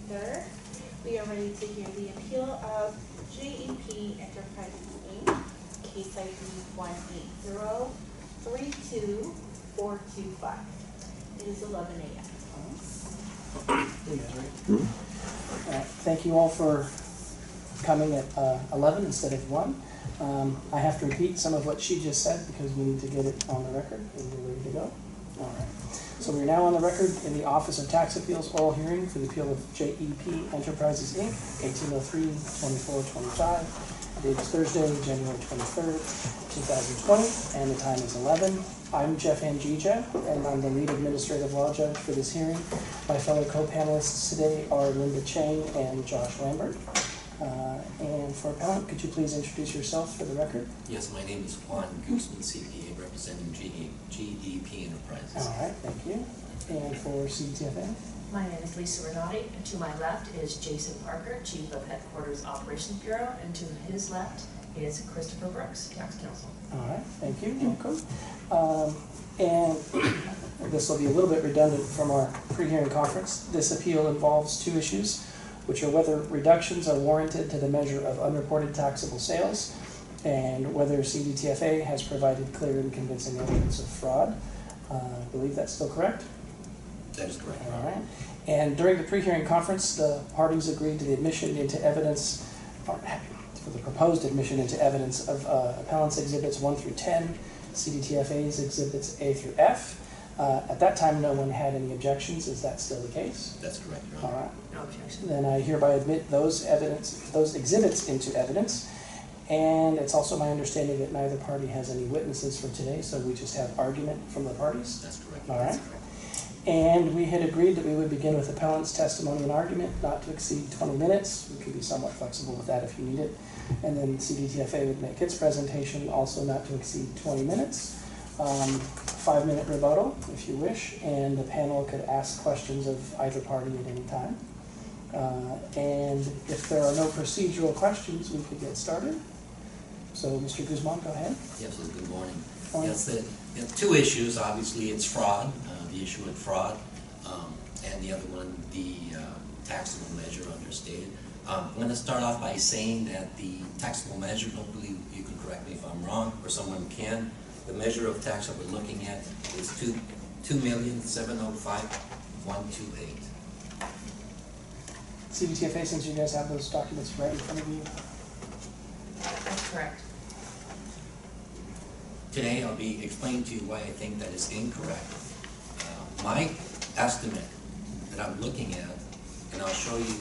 Calendar. We are ready to hear the appeal of J.E.P. Enterprises, Inc., case ID 180-32425. It is 11 a.m. You guys ready? Thank you all for coming at 11 instead of 1. I have to repeat some of what she just said because we need to get it on the record and we're ready to go. All right. So we're now on the record in the Office of Tax Appeals oral hearing for the appeal of J.E.P. Enterprises, Inc., 1803-2425. The date is Thursday, January 23rd, 2020, and the time is 11. I'm Jeff Angija, and I'm the lead administrative law judge for this hearing. My fellow co-panelists today are Linda Chang and Josh Lambert. And for appellant, could you please introduce yourself for the record? Yes, my name is Juan Guzman, CPA, representing J.E.P. Enterprises. All right, thank you. And for CTFA? My name is Lisa Renati, and to my left is Jason Parker, Chief of Headquarters Operations Bureau, and to his left is Christopher Brooks, Tax Counsel. All right, thank you, welcome. And this will be a little bit redundant from our pre-hearing conference. This appeal involves two issues, which are whether reductions are warranted to the measure of unreported taxable sales and whether CDTFA has provided clear and convincing evidence of fraud. I believe that's still correct? That is correct. All right. And during the pre-hearing conference, the parties agreed to the admission into evidence, or for the proposed admission into evidence of appellant's exhibits 1 through 10, CDTFA's exhibits A through F. At that time, no one had any objections. Is that still the case? That's correct, Your Honor. All right. No objection. Then I hereby admit those exhibits into evidence. And it's also my understanding that neither party has any witnesses for today, so we just have argument from the parties. That's correct. All right. That's correct. And we had agreed that we would begin with appellant's testimony and argument, not to exceed 20 minutes. We can be somewhat flexible with that if you need it. And then CDTFA would make its presentation, also not to exceed 20 minutes. 5-minute rebuttal, if you wish, and the panel could ask questions of either party at any time. And if there are no procedural questions, we could get started. So, Mr. Guzman, go ahead. Yes, good morning. Morning. Yes, the two issues, obviously, it's fraud, the issue with fraud, and the other one, the taxable measure understated. I'm going to start off by saying that the taxable measure, hopefully you can correct me if I'm wrong, or someone can, the measure of tax that we're looking at is $2,705,128. CDTFA, since you guys have those documents right in front of you. That's correct. Today I'll be explaining to you why I think that is incorrect. My estimate that I'm looking at, and I'll show you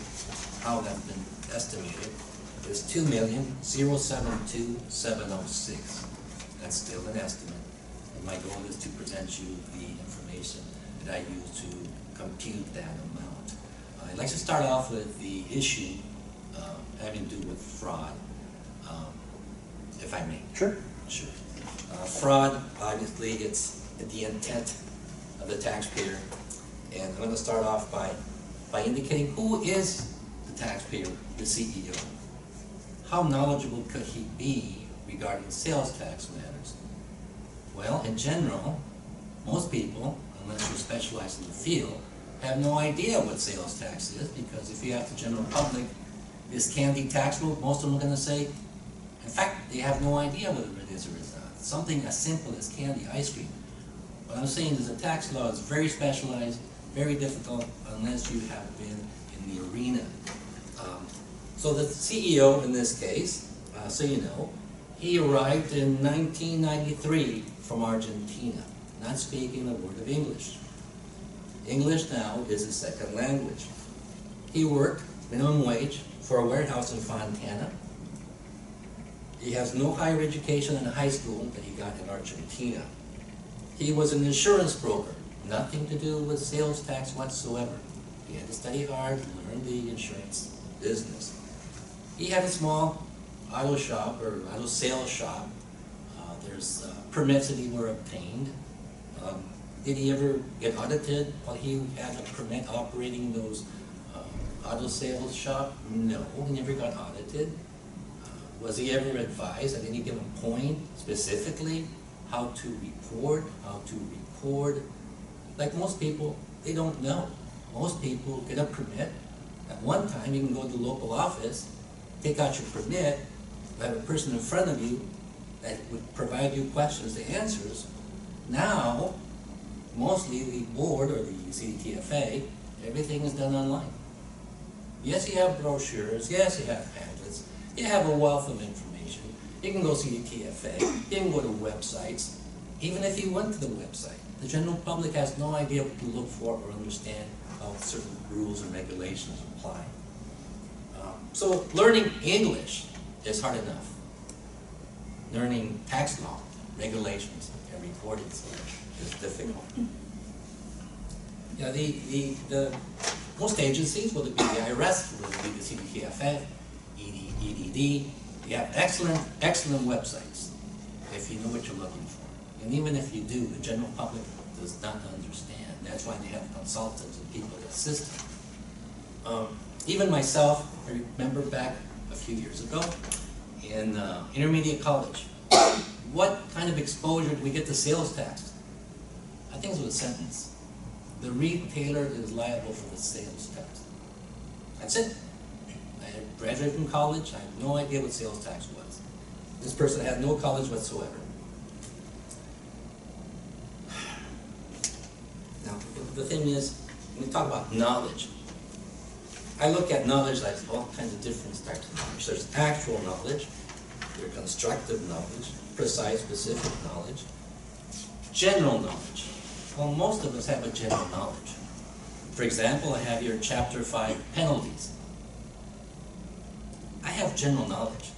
how that's been estimated, is $2,072,706. That's still an estimate. And my goal is to present you the information that I use to compute that amount. I'd like to start off with the issue having to do with fraud, if I may. Sure. Sure. Fraud, obviously, it's the intent of the taxpayer. And I'm going to start off by indicating who is the taxpayer, the CEO. How knowledgeable could he be regarding sales tax matters? Well, in general, most people, unless you're specialized in the field, have no idea what sales tax is, because if you ask the general public, is candy taxable? Most of them are going to say, in fact, they have no idea whether it is or is not. Something as simple as candy ice cream. What I'm saying is the tax law is very specialized, very difficult, unless you have been in the arena. So the CEO in this case, so you know, he arrived in 1993 from Argentina, not speaking a word of English. English now is his second language. He worked minimum wage for a warehouse in Fontana. He has no higher education in high school that he got in Argentina. He was an insurance broker, nothing to do with sales tax whatsoever. He had to study hard and learn the insurance business. He had a small auto shop or auto sales shop. There's permits that he were obtained. Did he ever get audited while he had a permit operating those auto sales shop? No, he never got audited. Was he ever advised at any given point specifically how to report, how to record? Like most people, they don't know. Most people get a permit at one time, you can go to the local office, take out your permit, have a person in front of you that would provide you questions and answers. Now, mostly the board or the CDTFA, everything is done online. Yes, you have brochures, yes, you have pamphlets, you have a wealth of information. You can go see the TFA, you can go to websites. Even if you went to the website, the general public has no idea what to look for or understand how certain rules and regulations apply. So learning English is hard enough. Learning tax law, regulations, and reporting is difficult. Yeah, the most agencies, whether it be the IRS, whether it be the CDTFA, EDD, you have excellent websites if you know what you're looking for. And even if you do, the general public does not understand. That's why they have consultants and people that assist them. Even myself, I remember back a few years ago in intermediate college, what kind of exposure did we get to sales tax? I think it was a sentence. The retailer is liable for the sales tax. That's it. I had graduated from college, I had no idea what sales tax was. This person had no college whatsoever. Now, the thing is, when we talk about knowledge, I look at knowledge like all kinds of different types of knowledge. There's actual knowledge, there's constructive knowledge, precise, specific knowledge, general knowledge. Well, most of us have a general knowledge. For example, I have here Chapter 5, penalties. I have general knowledge,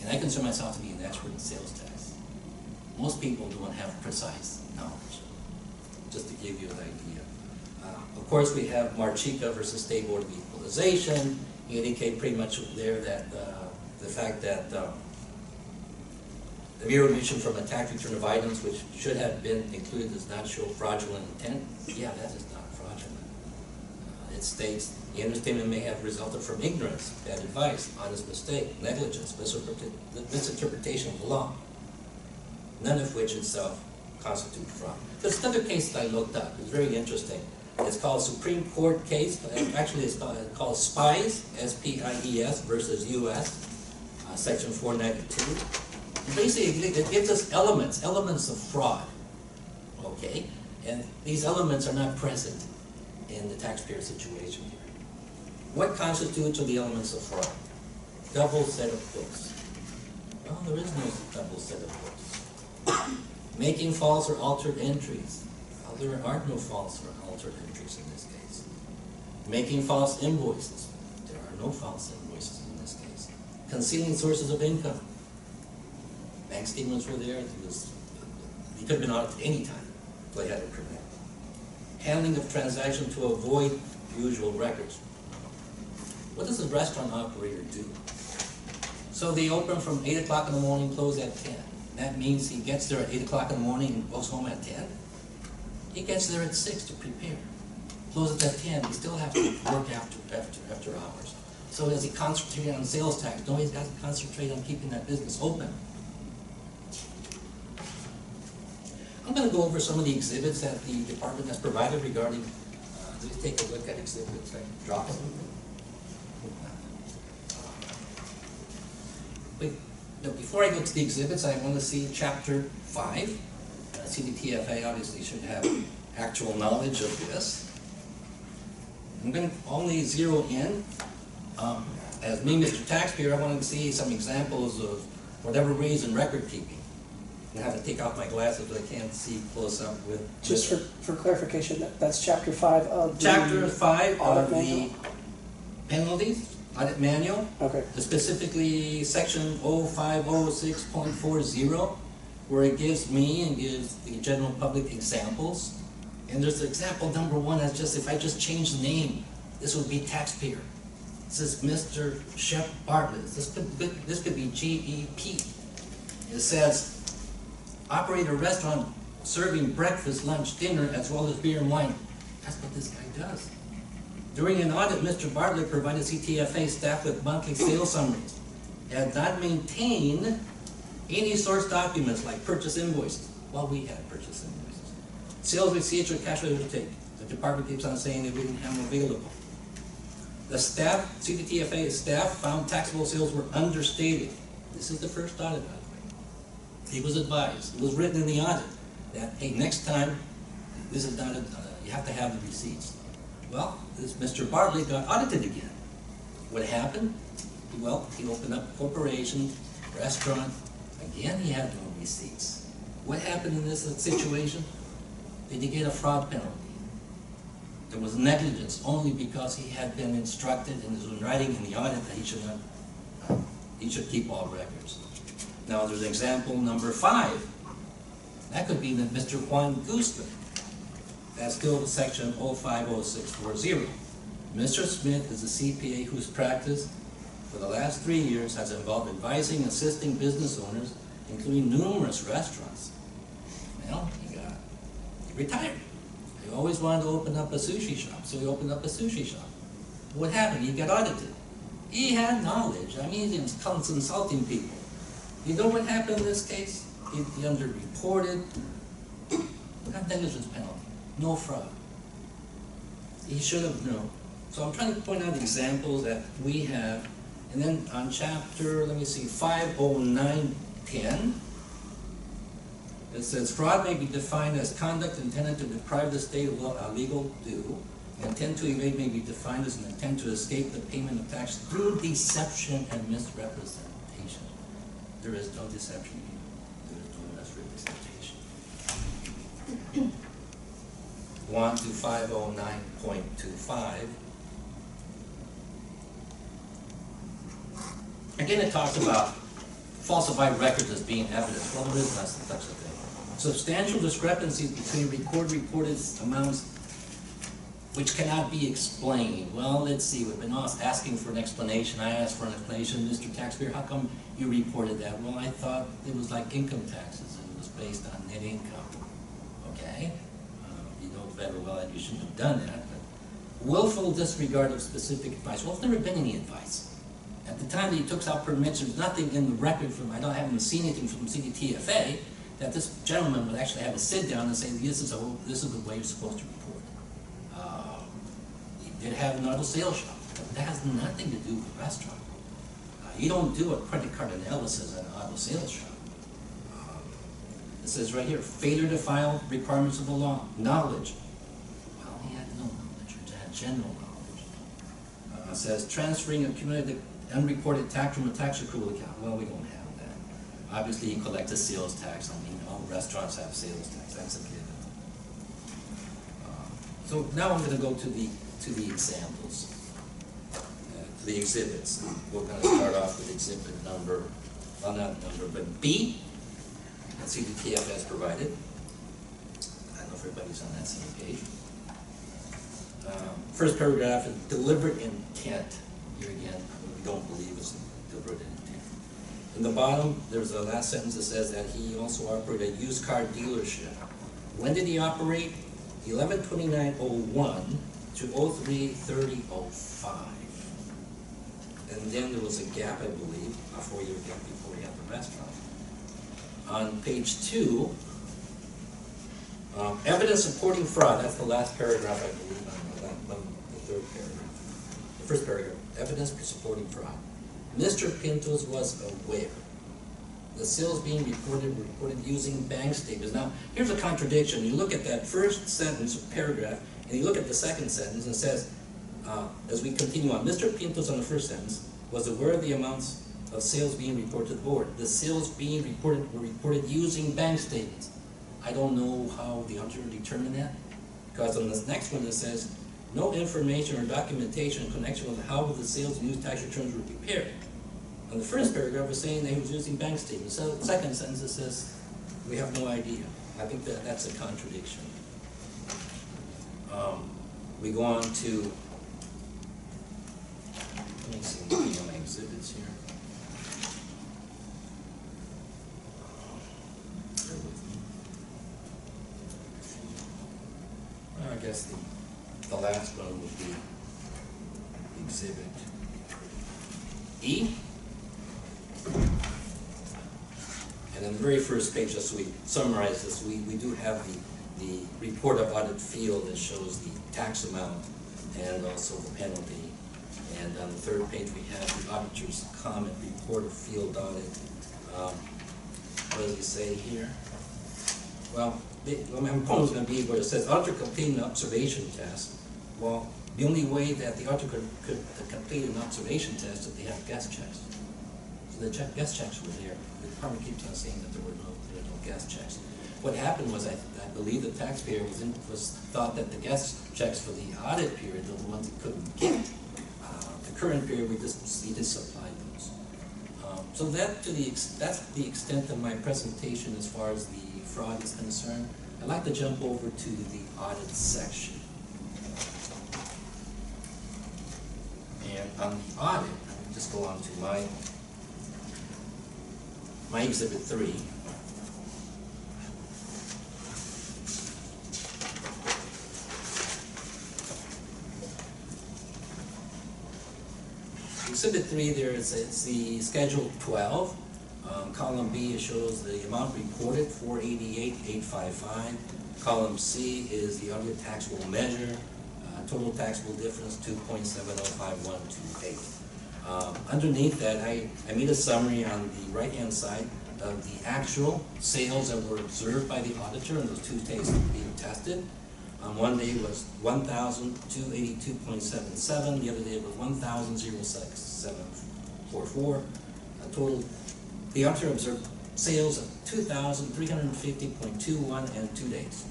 and I consider myself to be an expert in sales tax. Most people don't have precise knowledge, just to give you an idea. Of course, we have Marchica versus State Board of Equalization. You indicate pretty much there that the fact that the mere omission from a tax return of items which should have been included does not show fraudulent intent. Yeah, that is not fraudulent. It states the understatement may have resulted from ignorance, bad advice, honest mistake, negligence, misinterpretation of the law, none of which itself constitute fraud. There's another case that I looked up. It's very interesting. It's called Supreme Court case. Actually, it's called SPIES, S-P-I-E-S versus U.S., Section 492. Basically, it gives us elements of fraud, okay? And these elements are not present in the taxpayer situation here. What constitutes the elements of fraud? Double set of books. Well, there is no double set of books. Making false or altered entries. Well, there are no false or altered entries in this case. Making false invoices. There are no false invoices in this case. Concealing sources of income. Bank statements were there. He could have been audited any time, so he had a permit. Handling of transaction to avoid usual records. What does a restaurant operator do? So they open from 8 o'clock in the morning, close at 10. That means he gets there at 8 o'clock in the morning and goes home at 10. He gets there at 6 to prepare. Closes at 10. He still has to work after hours. So does he concentrate on sales tax? No, he's got to concentrate on keeping that business open. I'm going to go over some of the exhibits that the department has provided regarding, let's take a look at exhibits. I drop them. Before I go to the exhibits, I want to see Chapter 5. CDTFA obviously should have actual knowledge of this. I'm going to only zero in. As me, Mr. Taxpayer, I wanted to see some examples of whatever reason record keeping. I have to take off my glasses, but I can't see close up with. Just for clarification, that's Chapter 5 of the Chapter 5 of the manual? penalties, audit manual. Okay. Specifically Section 0506.40, where it gives me and gives the general public examples. And there's example number 1 that's just, if I just change the name, this would be taxpayer. This is Mr. Shep Bartlett. This could be J.E.P. It says, operate a restaurant serving breakfast, lunch, dinner, as well as beer and wine. That's what this guy does. During an audit, Mr. Bartlett provided CTFA staff with monthly sales summaries. He had not maintained any source documents like purchase invoices. Well, we had purchase invoices. Sales receipts or cash register take. The department keeps on saying that we didn't have them available. The staff, CDTFA staff found taxable sales were understated. This is the first audit, by the way. He was advised, it was written in the audit, that, hey, next time, this is not, you have to have the receipts. Well, this Mr. Bartley got audited again. What happened? Well, he opened up a corporation, restaurant, again he had no receipts. What happened in this situation? Did he get a fraud penalty? There was negligence only because he had been instructed in his own writing in the audit that he should not, he should keep all records. Now there's example number 5. That could be that Mr. Juan Guzman. That's still section 050640. Mr. Smith is a CPA whose practice for the last 3 years has involved advising, assisting business owners, including numerous restaurants. Well, he retired. He always wanted to open up a sushi shop, so he opened up a sushi shop. What happened? He got audited. He had knowledge. I mean, he was consulting people. You know what happened in this case? He underreported. Got negligence penalty. No fraud. He should have known. So I'm trying to point out examples that we have. And then on chapter, let me see, 50910, it says fraud may be defined as conduct intended to deprive the state of a legal due. Intent to evade may be defined as an intent to escape the payment of tax through deception and misrepresentation. There is no deception here. There is no misrepresentation. 1 to 509.25. Again, it talks about falsified records as being evidence. Well, there is not such a thing. Substantial discrepancies between reported amounts which cannot be explained. Well, let's see, we've been asking for an explanation. I asked for an explanation. Mr. Taxpayer, how come you reported that? Well, I thought it was like income taxes. It was based on net income. Okay? You know very well that you shouldn't have done that. But willful disregard of specific advice. Well, there's never been any advice. At the time that he took out permits, there's nothing in the record from, I haven't seen anything from CDTFA, that this gentleman would actually have to sit down and say, this is the way you're supposed to report. He did have an auto sales shop, but that has nothing to do with a restaurant. You don't do a credit card analysis at an auto sales shop. It says right here, failure to file requirements of the law, knowledge. Well, he had no knowledge, or had general knowledge. It says transferring accumulated unreported tax from a tax accrual account. Well, we don't have that. Obviously, he collects a sales tax. I mean, all restaurants have sales tax. That's a given. So now I'm going to go to the examples, to the exhibits. We're going to start off with exhibit number, well, not number, but B. That CDTF has provided. I don't know if everybody's on that same page. First paragraph is deliberate intent. Here again, we don't believe it's deliberate intent. In the bottom, there's a last sentence that says that he also operated a used car dealership. When did he operate? 11/29/01 to 03/30/05. And then there was a gap, I believe, a 4-year gap before he had the restaurant. On page 2, evidence supporting fraud. That's the last paragraph, I believe, on the third paragraph. The first paragraph, evidence supporting fraud. Mr. Pintos was aware. The sales being reported were reported using bank statements. Now, here's a contradiction. You look at that first sentence or paragraph, and you look at the second sentence, and it says, as we continue on, Mr. Pintos on the first sentence was aware of the amounts of sales being reported to the board. The sales being reported were reported using bank statements. I don't know how the auditor determined that, because on this next one it says, no information or documentation in connection with how the sales and use tax returns were prepared. On the first paragraph, we're saying that he was using bank statements. So the second sentence, it says, we have no idea. I think that's a contradiction. We go on to, let me see, my exhibits here. Bear with me. I guess the last one would be exhibit E. And on the very first page, just so we summarize this, we do have the report of audit field that shows the tax amount and also the penalty. And on the third page, we have the auditor's comment, report of field audit. What does he say here? Well, my point is going to be where it says auditor completed an observation test. Well, the only way that the auditor could complete an observation test is if they have guest checks. So the guest checks were there. The department keeps on saying that there were no guest checks. What happened was, I believe the taxpayer thought that the guest checks for the audit period are the ones he couldn't get. The current period, we just supplied those. So that's the extent of my presentation as far as the fraud is concerned. I'd like to jump over to the audit section. And on the audit, I'll just go on to my Exhibit 3. Exhibit 3 there, it's the Schedule 12. Column B, it shows the amount reported, $488,855. Column C is the audited taxable measure, total taxable difference, $2.705128. Underneath that, I made a summary on the right-hand side of the actual sales that were observed by the auditor in those 2 days being tested. One day was 1,282.77, the other day was 1,06744. Total, the auditor observed sales of 2,350.21 in 2 days.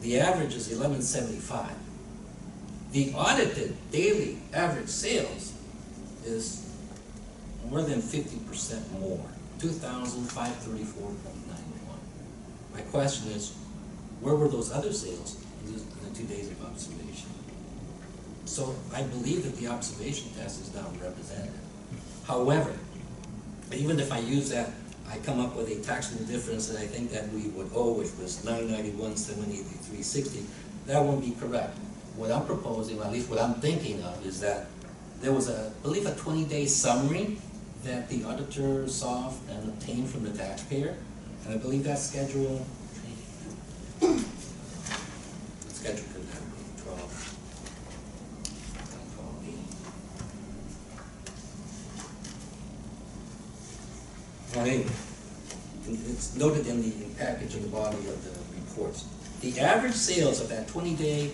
The average is 1175. The audited daily average sales is more than 50% more, 2,534.91. My question is, where were those other sales in the 2 days of observation? So I believe that the observation test is not representative. However, even if I use that, I come up with a taxable difference that I think that we would owe, which was $991,783.60. That won't be correct. What I'm proposing, or at least what I'm thinking of, is that there was I believe a 20-day summary that the auditor saw and obtained from the taxpayer, and I believe that schedule. Schedule could have been 12. Well, anyway, it's noted in the package of the body of the reports. The average sales of that 20-day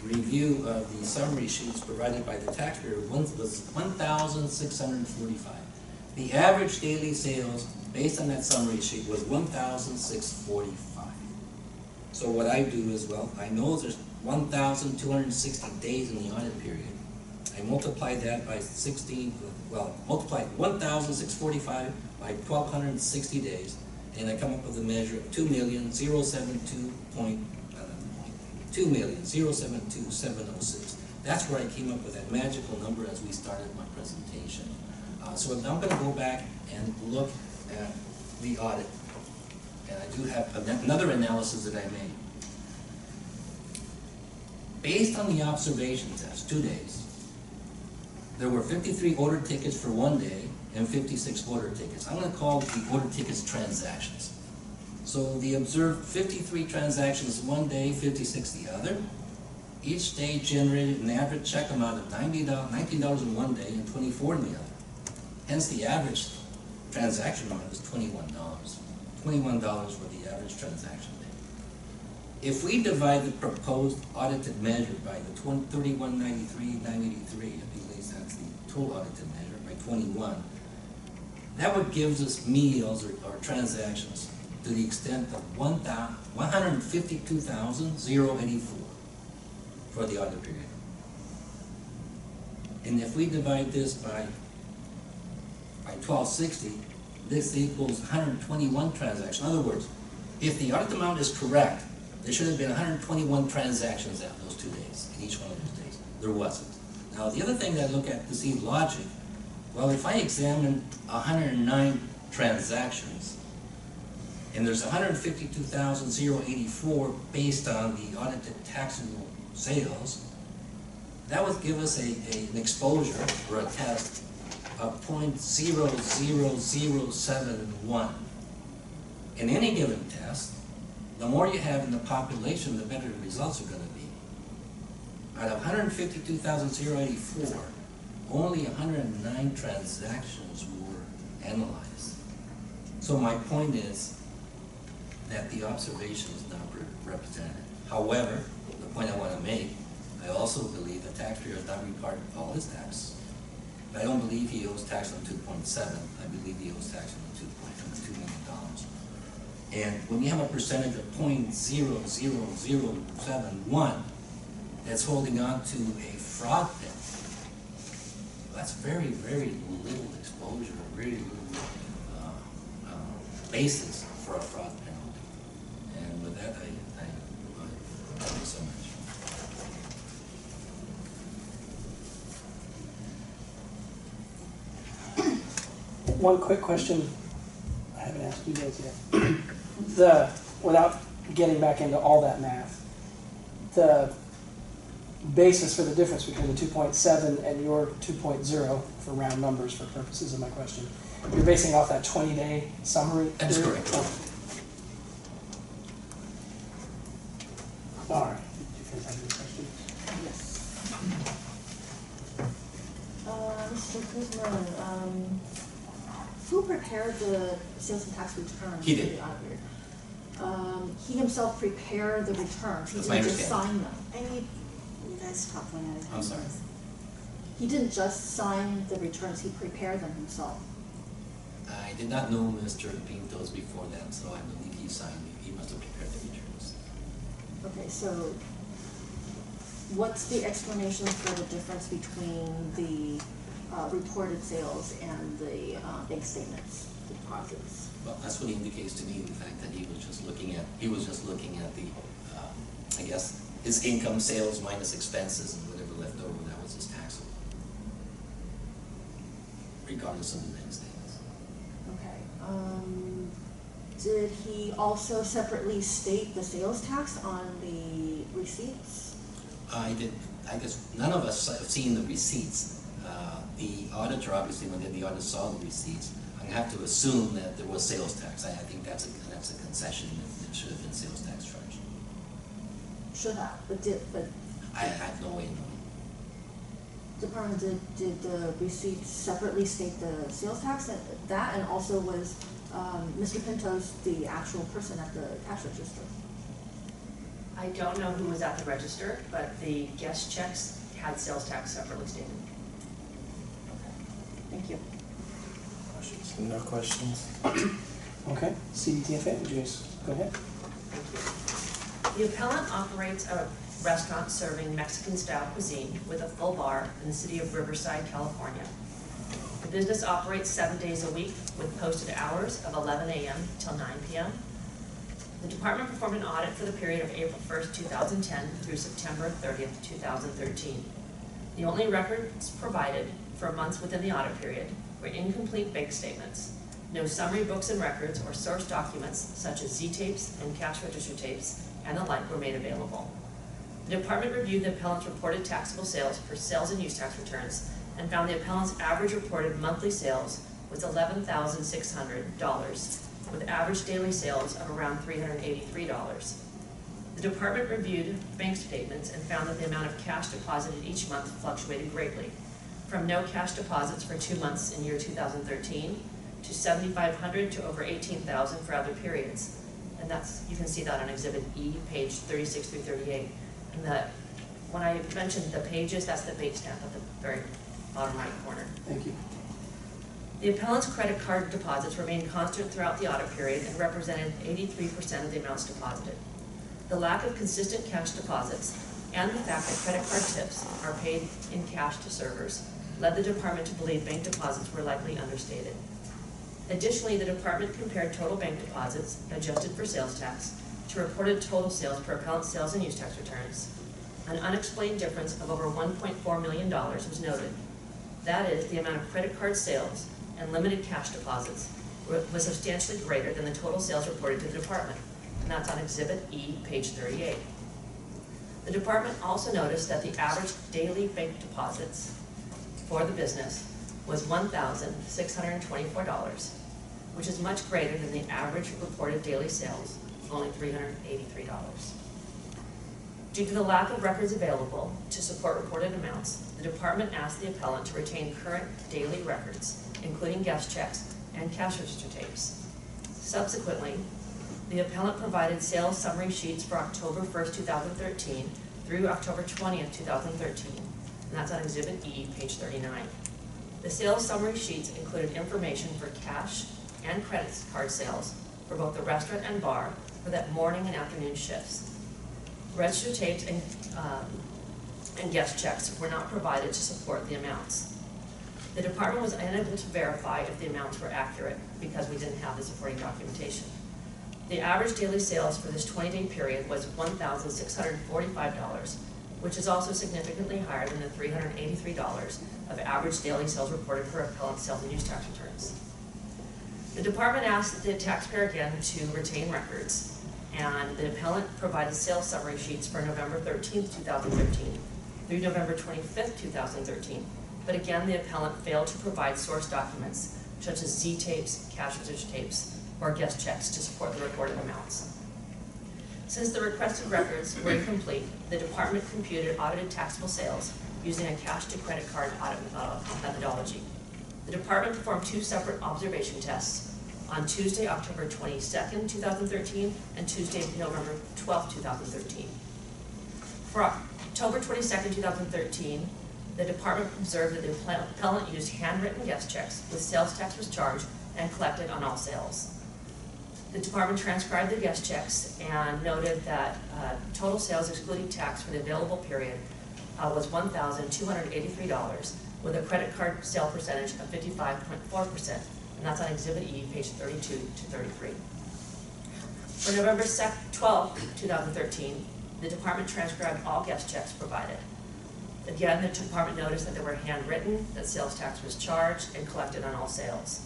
review of the summary sheets provided by the taxpayer was 1,645. The average daily sales based on that summary sheet was 1,645. So what I do is, well, I know there's 1,260 days in the audit period. I multiply that by 16, well, multiply 1,645 by 1,260 days, and I come up with a measure of 2,072,706. That's where I came up with that magical number as we started my presentation. So now I'm going to go back and look at the audit. And I do have another analysis that I made. Based on the observation test, 2 days, there were 53 order tickets for 1 day and 56 order tickets. I'm going to call the order tickets transactions. So the observed 53 transactions 1 day, 56 the other. Each day generated an average check amount of $19 in 1 day and $24 in the other. Hence the average transaction amount is $21. $21 for the average transaction day. If we divide the proposed audited measure by the 3193,983, I believe that's the total audited measure, by 21, that would give us meals or transactions to the extent of 152,084 for the audit period. And if we divide this by 1260, this equals 121 transactions. In other words, if the audit amount is correct, there should have been 121 transactions at those 2 days, in each one of those days. There wasn't. Now, the other thing that I look at to see logic, well, if I examine 109 transactions, and there's 152,084 based on the audited taxable sales, that would give us an exposure or a test of 0.00071. In any given test, the more you have in the population, the better the results are going to be. Out of 152,084, only 109 transactions were analyzed. So my point is that the observation is not represented. However, the point I want to make, I also believe the taxpayer has not reported all his tax. I don't believe he owes tax on 2.7. I believe he owes tax on $2 million. And when you have a percentage of 0.00071 that's holding on to a fraud penalty, that's very, very little exposure, very little basis for a fraud penalty. And with that, I thank you so much. One quick question, I haven't asked you guys yet. Without getting back into all that math, the basis for the difference between the 2.7 and your 2.0, for round numbers for purposes of my question, you're basing off that 20-day summary? That is correct. All right. Did you guys have any questions? Yes. Mr. Kuzma, who prepared the sales and tax return? He did. For the audit? He himself prepared the returns. He That's my didn't just understanding. sign them. I need you guys to talk one at a time. I'm sorry. He didn't just sign the returns, he prepared them himself. I did not know Mr. Pintos before that, so I believe he signed it. He must have prepared the returns. Okay, so what's the explanation for the difference between the reported sales and the bank statements, the deposits? Well, that's what he indicates to me, the fact that he was just looking at the, I guess, his income, sales minus expenses, and whatever left over, that was his taxable, regardless of the bank statements. Okay. Did he also separately state the sales tax on the receipts? I guess none of us have seen the receipts. The auditor, obviously, when the auditor saw the receipts, I'm gonna have to assume that there was sales tax. I think that's a concession, that there should have been sales tax charged. Should have, but I have no way of knowing. Department, did the receipts separately state the sales tax? That, and also was Mr. Pintos the actual person at the cash register? I don't know who was at the register, but the guest checks had sales tax separately stated. Thank you. Questions? No questions. Okay, CDTFA, Jace, go ahead. The appellant operates a restaurant serving Mexican-style cuisine with a full bar in the city of Riverside, California. The business operates 7 days a week with posted hours of 11 a.m. till 9 p.m. The department performed an audit for the period of April 1st, 2010 through September 30th, 2013. The only records provided for months within the audit period were incomplete bank statements. No summary books and records or source documents such as Z-tapes and cash register tapes and the like were made available. The department reviewed the appellant's reported taxable sales per sales and use tax returns and found the appellant's average reported monthly sales was $11,600 with average daily sales of around $383. The department reviewed bank statements and found that the amount of cash deposited each month fluctuated greatly, from no cash deposits for 2 months in year 2013 to $7,500 to over $18,000 for other periods. And that's, you can see that on Exhibit E, page 36 through 38. And when I mentioned the pages, that's the bait stamp at the very bottom right corner. Thank you. The appellant's credit card deposits remained constant throughout the audit period and represented 83% of the amounts deposited. The lack of consistent cash deposits and the fact that credit card tips are paid in cash to servers led the department to believe bank deposits were likely understated. Additionally, the department compared total bank deposits, adjusted for sales tax, to reported total sales per appellant's sales and use tax returns. An unexplained difference of over $1.4 million was noted. That is, the amount of credit card sales and limited cash deposits was substantially greater than the total sales reported to the department, and that's on Exhibit E, page 38. The department also noticed that the average daily bank deposits for the business was $1,624, which is much greater than the average reported daily sales of only $383. Due to the lack of records available to support reported amounts, the department asked the appellant to retain current daily records, including guest checks and cash register tapes. Subsequently, the appellant provided sales summary sheets for October 1st, 2013 through October 20th, 2013, and that's on Exhibit E, page 39. The sales summary sheets included information for cash and credit card sales for both the restaurant and bar for that morning and afternoon shifts. Register tapes and guest checks were not provided to support the amounts. The department was unable to verify if the amounts were accurate because we didn't have the supporting documentation. The average daily sales for this 20-day period was $1,645, which is also significantly higher than the $383 of average daily sales reported for appellant sales and use tax returns. The department asked the taxpayer again to retain records, and the appellant provided sales summary sheets for November 13th, 2013 through November 25th, 2013. But again, the appellant failed to provide source documents such as Z tapes, cash register tapes, or guest checks to support the reported amounts. Since the requested records were incomplete, the department computed audited taxable sales using a cash to credit card audit methodology. The department performed 2 separate observation tests on Tuesday, October 22nd, 2013, and Tuesday, November 12th, 2013. For October 22nd, 2013, the department observed that the appellant used handwritten guest checks with sales tax was charged and collected on all sales. The department transcribed the guest checks and noted that total sales excluding tax for the available period was $1,283 with a credit card sale percentage of 55.4%. And that's on Exhibit E, page 32 to 33. For November 12, 2013, the department transcribed all guest checks provided. Again, the department noticed that they were handwritten, that sales tax was charged and collected on all sales.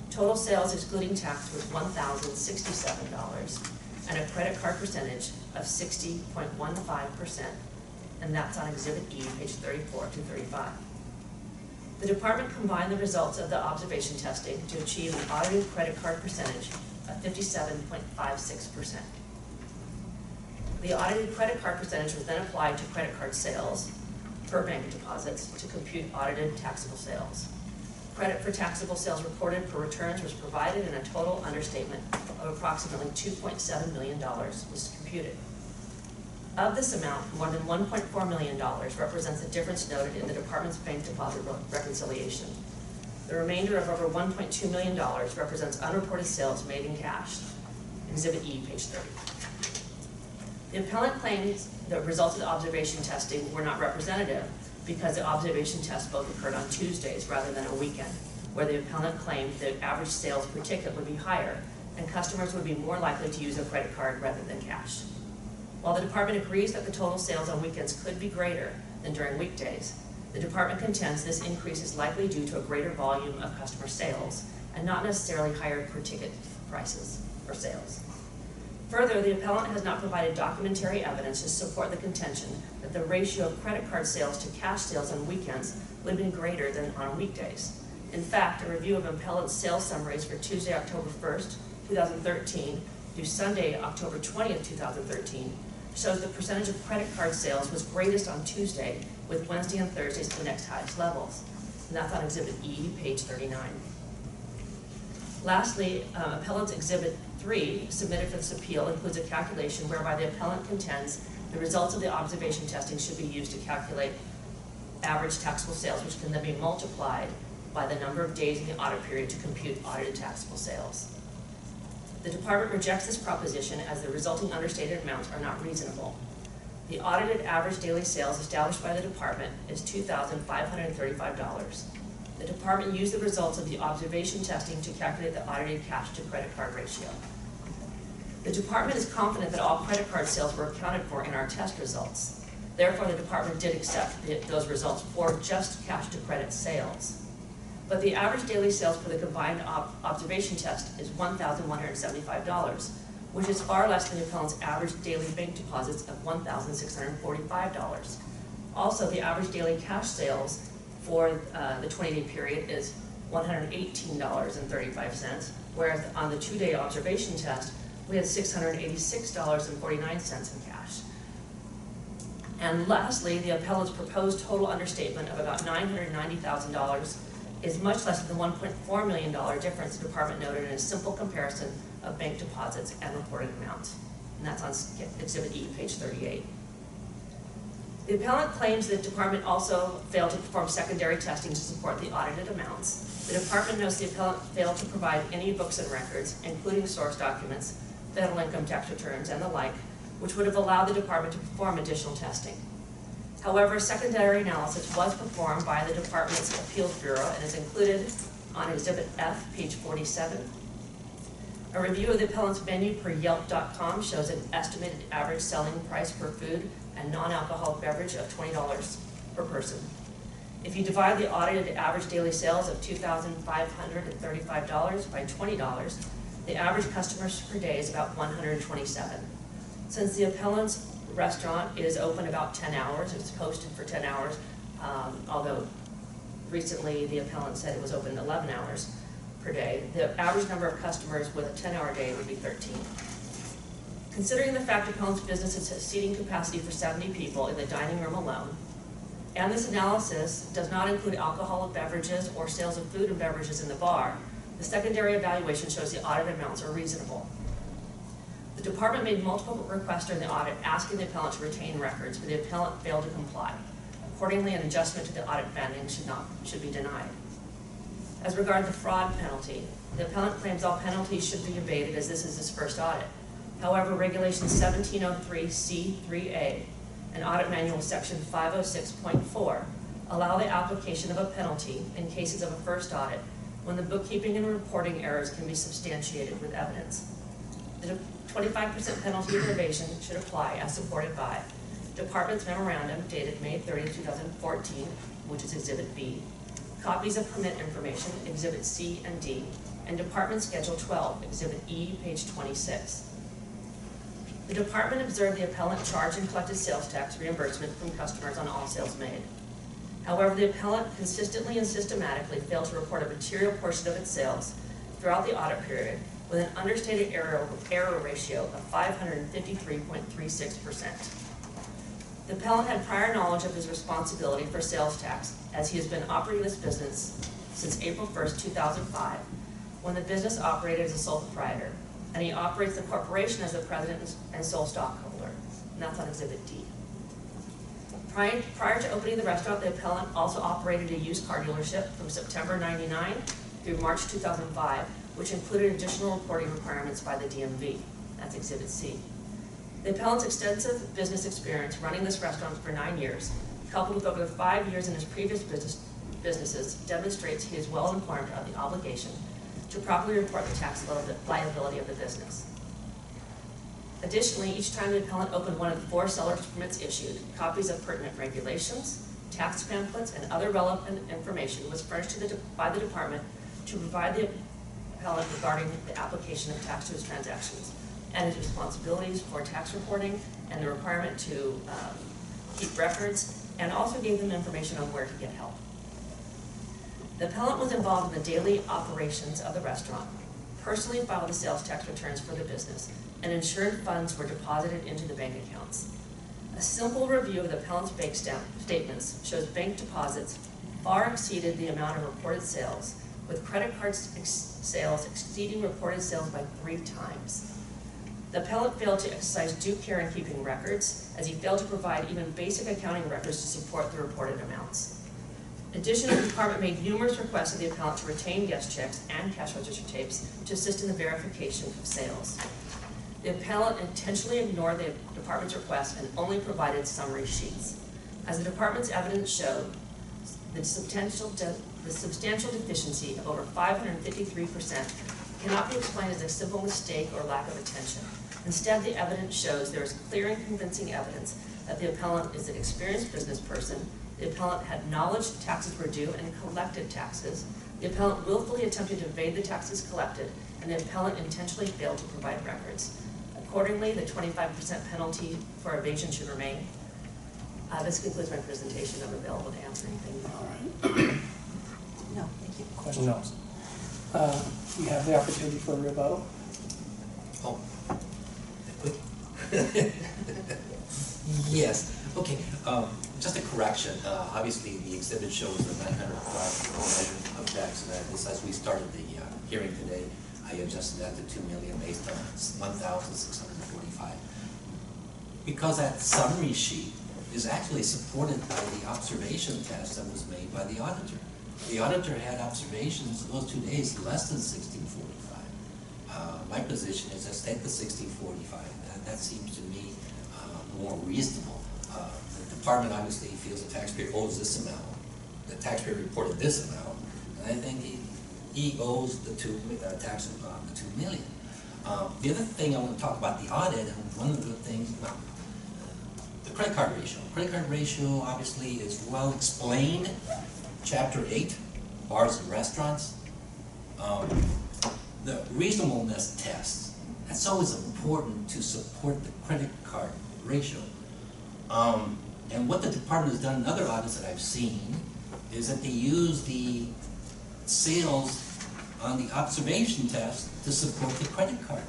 Total sales excluding tax was $1,067 and a credit card percentage of 60.15%, and that's on Exhibit E, page 34 to 35. The department combined the results of the observation testing to achieve an audited credit card percentage of 57.56%. The audited credit card percentage was then applied to credit card sales per bank deposits to compute audited taxable sales. Credit for taxable sales reported per returns was provided and a total understatement of approximately $2.7 million was computed. Of this amount, more than $1.4 million represents the difference noted in the department's bank deposit reconciliation. The remainder of over $1.2 million represents unreported sales made in cash. Exhibit E, page 30. The appellant claims the results of the observation testing were not representative because the observation tests both occurred on Tuesdays rather than a weekend, where the appellant claimed that average sales per ticket would be higher and customers would be more likely to use a credit card rather than cash. While the department agrees that the total sales on weekends could be greater than during weekdays, the department contends this increase is likely due to a greater volume of customer sales and not necessarily higher per ticket prices or sales. Further, the appellant has not provided documentary evidence to support the contention that the ratio of credit card sales to cash sales on weekends would have been greater than on weekdays. In fact, a review of appellant's sales summaries for Tuesday, October 1st, 2013 through Sunday, October 20th, 2013 shows the percentage of credit card sales was greatest on Tuesday, with Wednesday and Thursdays at the next highest levels. And that's on Exhibit E, page 39. Lastly, appellant's Exhibit 3, submitted for this appeal, includes a calculation whereby the appellant contends the results of the observation testing should be used to calculate average taxable sales, which can then be multiplied by the number of days in the audit period to compute audited taxable sales. The department rejects this proposition as the resulting understated amounts are not reasonable. The audited average daily sales established by the department is $2,535. The department used the results of the observation testing to calculate the audited cash to credit card ratio. The department is confident that all credit card sales were accounted for in our test results. Therefore, the department did accept those results for just cash to credit sales. But the average daily sales for the combined observation test is $1,175, which is far less than the appellant's average daily bank deposits of $1,645. Also, the average daily cash sales for the 20-day period is $118.35, whereas on the 2-day observation test, we had $686.49 in cash. And lastly, the appellant's proposed total understatement of about $990,000 is much less than the $1.4 million difference the department noted in a simple comparison of bank deposits and reported amounts. And that's on Exhibit E, page 38. The appellant claims the department also failed to perform secondary testing to support the audited amounts. The department notes the appellant failed to provide any books and records, including source documents, federal income tax returns, and the like, which would have allowed the department to perform additional testing. However, secondary analysis was performed by the department's Appeals Bureau and is included on Exhibit F, page 47. A review of the appellant's menu per Yelp.com shows an estimated average selling price per food and non-alcoholic beverage of $20 per person. If you divide the audited average daily sales of $2,535 by $20, the average customers per day is about 127. Since the appellant's restaurant is open about 10 hours, it's posted for 10 hours, although recently the appellant said it was open 11 hours per day, the average number of customers with a 10-hour day would be 13. Considering the fact the appellant's business has seating capacity for 70 people in the dining room alone, and this analysis does not include alcoholic beverages or sales of food and beverages in the bar, the secondary evaluation shows the audit amounts are reasonable. The department made multiple requests during the audit asking the appellant to retain records, but the appellant failed to comply. Accordingly, an adjustment to the audit banding should be denied. As regards the fraud penalty, the appellant claims all penalties should be abated as this is his first audit. However, Regulation 1703C3A and Audit Manual Section 506.4 allow the application of a penalty in cases of a first audit when the bookkeeping and reporting errors can be substantiated with evidence. The 25% penalty of evasion should apply as supported by Department's Memorandum dated May 30, 2014, which is Exhibit B, copies of permit information, Exhibit C and D, and Department Schedule 12, Exhibit E, page 26. The department observed the appellant charged and collected sales tax reimbursement from customers on all sales made. However, the appellant consistently and systematically failed to report a material portion of its sales throughout the audit period with an understated error ratio of 553.36%. The appellant had prior knowledge of his responsibility for sales tax as he has been operating this business since April 1st, 2005, when the business operated as a sole proprietor, and he operates the corporation as the president and sole stockholder, and that's on Exhibit D. Prior to opening the restaurant, the appellant also operated a used car dealership from September '99 through March 2005, which included additional reporting requirements by the DMV. That's Exhibit C. The appellant's extensive business experience running this restaurant for 9 years, coupled with over 5 years in his previous businesses, demonstrates he is well informed of the obligation to properly report the tax liability of the business. Additionally, each time the appellant opened one of the 4 seller's permits issued, copies of pertinent regulations, tax pamphlets, and other relevant information was furnished by the department to provide the appellant regarding the application of tax to his transactions and his responsibilities for tax reporting and the requirement to keep records, and also gave them information on where to get help. The appellant was involved in the daily operations of the restaurant, personally filed the sales tax returns for the business, and ensured funds were deposited into the bank accounts. A simple review of the appellant's bank statements shows bank deposits far exceeded the amount of reported sales, with credit card sales exceeding reported sales by 3 times. The appellant failed to exercise due care in keeping records, as he failed to provide even basic accounting records to support the reported amounts. Additionally, the department made numerous requests of the appellant to retain guest checks and cash register tapes to assist in the verification of sales. The appellant intentionally ignored the department's request and only provided summary sheets. As the department's evidence showed, the substantial deficiency of over 553% cannot be explained as a simple mistake or lack of attention. Instead, the evidence shows there is clear and convincing evidence that the appellant is an experienced business person, the appellant had knowledge taxes were due and collected taxes, the appellant willfully attempted to evade the taxes collected, and the appellant intentionally failed to provide records. Accordingly, the 25% penalty for evasion should remain. This concludes my presentation. I'm available to answer anything. All right. No, thank you. Questions? No. You have the opportunity for a rebuttal. Oh, quick. Yes, okay, just a correction, obviously the exhibit shows the 905 measure of tax, and as we started the hearing today, I adjusted that to 2 million based on 1,645. Because that summary sheet is actually supported by the observation test that was made by the auditor. The auditor had observations those 2 days less than 1645. My position is let's take the 1645, and that seems to me more reasonable. The department obviously feels the taxpayer owes this amount. The taxpayer reported this amount, and I think he owes the tax of the 2 million. The other thing I want to talk about the audit, and one of the things, well, the credit card ratio. Credit card ratio obviously is well explained. Chapter 8, bars and restaurants. The reasonableness test, that's always important to support the credit card ratio. And what the department has done in other audits that I've seen is that they use the sales on the observation test to support the credit card.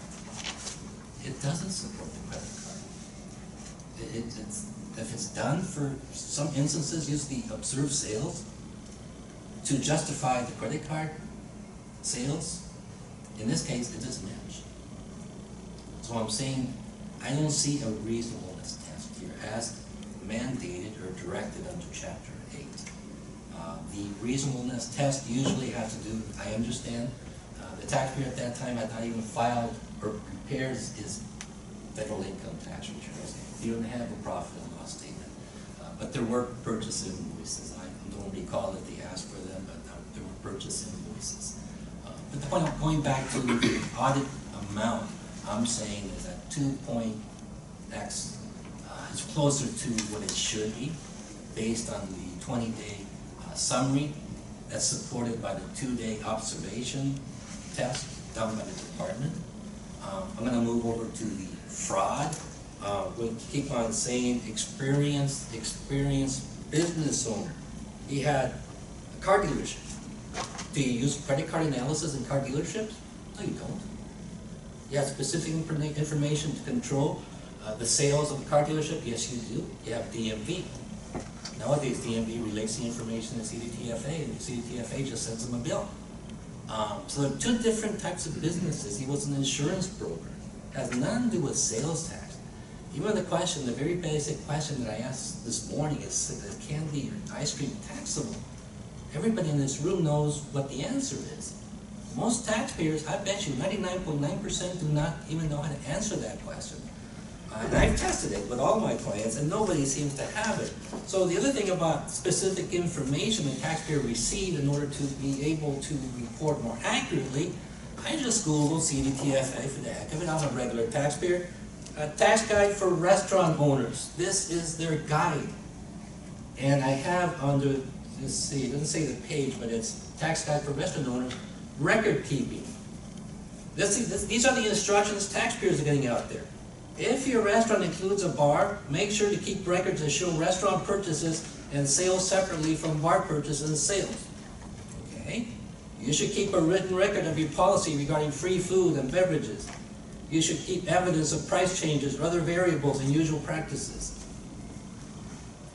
It doesn't support the credit card. If it's done for some instances, use the observed sales to justify the credit card sales. In this case, it doesn't match. So I'm saying I don't see a reasonableness test here as mandated or directed under Chapter 8. The reasonableness test usually has to do, I understand, the taxpayer at that time had not even filed or prepares his federal income tax returns. He didn't have a profit and loss statement. But there were purchase invoices. I don't recall that they asked for them, but there were purchase invoices. But the point of going back to the audit amount, I'm saying is that 2.x is closer to what it should be based on the 20-day summary that's supported by the 2-day observation test done by the department. I'm going to move over to the fraud. We keep on saying experienced business owner. He had a car dealership. Do you use credit card analysis in car dealerships? No, you don't. You have specific information to control the sales of the car dealership? Yes, you do. You have DMV. Nowadays, DMV relates the information to CDTFA, and the CDTFA just sends them a bill. So there are two different types of businesses. He was an insurance broker. It has nothing to do with sales tax. Even the question, the very basic question that I asked this morning is candy or ice cream taxable? Everybody in this room knows what the answer is. Most taxpayers, I bet you 99.9% do not even know how to answer that question. And I've tested it with all my clients, and nobody seems to have it. So the other thing about specific information the taxpayer received in order to be able to report more accurately, I just Googled CDTFA for the heck of it. I'm a regular taxpayer. A tax guide for restaurant owners. This is their guide. And I have under, let's see, it doesn't say the page, but it's tax guide for restaurant owners, record keeping. These are the instructions taxpayers are getting out there. If your restaurant includes a bar, make sure to keep records that show restaurant purchases and sales separately from bar purchases and sales. Okay? You should keep a written record of your policy regarding free food and beverages. You should keep evidence of price changes or other variables and usual practices.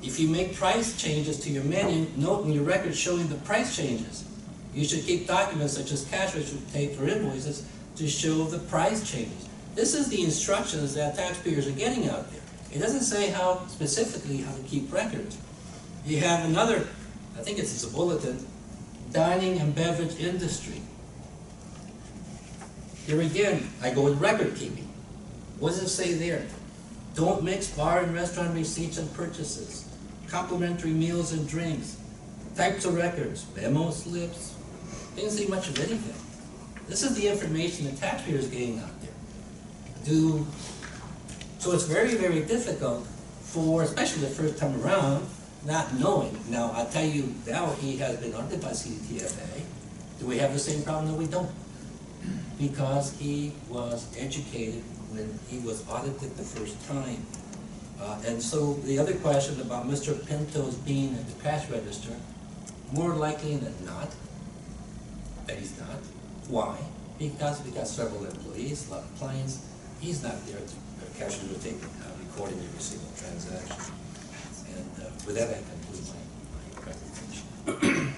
If you make price changes to your menu, note in your record showing the price changes. You should keep documents such as cash register tapes or invoices to show the price changes. This is the instructions that taxpayers are getting out there. It doesn't say how specifically how to keep records. You have another, I think it's a bulletin, dining and beverage industry. Here again, I go with record keeping. What does it say there? Don't mix bar and restaurant receipts and purchases. Complimentary meals and drinks. Types of records, memo slips. Didn't see much of anything. This is the information the taxpayer is getting out there. So it's very, very difficult for, especially the first time around, not knowing. Now, I tell you, now he has been audited by CDTFA. Do we have the same problem? No, we don't. Because he was educated when he was audited the first time. And so the other question about Mr. Pinto's being at the cash register, more likely than not, that he's not. Why? Because we got several employees, a lot of clients. he's not there to capture or take, recording every single transaction. And with that, I conclude my presentation.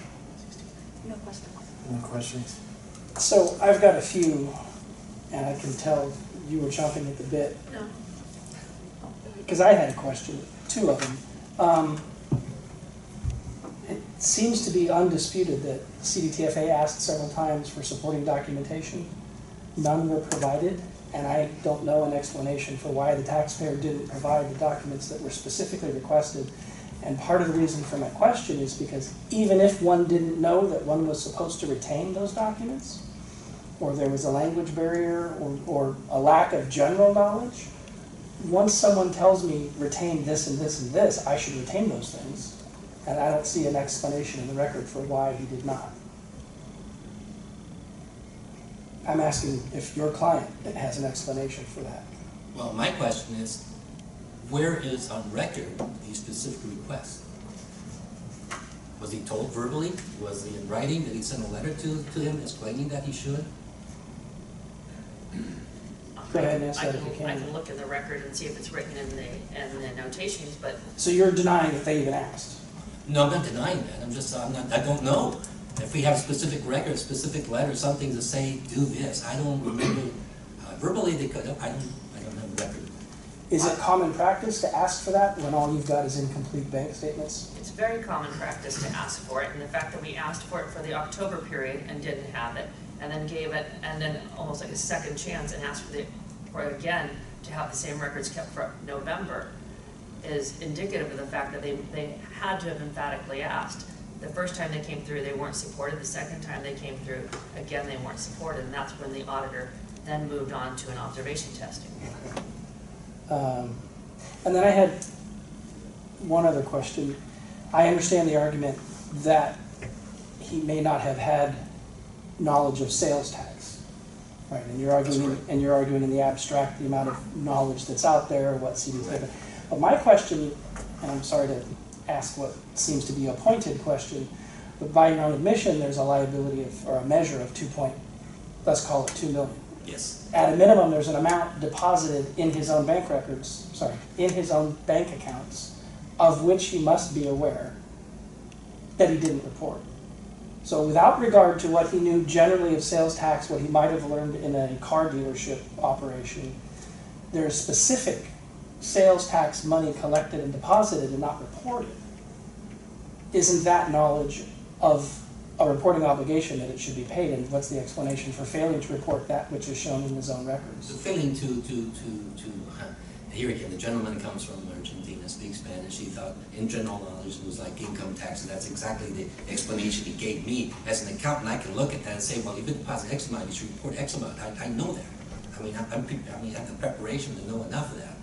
No question. No questions? So I've got a few, and I can tell you were chomping at the bit, No. because I had a question, two of them. It seems to be undisputed that CDTFA asked several times for supporting documentation. None were provided, and I don't know an explanation for why the taxpayer didn't provide the documents that were specifically requested. And part of the reason for my question is because even if one didn't know that one was supposed to retain those documents, or there was a language barrier, or a lack of general knowledge, once someone tells me retain this and this and this, I should retain those things. And I don't see an explanation in the record for why he did not. I'm asking if your client has an explanation for that. Well, my question is, where is on record the specific request? Was he told verbally? Was he in writing? Did he send a letter to him explaining that he should? Go ahead and answer that if you I can. can look in the record and see if it's written in the notations, but So you're denying that they even asked? No, I'm not denying that. I don't know. If we have a specific record, specific letter, something to say, do this. I don't remember. Verbally, they could have. I don't have a record. Is it common practice to ask for that when all you've got is incomplete bank statements? it's very common practice to ask for it. And the fact that we asked for it for the October period and didn't have it, and then gave it, and then almost like a second chance and asked for it again to have the same records kept for November, is indicative of the fact that they had to have emphatically asked. The first time they came through, they weren't supported. The second time they came through, again, they weren't supported. And that's when the auditor then moved on to an observation testing. And then I had one other question. I understand the argument that he may not have had knowledge of sales tax, right? And you're arguing in the abstract the amount of knowledge that's out there, what CDs have. But my question, and I'm sorry to ask what seems to be a pointed question, but by your own admission, there's a liability of, or a measure of let's call it $2 million. Yes. At a minimum, there's an amount deposited in his own bank records, in his own bank accounts, of which he must be aware that he didn't report. So without regard to what he knew generally of sales tax, what he might have learned in a car dealership operation, there's specific sales tax money collected and deposited and not reported. Isn't that knowledge of a reporting obligation that it should be paid? And what's the explanation for failing to report that which is shown in his own records? So failing here again, the gentleman comes from Argentina, speaks Spanish. He thought in general knowledge it was like income tax, and that's exactly the explanation he gave me. As an accountant, I can look at that and say, well, if you deposit X amount, you should report X amount. I know that. I mean, I have the preparation to know enough of that.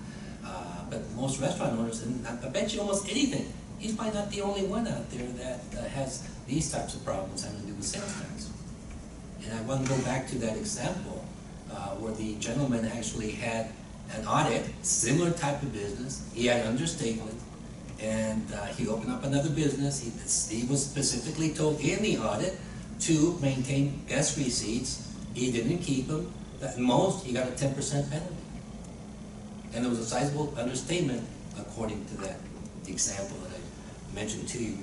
But most restaurant owners, and I bet you almost anything, he's probably not the only one out there that has these types of problems having to do with sales tax. And I want to go back to that example where the gentleman actually had an audit, similar type of business. He had understatement, and he opened up another business. He was specifically told in the audit to maintain guest receipts. He didn't keep them. At most, he got a 10% penalty. And there was a sizable understatement according to that example that I mentioned to you,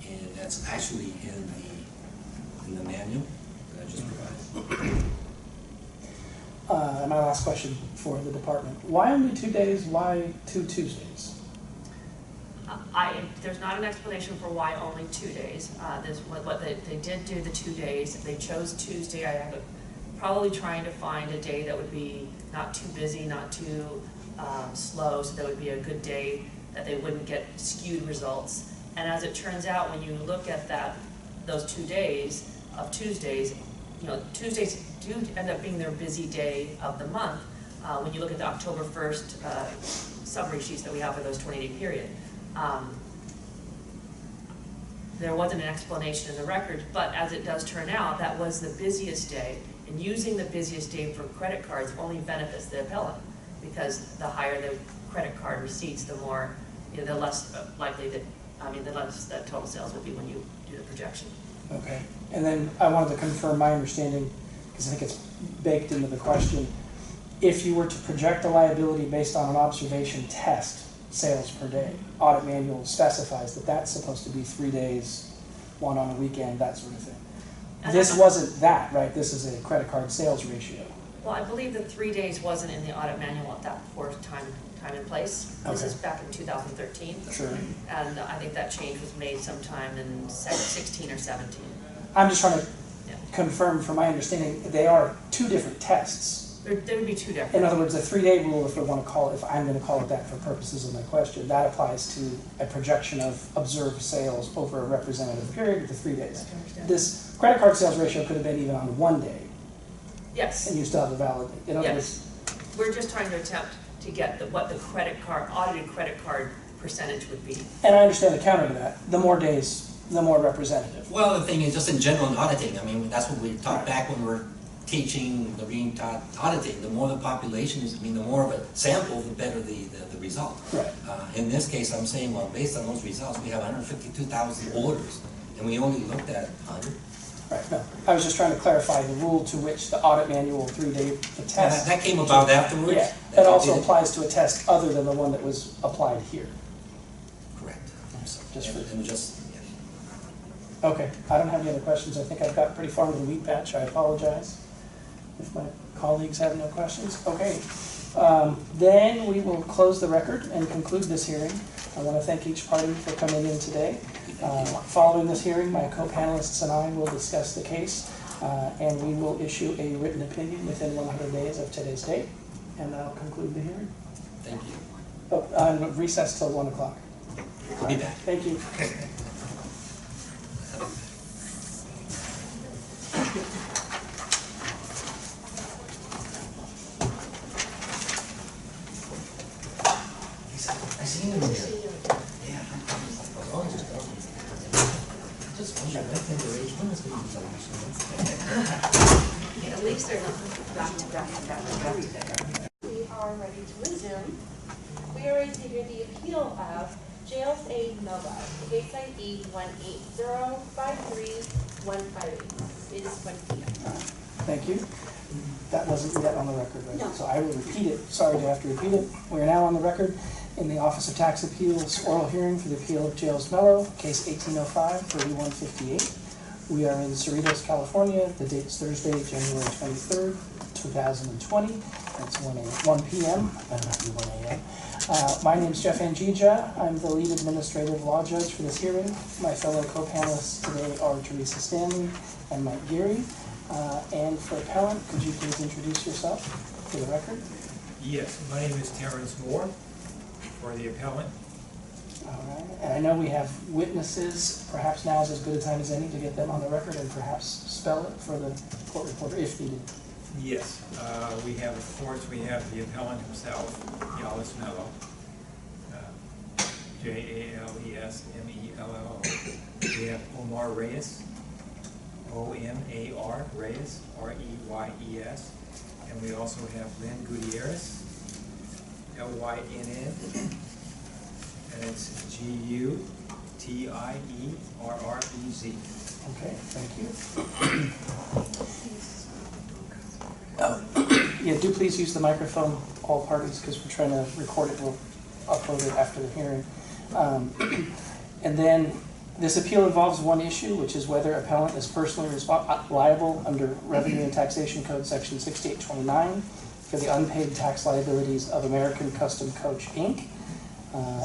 and that's actually in the manual that I just provided. And my last question for the department. Why only 2 days? Why 2 Tuesdays? There's not an explanation for why only 2 days. They did do the 2 days. They chose Tuesday. I have probably trying to find a day that would be not too busy, not too slow, so that would be a good day that they wouldn't get skewed results. And as it turns out, when you look at those 2 days of Tuesdays, Tuesdays do end up being their busy day of the month. When you look at the October 1st summary sheets that we have for those 20-day period. There wasn't an explanation in the record, but as it does turn out, that was the busiest day. And using the busiest day for credit cards only benefits the appellant, because the higher the credit card receipts, the more, the less likely that, the less that total sales will be when you do the projection. Okay. And then I wanted to confirm my understanding, because I think it's baked into the question. if you were to project a liability based on an observation test, sales per day, audit manual specifies that that's supposed to be 3 days, one on a weekend, that sort of thing. This wasn't that, right? This is a credit card sales ratio. Well, I believe that 3 days wasn't in the audit manual at that time and place. This Okay. is back in 2013. Sure. And I think that change was made sometime in 16 or 17. I'm just trying to Yeah. confirm from my understanding, they are two different tests. There would be two different. In other words, the 3-day rule, if we want to call it, if I'm going to call it that for purposes of my question, that applies to a projection of observed sales over a representative period of the 3 days. This credit card sales ratio could have been even on 1 day, Yes, and you still have a valid. In other yes. We're just trying to attempt to get what the audited credit card percentage would be. and I understand the counter to that. The more days, the more representative. Well, the thing is, just in general in auditing, I mean, that's what we taught back when we were teaching, being taught auditing. The more the population is, I mean, the more of a sample, the better the result. Right. In this case, I'm saying, well, based on those results, we have 152,000 orders, and we only looked at 100. Right. No, I was just trying to clarify the rule to which the audit manual 3-day the test. That came about afterwards. Yeah, that also applies to a test other than the one that was applied here. Correct. Just for- And just, yeah. Okay, I don't have any other questions. I think I've got pretty far into the wheat patch. I apologize if my colleagues have no questions. Okay, then we will close the record and conclude this hearing. I want to thank each party for coming in today. Following this hearing, my co-panelists and I will discuss the case, and we will issue a written opinion within 100 days of today's date, and that'll conclude the hearing. Thank you. Oh, I'm recessed till 1 o'clock. I'll be back. Thank you. I seen him there. Yeah. I was just talking. Just wondering, I think the age, when is going to be the last one? At least they're not back to back to back to back to back. We are ready to resume. We are ready to hear the appeal of Jales A. Mello, case ID 1805315. It is 1 p.m. Thank you. That wasn't yet on the record, right? No. So I will repeat it. Sorry to have to repeat it. We are now on the record in the Office of Tax Appeals oral hearing for the appeal of Jales Mello, case 1805-3158. We are in Cerritos, California. The date's Thursday, January 23rd, 2020. That's 1 p.m. Better not be 1 a.m. My name is Jeff Angija. I'm the lead administrative law judge for this hearing. My fellow co-panelists today are Teresa Stanley and Mike Geary. And for appellant, could you please introduce yourself for the record? Yes, my name is Terrence Moore for the appellant. All right. And I know we have witnesses. Perhaps now is as good a time as any to get them on the record and perhaps spell it for the court reporter if needed. Yes, we have, of course, we have the appellant himself, Jales Mello, Jalesmello. We have Omar Reyes, O-M-A-R, Reyes, R-E-Y-E-S. And we also have Lynn Gutierrez, L-Y-N-N, and it's G-U-T-I-E-R-R-E-Z. Okay, thank you. Yeah, do please use the microphone, all parties, because we're trying to record it. We'll upload it after the hearing. And then this appeal involves one issue, which is whether appellant is personally liable under Revenue and Taxation Code Section 6829 for the unpaid tax liabilities of American Custom Coach, Inc.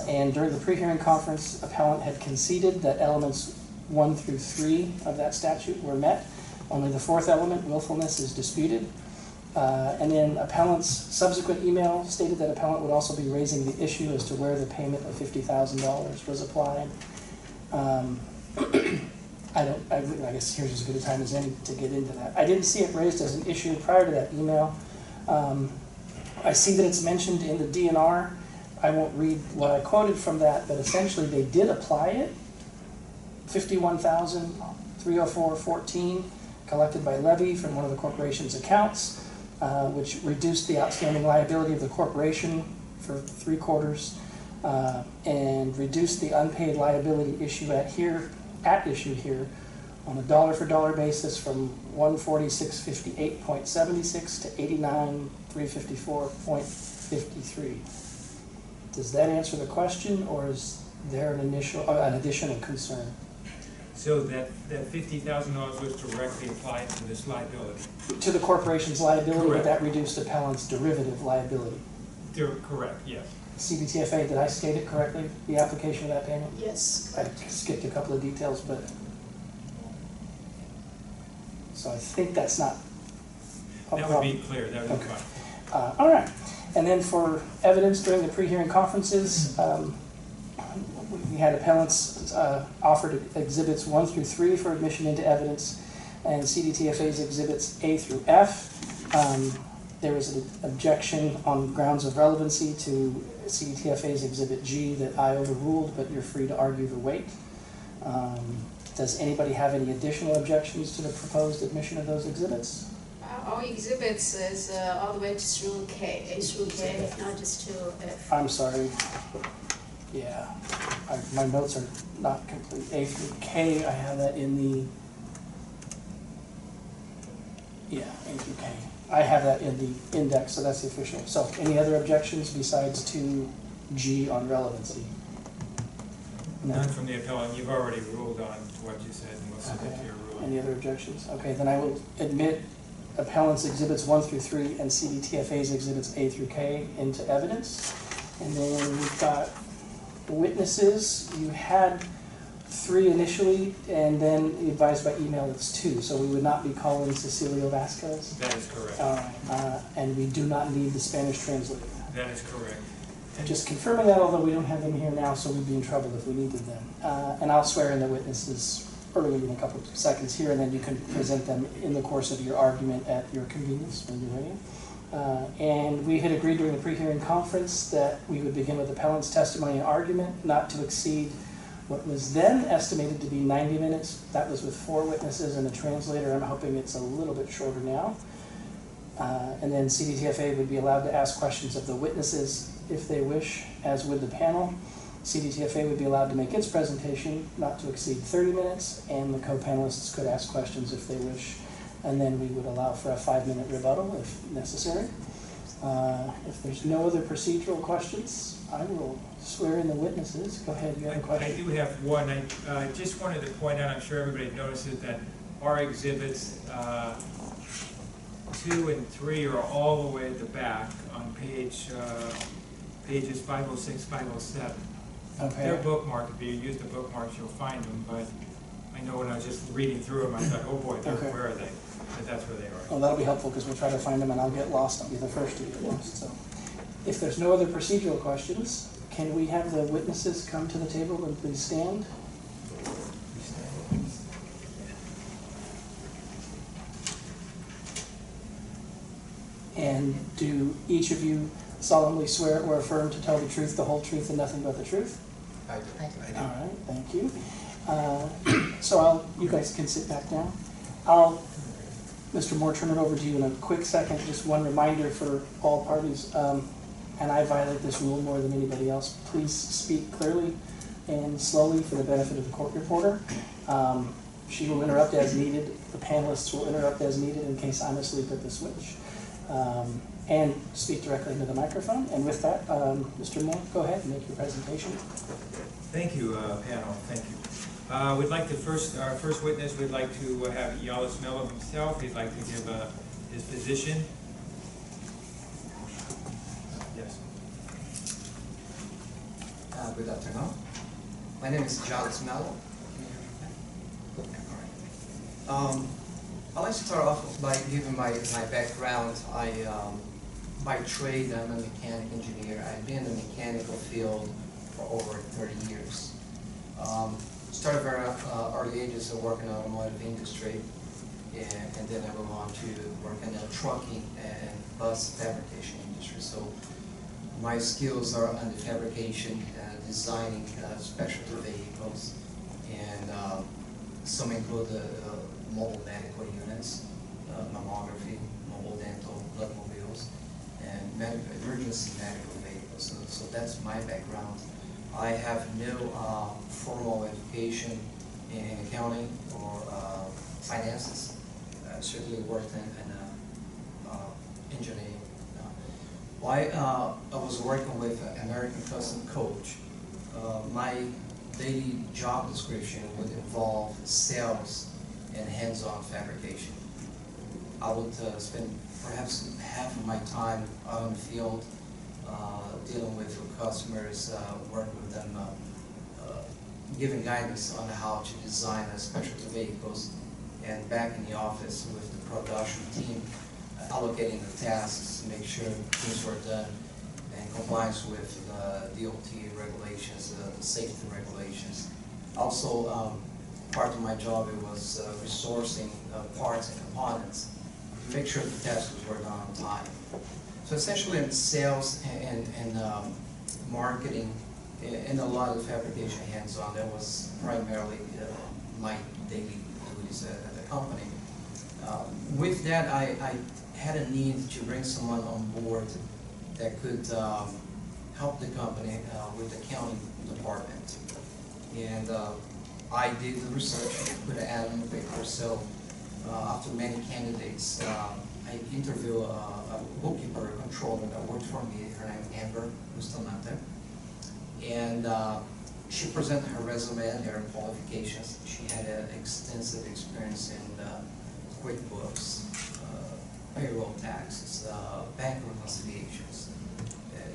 And during the pre-hearing conference, appellant had conceded that elements 1 through 3 of that statute were met. Only the fourth element, willfulness, is disputed. And then appellant's subsequent email stated that appellant would also be raising the issue as to where the payment of $50,000 was applied. I guess here's as good a time as any to get into that. I didn't see it raised as an issue prior to that email. I see that it's mentioned in the DNR. I won't read what I quoted from that, but essentially they did apply it. $51,304.14 collected by levy from one of the corporation's accounts, which reduced the outstanding liability of the corporation for 3 quarters, and reduced the unpaid liability issue at issue here on a dollar-for-dollar basis from 146.58.76 to 89,354.53. Does that answer the question, or is there an additional concern? So that $50,000 was directly applied to this liability? To the corporation's liability, but Correct. that reduced appellant's derivative liability. They're correct, yes. CBTFA, did I state it correctly, the application of that payment? Yes. I skipped a couple of details, but, so I think that's not a That would problem. be clear, that would be Okay. fine. All right, and then for evidence during the pre-hearing conferences, we had appellants offered exhibits 1 through 3 for admission into evidence, and CDTFA's exhibits A through F. There was an objection on grounds of relevancy to CDTFA's exhibit G that I overruled, but you're free to argue the weight. Does anybody have any additional objections to the proposed admission of those exhibits? Our exhibits is all the way through K, A through K, not just to F. I'm sorry. Yeah, my notes are not complete. A through K, I have that in the, yeah, A through K. I have that in the index, so that's the official. So any other objections besides to G on relevancy? No. None from the appellant, you've already ruled on what you said, and we'll submit Okay. to your ruling. Any other objections? Okay, then I will admit appellant's exhibits 1 through 3 and CDTFA's exhibits A through K into evidence. And then we've got witnesses. You had 3 initially, and then you advised by email it's 2. So we would not be calling Cecilio Vasquez. That is correct. All right, and we do not need the Spanish translator. That is correct. Just confirming that, although we don't have them here now, so we'd be in trouble if we needed them. And I'll swear in the witnesses early in a couple of seconds here, and then you can present them in the course of your argument at your convenience when you're ready. And we had agreed during the pre-hearing conference that we would begin with appellant's testimony and argument, not to exceed what was then estimated to be 90 minutes. That was with 4 witnesses and a translator. I'm hoping it's a little bit shorter now. And then CDTFA would be allowed to ask questions of the witnesses if they wish, as would the panel. CDTFA would be allowed to make its presentation not to exceed 30 minutes, and the co-panelists could ask questions if they wish. And then we would allow for a 5-minute rebuttal if necessary. If there's no other procedural questions, I will swear in the witnesses. Go ahead, you have a question? I do have one. I just wanted to point out, I'm sure everybody notices that our exhibits 2 and 3 are all the way at the back on pages 506, 507. Okay. They're bookmarked. If you use the bookmarks, you'll find them, but I know when I was just reading through them, I thought, oh boy, Okay. where are they? But that's where they are. Well, that'll be helpful because we'll try to find them and I'll get lost. I'll be the first to get lost. So, if there's no other procedural questions, can we have the witnesses come to the table and please stand? And do each of you solemnly swear or affirm to tell the truth, the whole truth, and nothing but the truth? I do. All right, thank you. So you guys can sit back down. Mr. Moore, turn it over to you in a quick second. Just one reminder for all parties, and I violate this rule more than anybody else. Please speak clearly and slowly for the benefit of the court reporter. She will interrupt as needed. The panelists will interrupt as needed in case I'm asleep at the switch. And speak directly into the microphone. And with that, Mr. Moore, go ahead and make your presentation. Thank you, panel. Thank you. We'd like to our first witness, we'd like to have Jales Mello himself. He'd like to give his position. Yes. Good afternoon. My name is Jales Mello. I'd like to start off by giving my background. By trade, I'm a mechanic engineer. I've been in the mechanical field for over 30 years. Started very early ages of working in the automotive industry, and then I moved on to work in the trucking and bus fabrication industry. So my skills are on the fabrication, designing specialty vehicles, and some include mobile medical units, mammography, mobile dental, blood mobiles, and emergency medical vehicles. So that's my background. I have no formal education in accounting or finances. Certainly worked in engineering. While I was working with American Custom Coach, my daily job description would involve sales and hands-on fabrication. I would spend perhaps half of my time out in the field dealing with customers, working with them, giving guidance on how to design specialty vehicles, and back in the office with the production team, allocating the tasks to make sure things were done in compliance with the DOT regulations, the safety regulations. Also, part of my job was resourcing parts and components to make sure the tasks were done on time. So essentially in sales and marketing and a lot of fabrication hands-on, that was primarily my daily duties at the company. With that, I had a need to bring someone on board that could help the company with the accounting department. And I did the research, put an ad on the paper, so after many candidates, I interviewed a bookkeeper, a controller that worked for me. Her name is Amber, who's still not there. And she presented her resume and her qualifications. She had extensive experience in QuickBooks, payroll taxes, bank reconciliations.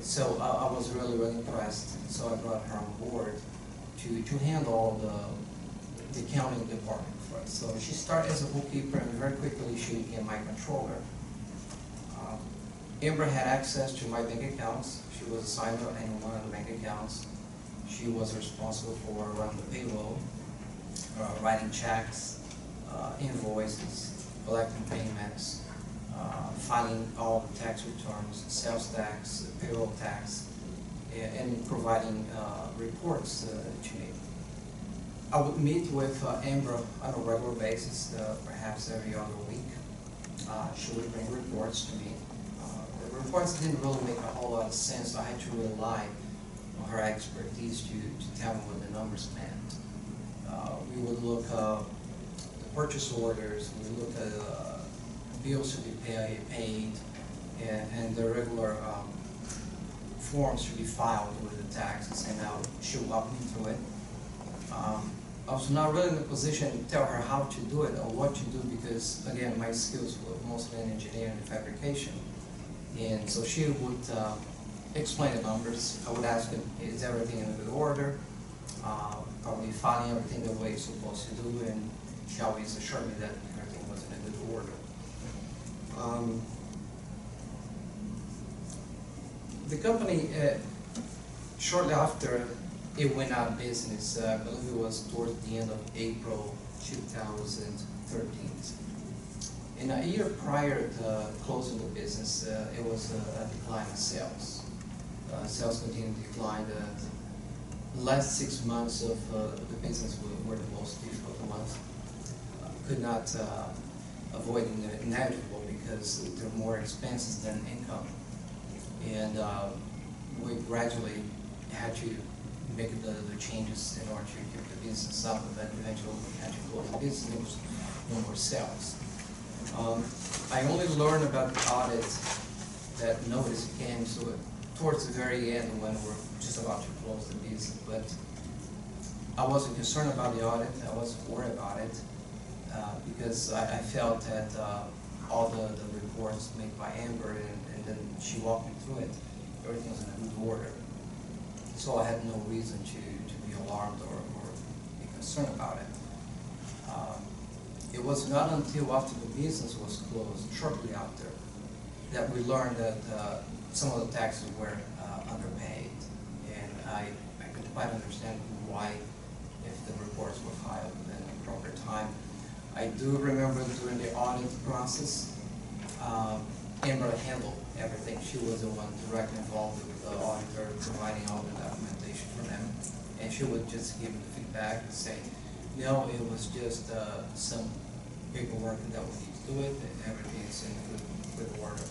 So I was really, really impressed. So I brought her on board to handle all the accounting department for us. So she started as a bookkeeper, and very quickly she became my controller. Amber had access to my bank accounts. She was assigned to any one of the bank accounts. She was responsible for running the payroll, writing checks, invoices, collecting payments, filing all the tax returns, sales tax, payroll tax, and providing reports to me. I would meet with Amber on a regular basis, perhaps every other week. She would bring reports to me. The reports didn't really make a whole lot of sense, so I had to rely on her expertise to tell me what the numbers meant. We would look at the purchase orders, we would look at bills to be paid, and the regular forms to be filed with the taxes, and she would walk me through it. I was not really in a position to tell her how to do it or what to do because, again, my skills were mostly in engineering and fabrication. And so she would explain the numbers. I would ask her, is everything in good order? Probably filing everything the way it's supposed to do, and she always assured me that everything was in a good order. The company, shortly after it went out of business, I believe it was towards the end of April 2013. In a year prior to closing the business, it was a decline in sales. Sales continued to decline. The last 6 months of the business were the most difficult months. Could not avoid the inevitable because there were more expenses than income. And we gradually had to make the changes in order to keep the business up, and then eventually we had to close the business. There was no more sales. I only learned about the audit, that notice came towards the very end when we're just about to close the business. But I wasn't concerned about the audit. I wasn't worried about it because I felt that all the reports made by Amber, and then she walked me through it, everything was in a good order. So I had no reason to be alarmed or be concerned about it. It was not until after the business was closed, shortly after, that we learned that some of the taxes were underpaid. And I could quite understand why, if the reports were filed within the proper time. I do remember during the audit process, Amber handled everything. She was the one directly involved with the auditor, providing all the documentation for them. And she would just give them the feedback and say, no, it was just some paperwork that we need to do it, and everything is in good order.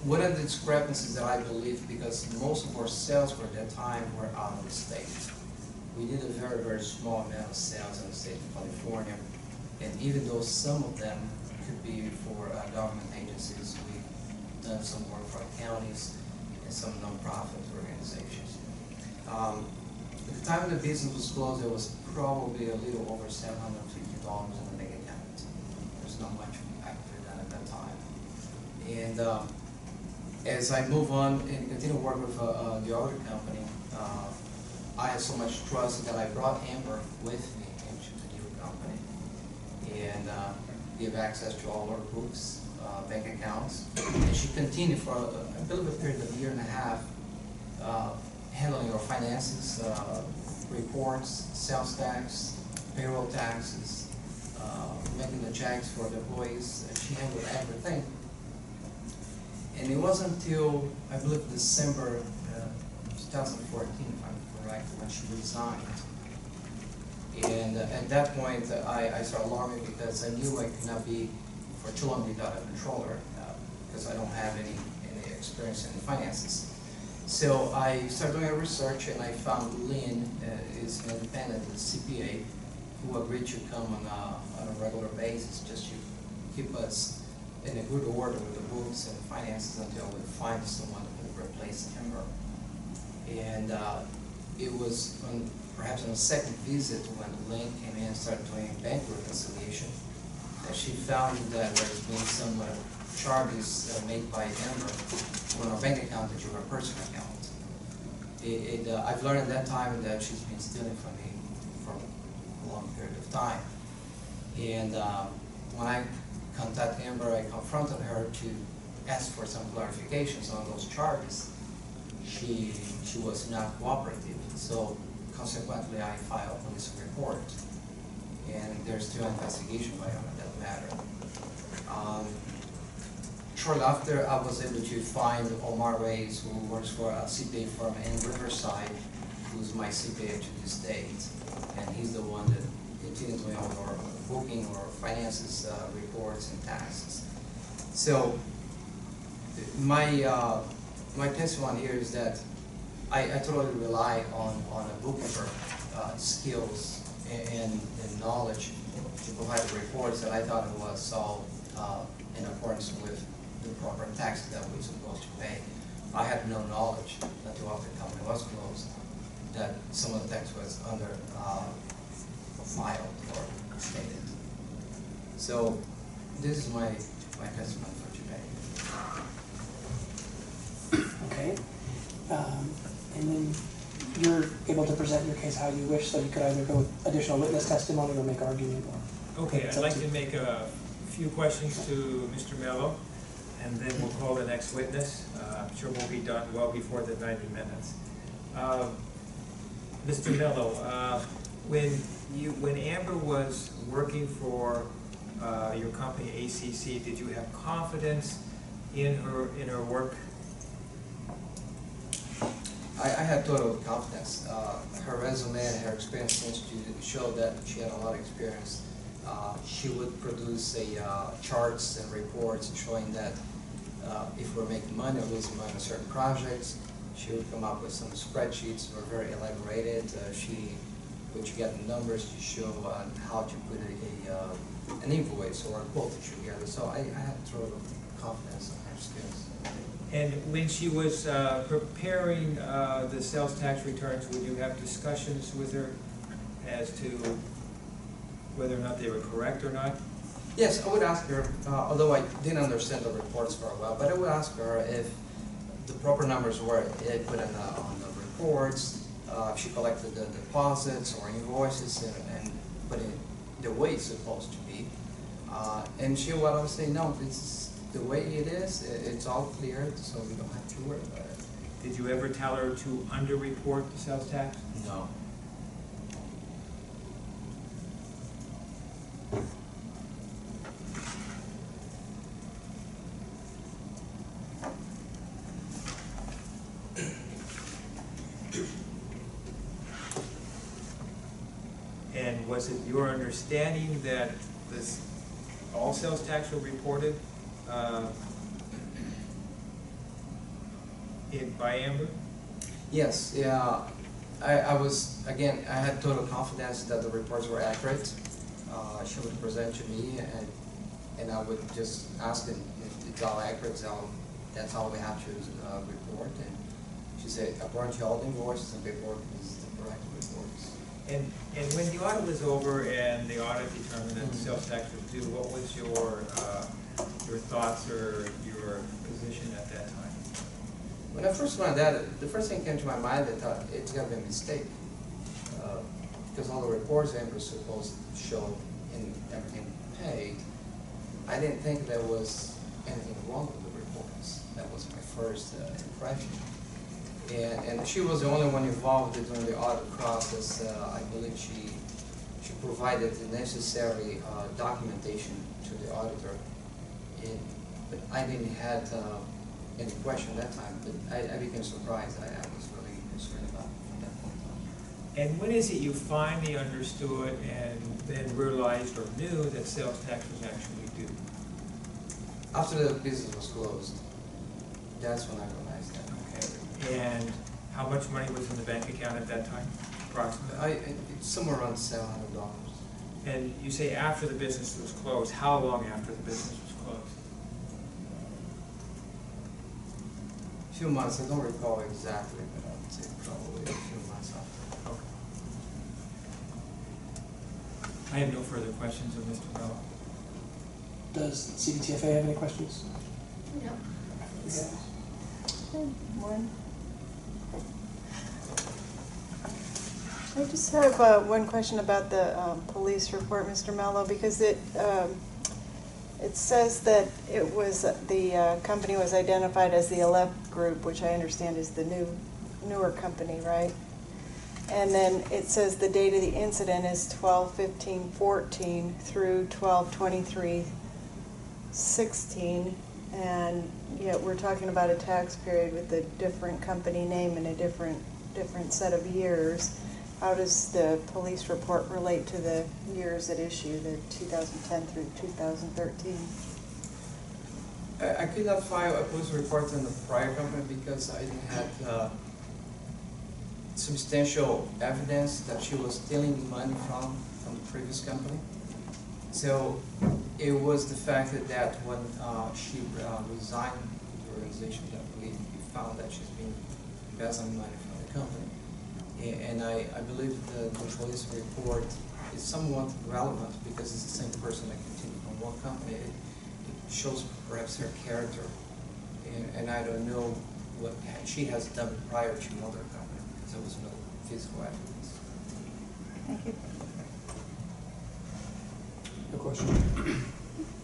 One of the discrepancies that I believe, because most of our sales for that time were out of the state. we did a very, very small amount of sales in the state of California. And even though some of them could be for government agencies, we've done some work for counties and some nonprofit organizations. At the time the business was closed, there was probably a little over $750 in the bank account. There's not much actually done at that time. And as I move on and continue to work with the other company, I had so much trust that I brought Amber with me into the new company and give access to all our books, bank accounts. And she continued for, I believe, a period of a year and a half, handling our finances, reports, sales tax, payroll taxes, making the checks for the employees. She handled everything. And it wasn't until, I believe, December 2014, if I'm correct, when she resigned. And at that point, I started alarming because I knew I could not be for too long without a controller because I don't have any experience in finances. So I started doing a research and I found Lynn is an independent CPA who agreed to come on a regular basis just to keep us in a good order with the books and finances until we find someone who will replace Amber. And it was perhaps on the second visit when Lynn came in and started doing bank reconciliation that she found that there's been some charges made by Amber on a bank account that you were a personal account. I've learned at that time that she's been stealing from me for a long period of time. And when I contacted Amber, I confronted her to ask for some clarifications on those charges. She was not cooperative, so consequently I filed a police report. And there's still an investigation going on in that matter. Shortly after, I was able to find Omar Reyes, who works for a CPA firm in Riverside, who's my CPA to this date. And he's the one that continues doing all our booking, our finances, reports, and taxes. So my testimony here is that I totally rely on a bookkeeper skills and knowledge to provide the reports that I thought it was all in accordance with the proper taxes that we're supposed to pay. I had no knowledge until after the company was closed that some of the tax was under filed or stated. So this is my testimony for today. Okay. And then you're able to present your case how you wish, so you could either go with additional witness testimony or make argument. Okay, I'd like to make a few questions to Mr. Mello, and then we'll call the next witness. I'm sure we'll be done well before the 90 minutes. Mr. Mello, when Amber was working for your company ACC, did you have confidence in her work? I had total confidence. Her resume and her experience seems to show that she had a lot of experience. She would produce charts and reports showing that if we're making money or losing money on certain projects. She would come up with some spreadsheets that were very elaborated. She would get the numbers to show how to put an invoice or a quote together. So I had total confidence in her skills. And when she was preparing the sales tax returns, would you have discussions with her as to whether or not they were correct or not? Yes, I would ask her, although I didn't understand the reports very well, but I would ask her if the proper numbers were put on the reports, if she collected the deposits or invoices and put it the way it's supposed to be. And she would always say, no, it's the way it is, it's all clear, so we don't have to worry about it. Did you ever tell her to under-report the sales tax? No. And was it your understanding that all sales tax were reported by Amber? Yes, yeah. I was, again, I had total confidence that the reports were accurate. She would present to me, and I would just ask them if it's all accurate, so that's all we have to report. And she said, according to all the invoices and paperwork, this is the correct reports. And when the audit was over and the audit determined that the sales tax was due, what was your thoughts or your position at that time? When I first learned that, the first thing came to my mind, I thought it's got to be a mistake. Because all the reports Amber was supposed to show in everything paid, I didn't think there was anything wrong with the reports. That was my first impression. And she was the only one involved during the audit process. I believe she provided the necessary documentation to the auditor. But I didn't have any question at that time, but I became surprised. I was really concerned about that point on. And when is it you finally understood and then realized or knew that sales tax was actually due? After the business was closed, that's when I realized that. Okay. And how much money was in the bank account at that time, approximately? It's somewhere around $700. And you say after the business was closed. How long after the business was closed? A few months, I don't recall exactly, but I would say probably a few months after. Okay. I have no further questions of Mr. Mello. Does CDTFA have any questions? No. Okay. One. I just have one question about the police report, Mr. Mello, because it says that it was the company was identified as the 11th Group, which I understand is the newer company, right? And then it says the date of the incident is 12/15/14 through 12/23/16, and yet we're talking about a tax period with a different company name and a different set of years. How does the police report relate to the years at issue, the 2010 through 2013? I could not file a police report on the prior company because I didn't have substantial evidence that she was stealing money from the previous company. So it was the fact that when she resigned the organization that we found that she's been embezzling money from the company. And I believe the police report is somewhat relevant because it's the same person that continued from one company. It shows perhaps her character, and I don't know what she has done prior to another company because there was no physical evidence. Thank you. No question.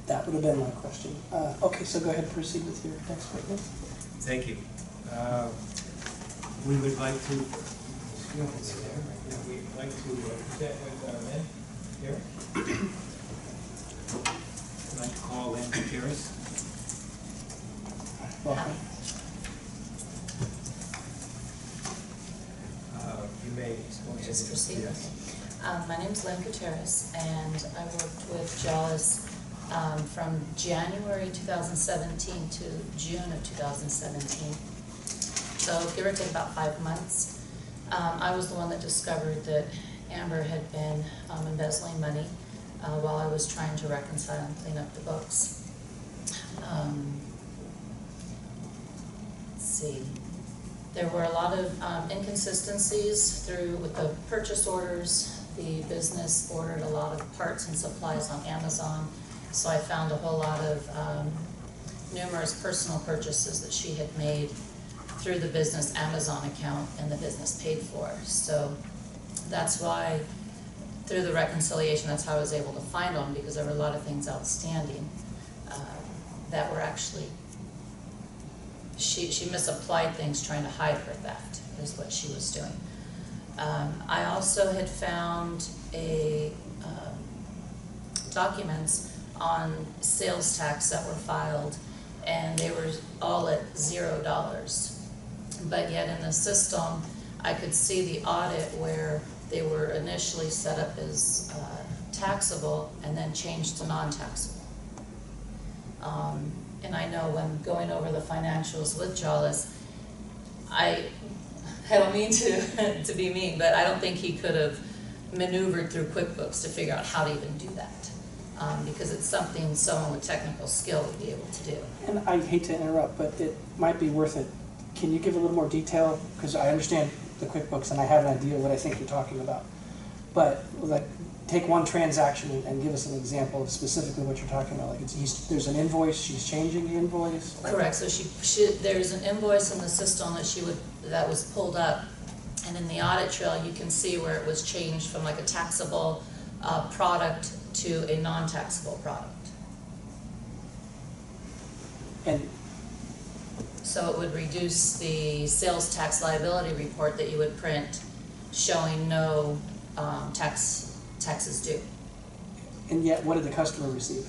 That would have been my question. Okay, so go ahead and proceed with your next witness. Thank you. We would like to. We'd like to present with our men here. I'd like to call Lynn Gutierrez. Welcome. You may just proceed. Yes. My name is Lynn Gutierrez, and I worked with Jales from January 2017 to June of 2017. So give or take about 5 months. I was the one that discovered that Amber had been embezzling money while I was trying to reconcile and clean up the books. Let's see. There were a lot of inconsistencies with the purchase orders. The business ordered a lot of parts and supplies on Amazon, so I found a whole lot of numerous personal purchases that she had made through the business Amazon account, and the business paid for. So that's why, through the reconciliation, that's how I was able to find them, because there were a lot of things outstanding that were actually, she misapplied things trying to hide her theft, is what she was doing. I also had found documents on sales tax that were filed, and they were all at $0. But yet in the system, I could see the audit where they were initially set up as taxable and then changed to non-taxable. And I know when going over the financials with Jales, I don't mean to, to be mean, but I don't think he could have maneuvered through QuickBooks to figure out how to even do that. Because it's something someone with technical skill would be able to do. And I hate to interrupt, but it might be worth it. Can you give a little more detail? Because I understand the QuickBooks and I have an idea of what I think you're talking about. But like, take one transaction and give us an example of specifically what you're talking about. Like there's an invoice, she's changing the invoice? Correct, so there's an invoice in the system that was pulled up, and in the audit trail you can see where it was changed from like a taxable product to a non-taxable product. And so it would reduce the sales tax liability report that you would print showing no taxes due. And yet, what did the customer receive?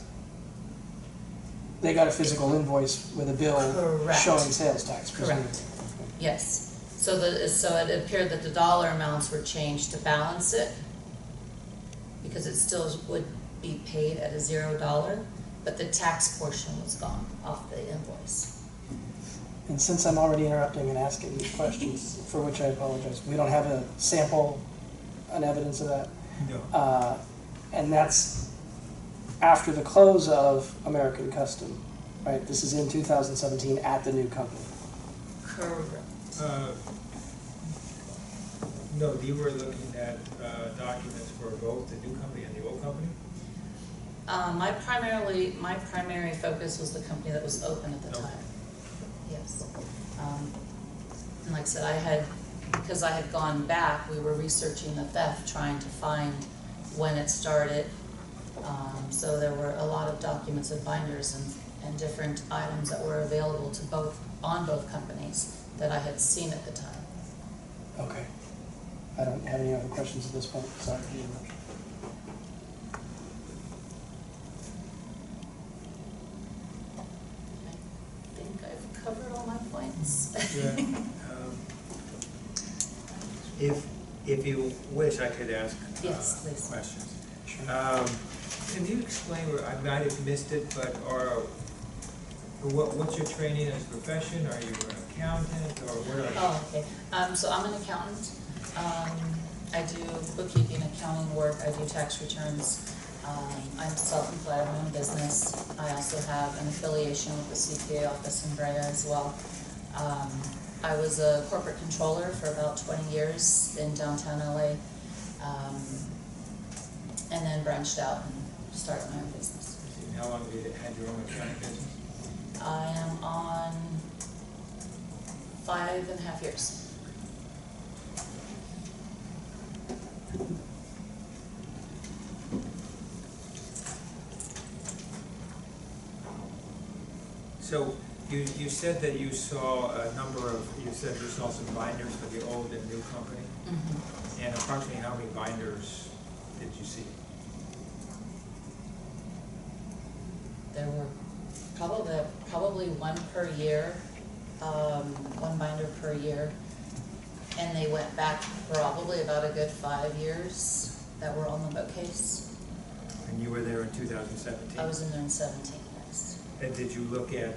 They got a physical invoice with a bill Correct. Showing sales tax, presumably. Correct. Yes. So it appeared that the dollar amounts were changed to balance it, because it still would be paid at a $0, but the tax portion was gone off the invoice. And since I'm already interrupting and asking these questions, for which I apologize, we don't have a sample, an evidence of that? No. And that's after the close of American Custom, right? This is in 2017 at the new company. Correct. No, you were looking at documents for both the new company and the old company? My primary focus was the company that was open at the time. Yes. And like I said, because I had gone back, we were researching the theft, trying to find when it started. So there were a lot of documents and binders and different items that were available to on both companies that I had seen at the time. Okay. I don't have any other questions at this point. Sorry. I think I've covered all my points. Yeah. If you wish, I could ask Yes, please. questions. Sure. Can you explain, I might have missed it, but what's your training as a profession? Are you an accountant, or what are you? Oh, okay. So I'm an accountant. I do bookkeeping, accounting work. I do tax returns. I'm self-employed. I have my own business. I also have an affiliation with the CPA office in Brea as well. I was a corporate controller for about 20 years in downtown LA, and then branched out and started my own business. How long have you had your own accounting business? I am on 5.5 years. So you said that you saw you said you saw some binders for the old and new company? Mm-hmm. And approximately how many binders did you see? There were probably one per year, one binder per year. And they went back probably about a good 5 years that were on the bookcase. And you were there in 2017? I was in there in 17, yes. And did you look at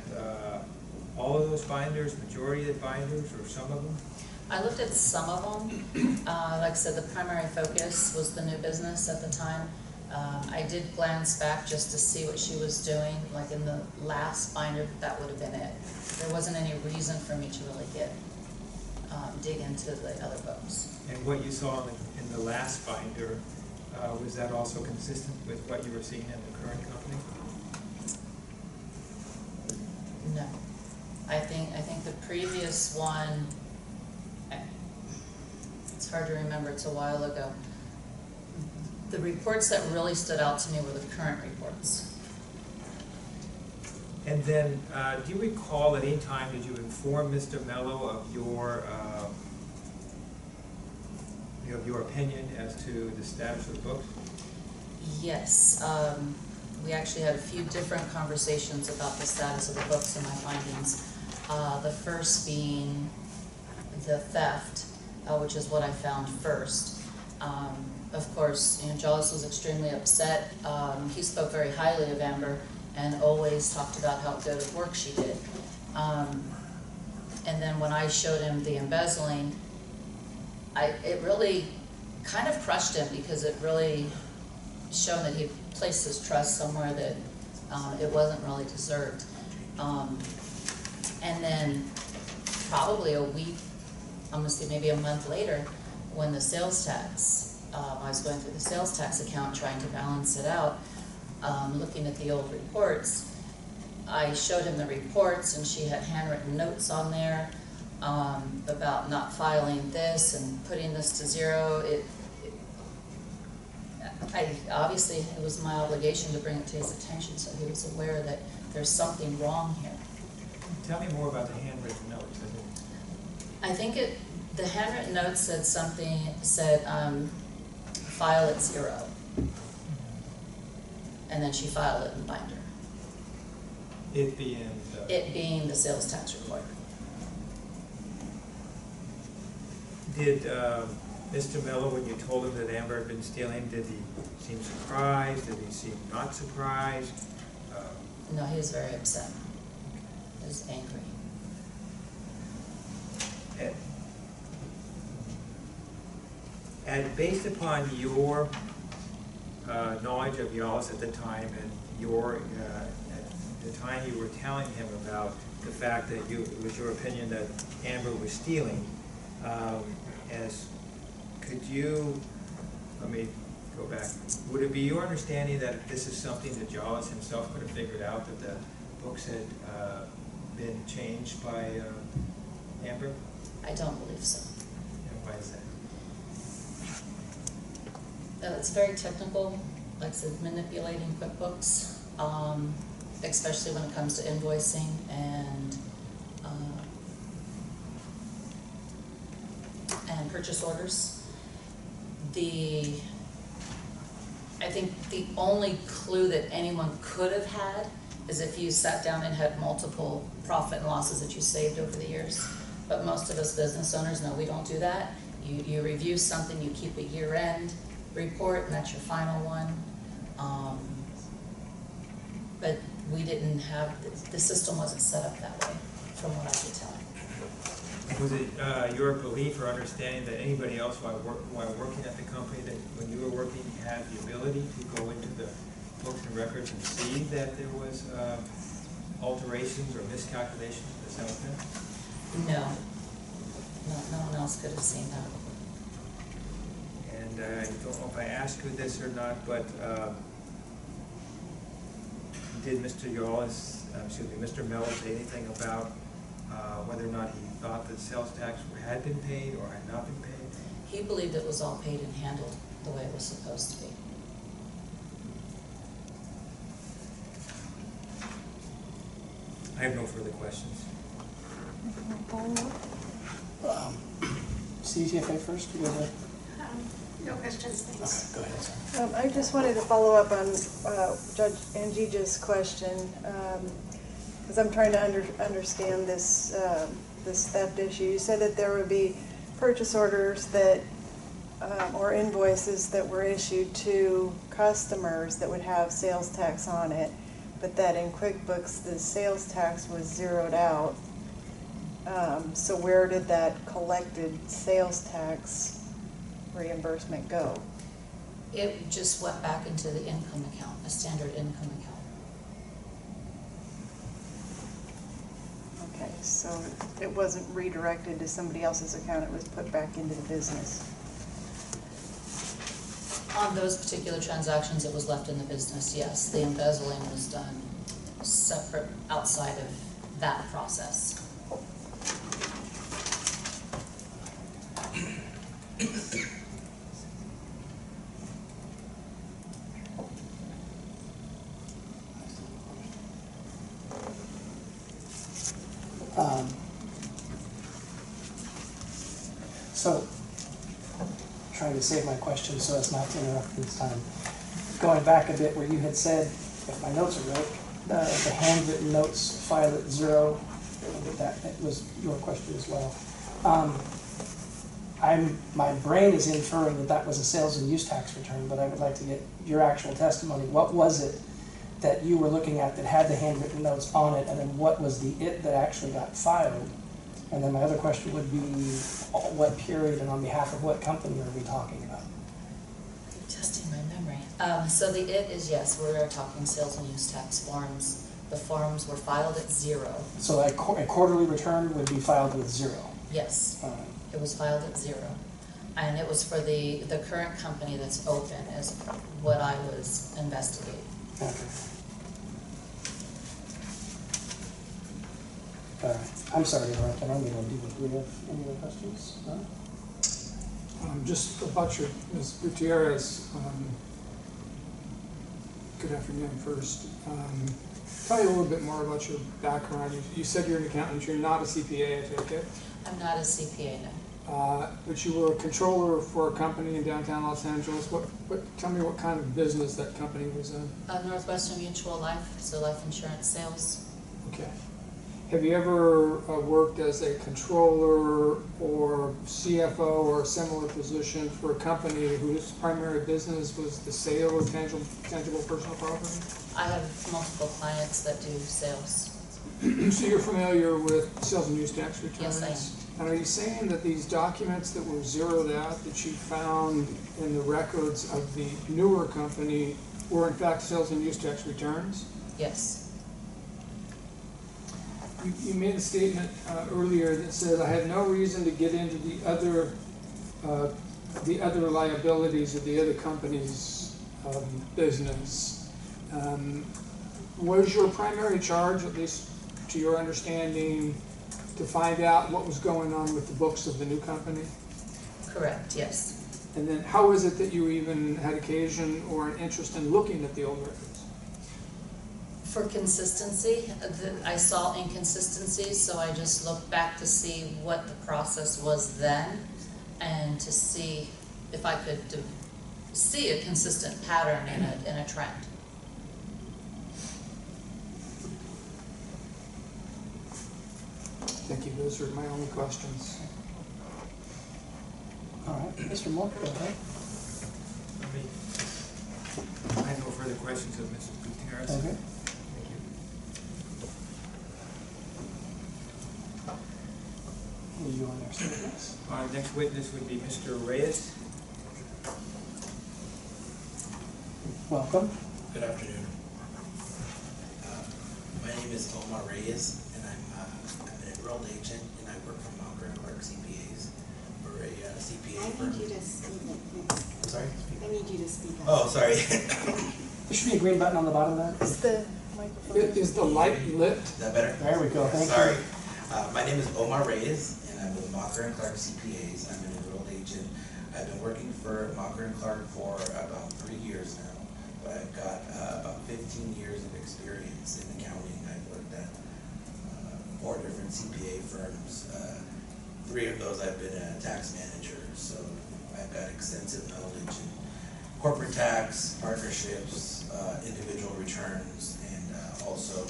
all of those binders, majority of the binders, or some of them? I looked at some of them. Like I said, the primary focus was the new business at the time. I did glance back just to see what she was doing, like in the last binder, that would have been it. There wasn't any reason for me to really dig into the other books. And what you saw in the last binder, was that also consistent with what you were seeing in the current company? No. I think the previous one, it's hard to remember, it's a while ago. The reports that really stood out to me were the current reports. And then, do you recall at any time, did you inform Mr. Mello of your opinion as to the status of the book? Yes. We actually had a few different conversations about the status of the books and my findings. The first being the theft, which is what I found first. Of course, Jales was extremely upset. He spoke very highly of Amber and always talked about how good of work she did. And then when I showed him the embezzling, it really kind of crushed him because it really showed that he placed his trust somewhere that it wasn't really deserved. And then probably a week, I'm gonna say maybe a month later, when the sales tax, I was going through the sales tax account trying to balance it out, looking at the old reports, I showed him the reports and she had handwritten notes on there about not filing this and putting this to zero. Obviously, it was my obligation to bring it to his attention so he was aware that there's something wrong here. Tell me more about the handwritten notes. I think the handwritten note said file at 0. And then she filed it in binder. It being It being the sales tax report. Did Mr. Mello, when you told him that Amber had been stealing, did he seem surprised? Did he seem not surprised? No, he was very upset. He was angry. And based upon your knowledge of Jales at the time and at the time you were telling him about the fact that it was your opinion that Amber was stealing, could you, let me go back, would it be your understanding that this is something that Jales himself could have figured out, that the books had been changed by Amber? I don't believe so. And why is that? It's very technical, like I said, manipulating QuickBooks, especially when it comes to invoicing and purchase orders. I think the only clue that anyone could have had is if you sat down and had multiple profit and losses that you saved over the years. But most of us business owners know we don't do that. You review something, you keep a year-end report, and that's your final one. But we didn't have, the system wasn't set up that way, from what I could tell. Was it your belief or understanding that anybody else while working at the company, that when you were working, you had the ability to go into the books and records and see that there was alterations or miscalculations of the sales tax? No, no one else could have seen that. And I don't know if I asked you this or not, but did Mr. Mello say anything about whether or not he thought that sales tax had been paid or had not been paid? He believed it was all paid and handled the way it was supposed to be. I have no further questions. CTFA first, you go ahead. No questions, thanks. Okay, go ahead, sir. I just wanted to follow up on Judge Angija's question, because I'm trying to understand this theft issue. You said that there would be purchase orders that, or invoices that were issued to customers that would have sales tax on it, but that in QuickBooks the sales tax was zeroed out. So where did that collected sales tax reimbursement go? It just went back into the income account, a standard income account. Okay, so it wasn't redirected to somebody else's account, it was put back into the business. On those particular transactions, it was left in the business, yes. The embezzling was done separate outside of that process. So, trying to save my question so as not to interrupt this time. Going back a bit where you had said, if my notes are right, the handwritten notes file at 0, that was your question as well. My brain is inferring that was a sales and use tax return, but I would like to get your actual testimony. What was it that you were looking at that had the handwritten notes on it, and then what was the it that actually got filed And then my other question would be, what period and on behalf of what company are we talking about? Testing my memory. So the it is, yes, we are talking sales and use tax forms. The forms were filed at 0. So a quarterly return would be filed with 0. Yes, All right. it was filed at 0. And it was for the current company that's open is what I was investigating. Okay. All right. I'm sorry to interrupt. I don't mean to do it. Do we have any other questions? No? Just about your, Ms. Gutierrez, good afternoon first. Tell me a little bit more about your background. You said you're an accountant. You're not a CPA, I take it? I'm not a CPA, no. But you were a controller for a company in downtown Los Angeles. Tell me what kind of business that company was in. Northwestern Mutual Life, so life insurance sales. Okay. Have you ever worked as a controller or CFO or a similar position for a company whose primary business was the sale of tangible personal property? I have multiple clients that do sales. So you're familiar with sales and use tax returns? Yes, I am. And are you saying that these documents that were zeroed out that you found in the records of the newer company were in fact sales and use tax returns? Yes. You made a statement earlier that said, I had no reason to get into the other liabilities of the other company's business. Was your primary charge, at least to your understanding, to find out what was going on with the books of the new company? Correct, yes. And then how is it that you even had occasion or an interest in looking at the old records? For consistency, I saw inconsistencies, so I just looked back to see what the process was then and to see if I could see a consistent pattern in a trend. Thank you. Those are my only questions. All right. Mr. Moore, go ahead. I have no further questions of Mrs. Gutierrez. Okay. Thank you. You want next witness? Our next witness would be Mr. Reyes. Welcome. Good afternoon. My name is Omar Reyes, and I'm an enrolled agent, and I work for Monker & Clark CPAs. We're a CPA firm. I need you to speak up, please. I'm sorry? I need you to speak up. Oh, sorry. There should be a green button on the bottom of that. Is the microphone? Is the light lit? Is that better? There we go. Thank Sorry. you. My name is Omar Reyes, and I'm with Monker & Clark CPAs. I'm an enrolled agent. I've been working for Monker & Clark for about 3 years now. But I've got about 15 years of experience in accounting. I've worked at 4 different CPA firms. 3 of those I've been a tax manager, so I've got extensive knowledge in corporate tax, partnerships, individual returns, and also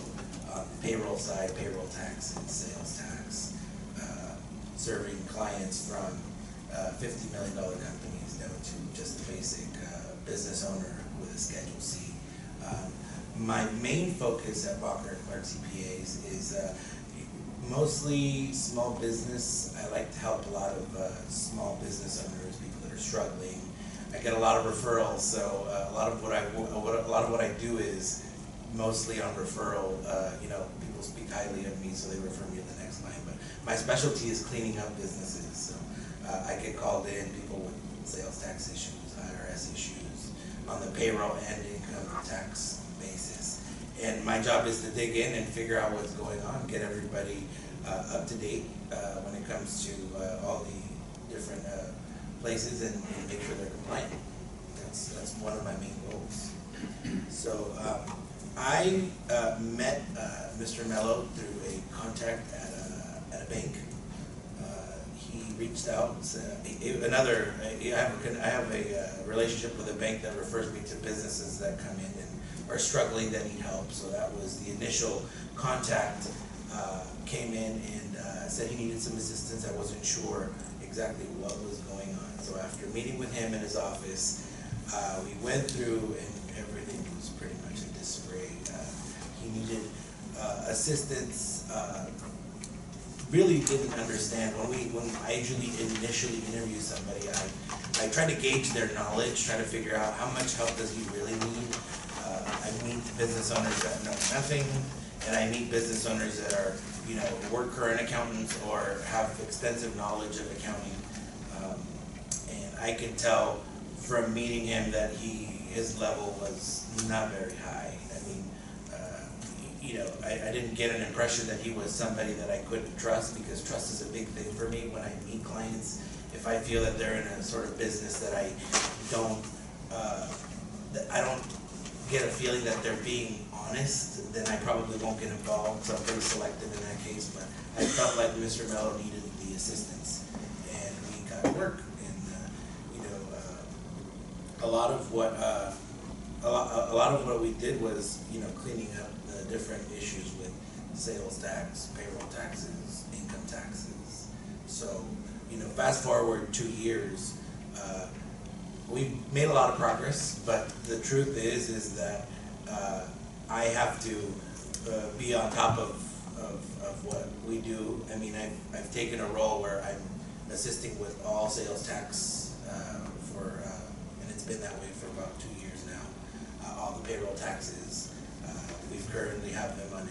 on the payroll side, payroll tax and sales tax, serving clients from $50 million companies down to just a basic business owner with a Schedule C. My main focus at Monker & Clark CPAs is mostly small business. I like to help a lot of small business owners, people that are struggling. I get a lot of referrals, so a lot of what I do is mostly on referral. People speak highly of me, so they refer me to the next client. But my specialty is cleaning up businesses. So I get called in, people with sales tax issues, IRS issues, on the payroll and income tax basis. And my job is to dig in and figure out what's going on, get everybody up to date when it comes to all the different places and make sure they're compliant. That's one of my main goals. So I met Mr. Mello through a contact at a bank. He reached out. I have a relationship with a bank that refers me to businesses that come in and are struggling that need help. So that was the initial contact. Came in and said he needed some assistance. I wasn't sure exactly what was going on. So after meeting with him in his office, we went through and everything was pretty much in disarray. He needed assistance really didn't understand when I usually initially interview somebody, I try to gauge their knowledge, try to figure out how much help does he really need. I meet business owners that know nothing, and I meet business owners that are, you know, work current accountants or have extensive knowledge of accounting. And I can tell from meeting him that his level was not very high. I mean, you know, I didn't get an impression that he was somebody that I couldn't trust, because trust is a big thing for me when I meet clients. If I feel that they're in a sort of business that I don't get a feeling that they're being honest, then I probably won't get involved, so I'm pretty selective in that case. But I felt like Mr. Mello needed the assistance, and we got to work. And you know, a lot of what we did was, you know, cleaning up the different issues with sales tax, payroll taxes, income taxes. So, you know, fast forward 2 years, we've made a lot of progress, but the truth is that I have to be on top of what we do. I mean, I've taken a role where I'm assisting with all sales tax and it's been that way for about 2 years now. All the payroll taxes, we currently have them on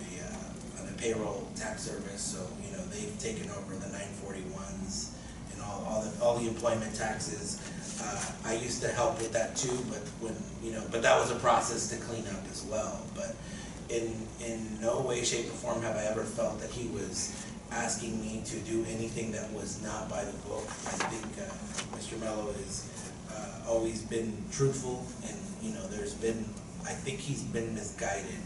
a payroll tax service, so, you know, they've taken over the 941s and all the employment taxes. I used to help with that too, but that was a process to clean up as well. But in no way, shape, or form have I ever felt that he was asking me to do anything that was not by the book. I think Mr. Mello has always been truthful, and, you know, I think he's been misguided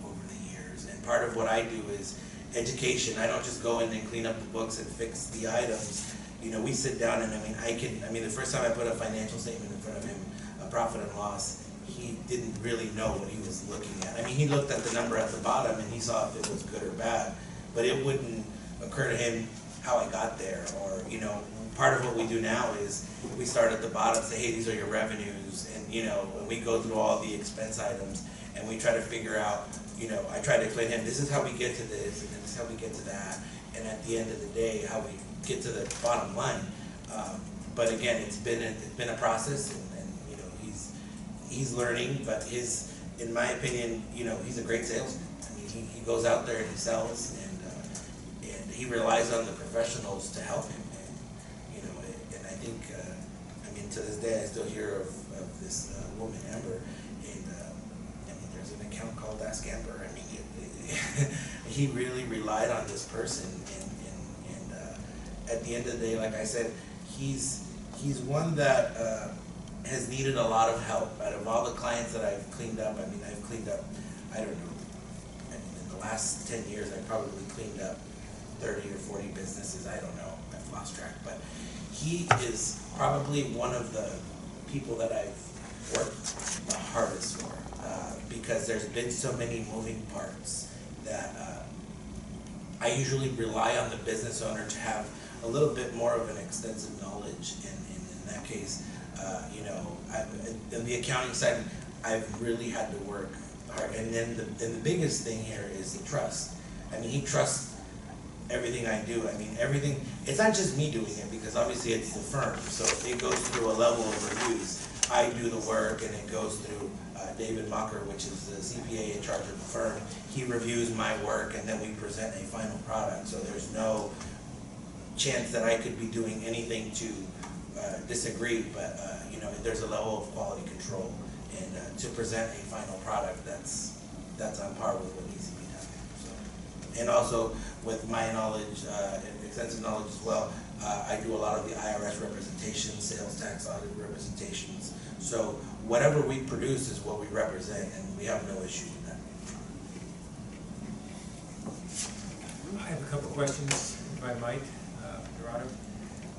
over the years. And part of what I do is education. I don't just go in and clean up the books and fix the items. You know, we sit down, and I mean, the first time I put a financial statement in front of him, a profit and loss, he didn't really know what he was looking at. I mean, he looked at the number at the bottom and he saw if it was good or bad, but it wouldn't occur to him how I got there. Or, you know, part of what we do now is we start at the bottom, say, hey, these are your revenues, and, you know, when we go through all the expense items and we try to figure out, you know, I try to explain to him, this is how we get to this, and this is how we get to that, and at the end of the day, how we get to the bottom line. But again, it's been a process, and you know, he's learning, but in my opinion, you know, he's a great salesman. I mean, he goes out there and he sells, and he relies on the professionals to help him. And, you know, and I think, I mean, to this day, I still hear of this woman, Amber, and I mean, there's an account called Ask Amber. I mean, he really relied on this person, and at the end of the day, like I said, he's one that has needed a lot of help. Out of all the clients that I've cleaned up, I mean, I've cleaned up, I don't know, I mean, in the last 10 years, I've probably cleaned up 30 or 40 businesses. I don't know, I've lost track. But he is probably one of the people that I've worked the hardest for, because there's been so many moving parts that I usually rely on the business owner to have a little bit more of an extensive knowledge, and in that case, you know, in the accounting side, I've really had to work hard. And then the biggest thing here is the trust. I mean, he trusts everything I do. I mean, everything. It's not just me doing it, because obviously it's the firm. So it goes through a level of reviews. I do the work, and it goes through David Mocker, which is the CPA in charge of the firm. He reviews my work, and then we present a final product. So there's no chance that I could be doing anything to disagree, but you know, there's a level of quality control, and to present a final product that's on par with what needs to be done. So, and also with my knowledge and extensive knowledge as well, I do a lot of the IRS representations, sales tax audit representations. So whatever we produce is what we represent, and we have no issue with that. I have a couple questions, if I might, Your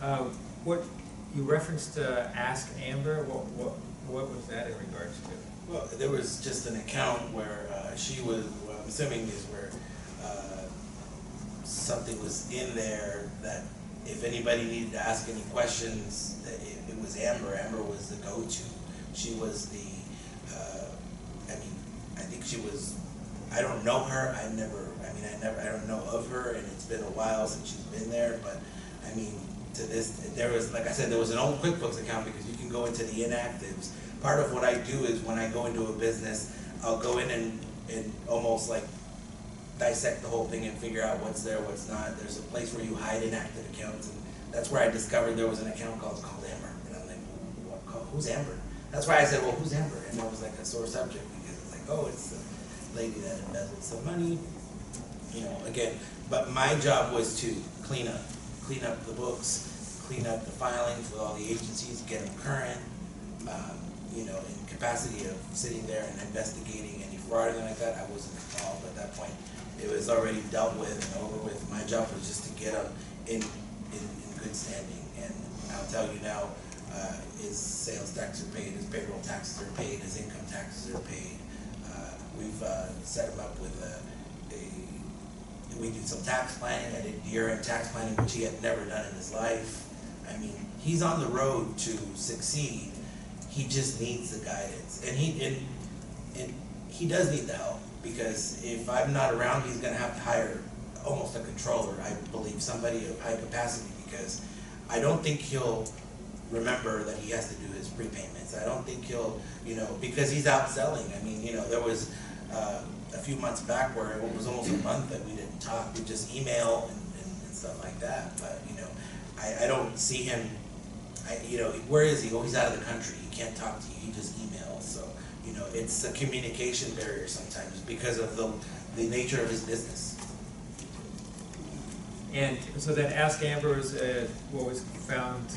Honor. What you referenced, Ask Amber. What was that in regards to? Well, there was just an account where she was. Well, I'm assuming is where something was in there that if anybody needed to ask any questions, that it was Amber. Amber was the go-to. She was the. I mean, I think she was I don't know her, I don't know of her, and it's been a while since she's been there, but, I mean, there was, like I said, there was an old QuickBooks account, because you can go into the inactives. Part of what I do is when I go into a business, I'll go in and almost like dissect the whole thing and figure out what's there, what's not. There's a place where you hide inactive accounts, and that's where I discovered there was an account called Amber, and I'm like, who's Amber? That's why I said, well, who's Amber? And that was like a sore subject, because it's like, oh, it's the lady that embezzled some money, you know, again. But my job was to clean up the books, clean up the filings with all the agencies, get them current, you know, in capacity of sitting there and investigating any fraud or anything like that. I wasn't involved at that point. It was already dealt with and over with. My job was just to get them in good standing. And I'll tell you now, his sales taxes are paid, his payroll taxes are paid, his income taxes are paid. We've set him up with we did some tax planning. I did year-end tax planning, which he had never done in his life. I mean, he's on the road to succeed. He just needs the guidance, and he does need the help, because if I'm not around, he's going to have to hire almost a controller, I believe, somebody of high capacity, because I don't think he'll remember that he has to do his prepayments. I don't think he'll, you know, because he's out selling. I mean, you know, there was a few months back where it was almost a month that we didn't talk. We just email and stuff like that. But, you know, I don't see him, you know, where is he? Oh, he's out of the country. He can't talk to you. He just emails. So, you know, it's a communication barrier sometimes because of the nature of his business. And so that Ask Amber is what was found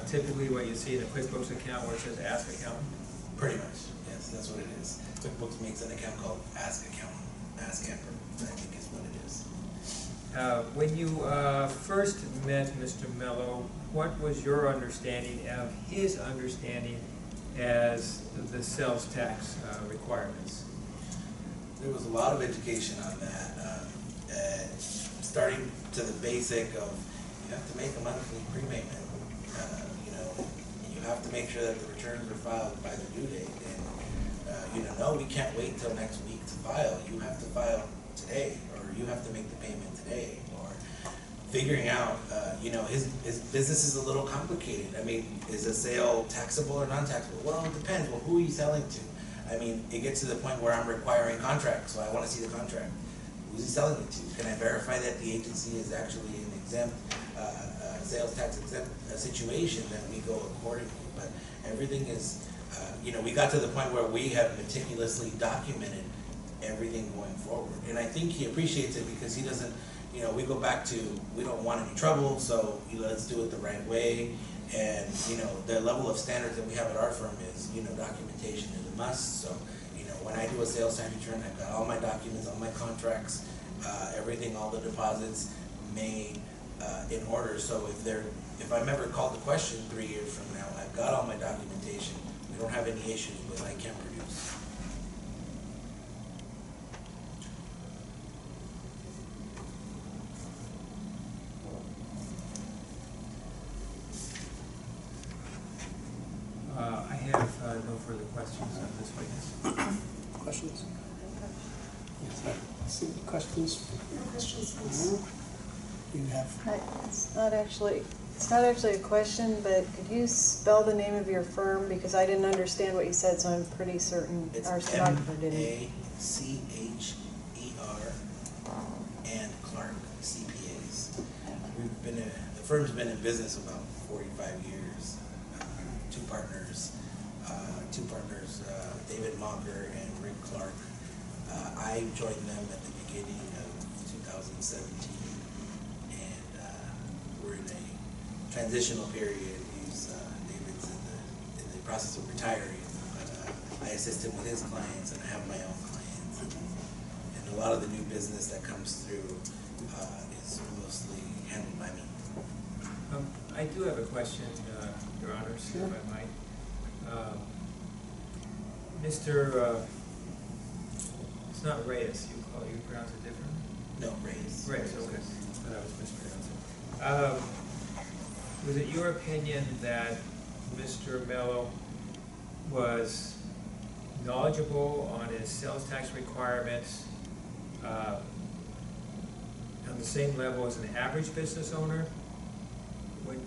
typically what you see in a QuickBooks account where it says Ask Accountant? Pretty much, yes, that's what it is. QuickBooks makes an account called Ask Accountant, Ask Amber, I think is what it is. When you first met Mr. Mello, what was your understanding of his understanding as the sales tax requirements? There was a lot of education on that, starting to the basic of you have to make a monthly prepayment. You know, you have to make sure that the returns are filed by the due date. And you know, no, we can't wait till next week to file. You have to file today, or you have to make the payment today. Or figuring out, you know, his business is a little complicated. I mean, is a sale taxable or non-taxable? Well, it depends. Well, who are you selling to? I mean, it gets to the point where I'm requiring contracts, so I want to see the contract. Who's he selling it to? Can I verify that the agency is actually an exempt, sales tax exempt situation? Then we go accordingly. But everything is, you know, we got to the point where we have meticulously documented everything going forward. And I think he appreciates it because he doesn't, you know, we go back to, we don't want any trouble, so let's do it the right way. And, you know, the level of standards that we have at our firm is, you know, documentation is a must. So, you know, when I do a sales tax return, I've got all my documents, all my contracts, everything, all the deposits made in order. So if I'm ever called to question 3 years from now, I've got all my documentation. We don't have any issues with I can produce. I have no further questions on this witness. Questions? Yes, sir. See, questions? No questions, please. You have. It's not actually a question, but could you spell the name of your firm? Because I didn't understand what you said, so I'm pretty certain our stenographer didn't. M-A-C-H-E-R and Clark CPAs. The firm's been in business about 45 years. Two partners, David Mocker and Rick Clark. I joined them at the beginning of 2017, and we're in a transitional period. David's in the process of retiring, but I assist him with his clients, and I have my own clients. And a lot of the new business that comes through is mostly handled by me. I do have a question, Your Honors, if I might. Mr. It's not Reyes, you pronounce it differently? No, Reyes. Reyes, okay. I thought I was mispronouncing. Was it your opinion that Mr. Mello was knowledgeable on his sales tax requirements on the same level as an average business owner? Would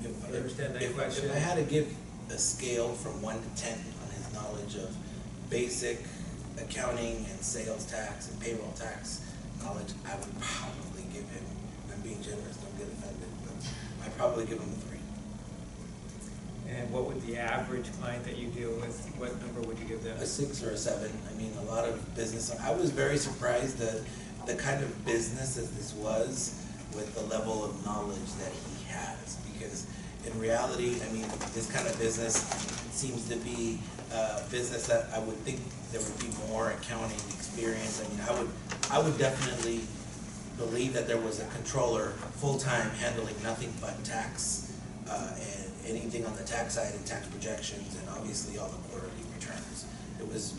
you understand that question? If I had to give a scale from 1 to 10 on his knowledge of basic accounting and sales tax and payroll tax knowledge, I would probably give him, I'm being generous, don't get offended, but I'd probably give him a 3. And what would the average client that you deal with, what number would you give them? A 6 or a 7. I mean, a lot of business, I was very surprised that the kind of business that this was with the level of knowledge that he has, because in reality, I mean, this kind of business seems to be a business that I would think there would be more accounting experience. I mean, I would definitely believe that there was a controller full-time handling nothing but tax and anything on the tax side and tax projections and obviously all the quarterly returns. It was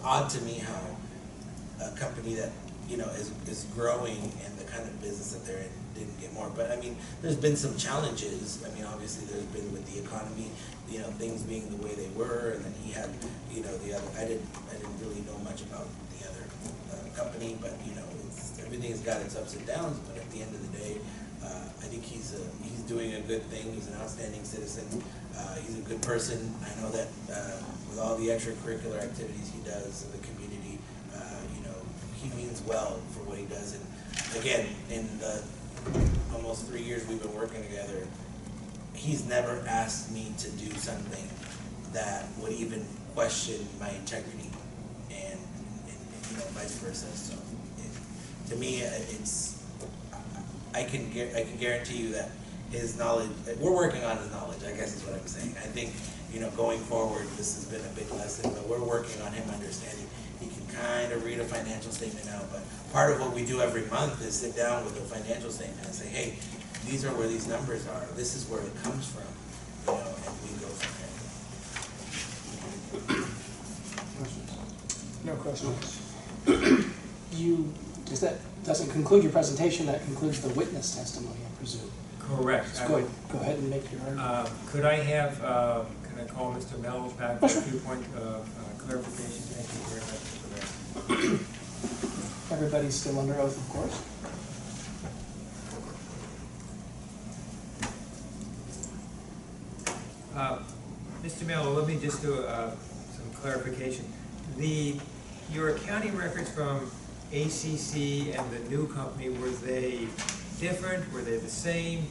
odd to me how a company that, you know, is growing and the kind of business that they're in didn't get more. But I mean, there's been some challenges. I mean, obviously there's been with the economy, you know, things being the way they were, and then he had, you know, the other. I didn't really know much about the other company, but you know, everything's got its ups and downs. But at the end of the day, I think he's doing a good thing. He's an outstanding citizen. He's a good person. I know that with all the extracurricular activities he does in the community, you know, he means well for what he does. And again, in the almost 3 years we've been working together, he's never asked me to do something that would even question my integrity, and you know, vice versa. So to me, I can guarantee you that his knowledge, we're working on his knowledge, I guess is what I'm saying. I think, you know, going forward, this has been a big lesson, but we're working on him understanding. He can kind of read a financial statement now, but part of what we do every month is sit down with a financial statement and say, hey, these are where these numbers are. This is where it comes from, you know, and we go from there. No questions. If that doesn't conclude your presentation, that concludes the witness testimony, I presume. Correct. So go ahead and make your argument. Could I have, can I call Mr. Mello back for a few point of clarification? Thank you very much, Mr. Mayor. Everybody's still under oath, of course. Mr. Mello, let me just do some clarification. Your accounting records from ACC and the new company, were they different? Were they the same?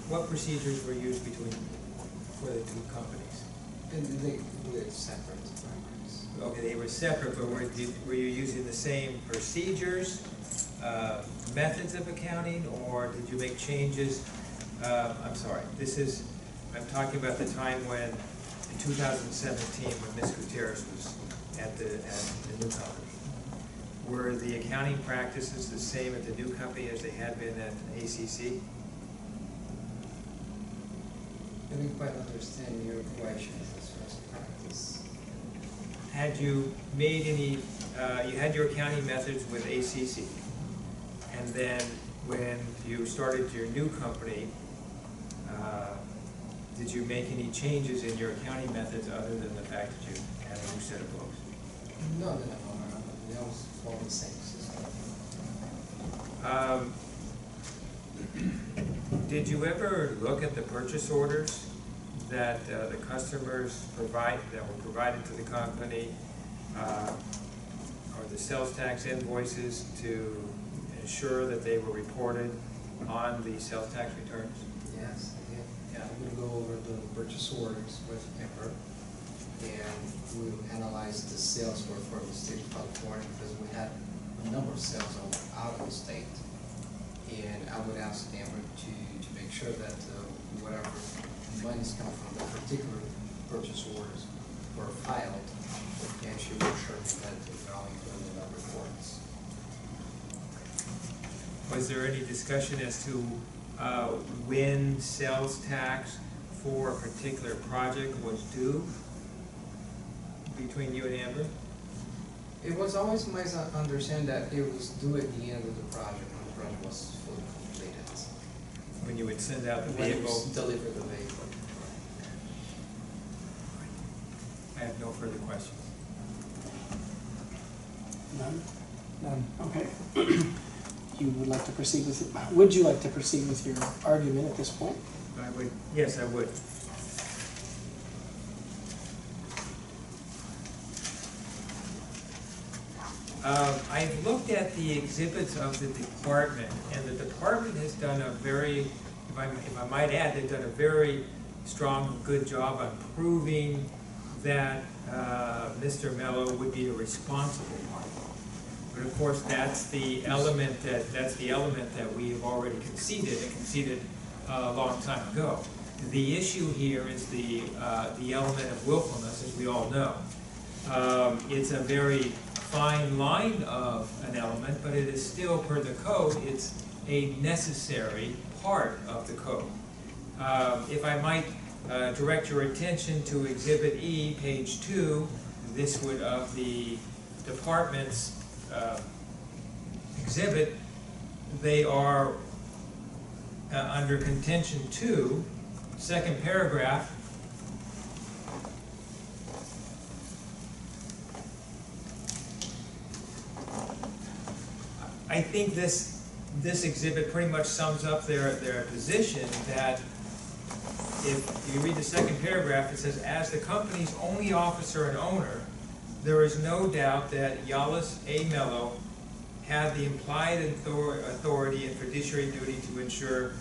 What procedures were used for the two companies? They were separate records. Okay, they were separate, but were you using the same procedures, methods of accounting, or did you make changes? I'm sorry, I'm talking about the time when, in 2017, when Ms. Gutierrez was at the new company. Were the accounting practices the same at the new company as they had been at ACC? I didn't quite understand your question as far as practice. Had you made any, you had your accounting methods with ACC, and then when you started your new company, did you make any changes in your accounting methods other than the fact that you had a new set of books? No. That was all the same system. Did you ever look at the purchase orders that the customers that were provided to the company, or the sales tax invoices to ensure that they were reported on the sales tax returns? Yes, I did. Yeah, I'm going to go over the purchase orders with Ember, and we'll analyze the sales for the state of California, because we had a number of sales out of the state. And I would ask Amber to make sure that whatever monies come from the particular purchase orders were filed, and she will ensure that they're all included in the reports. Was there any discussion as to when sales tax for a particular project was due between you and Amber? It was always my understanding that it was due at the end of the project, when the project was fully completed. When you would send out the When vehicle? you deliver the vehicle. I have no further questions. None? None. Okay. You would like to proceed with, would you like to proceed with your argument at this point? I would, yes, I would. I've looked at the exhibits of the department, and the department has done a very, if I might add, they've done a very strong, good job on proving that Mr. Mello would be a responsible party. But of course, that's the element that we have already conceded a long time ago. The issue here is the element of willfulness, as we all know. It's a very fine line of an element, but it is still, per the code, it's a necessary part of the code. If I might direct your attention to Exhibit E, page 2, this would, of the department's exhibit, they are under contention 2, second paragraph. I think this exhibit pretty much sums up their position, that if you read the second paragraph, it says, as the company's only officer and owner, there is no doubt that Jales A. Mello had the implied authority and fiduciary duty to ensure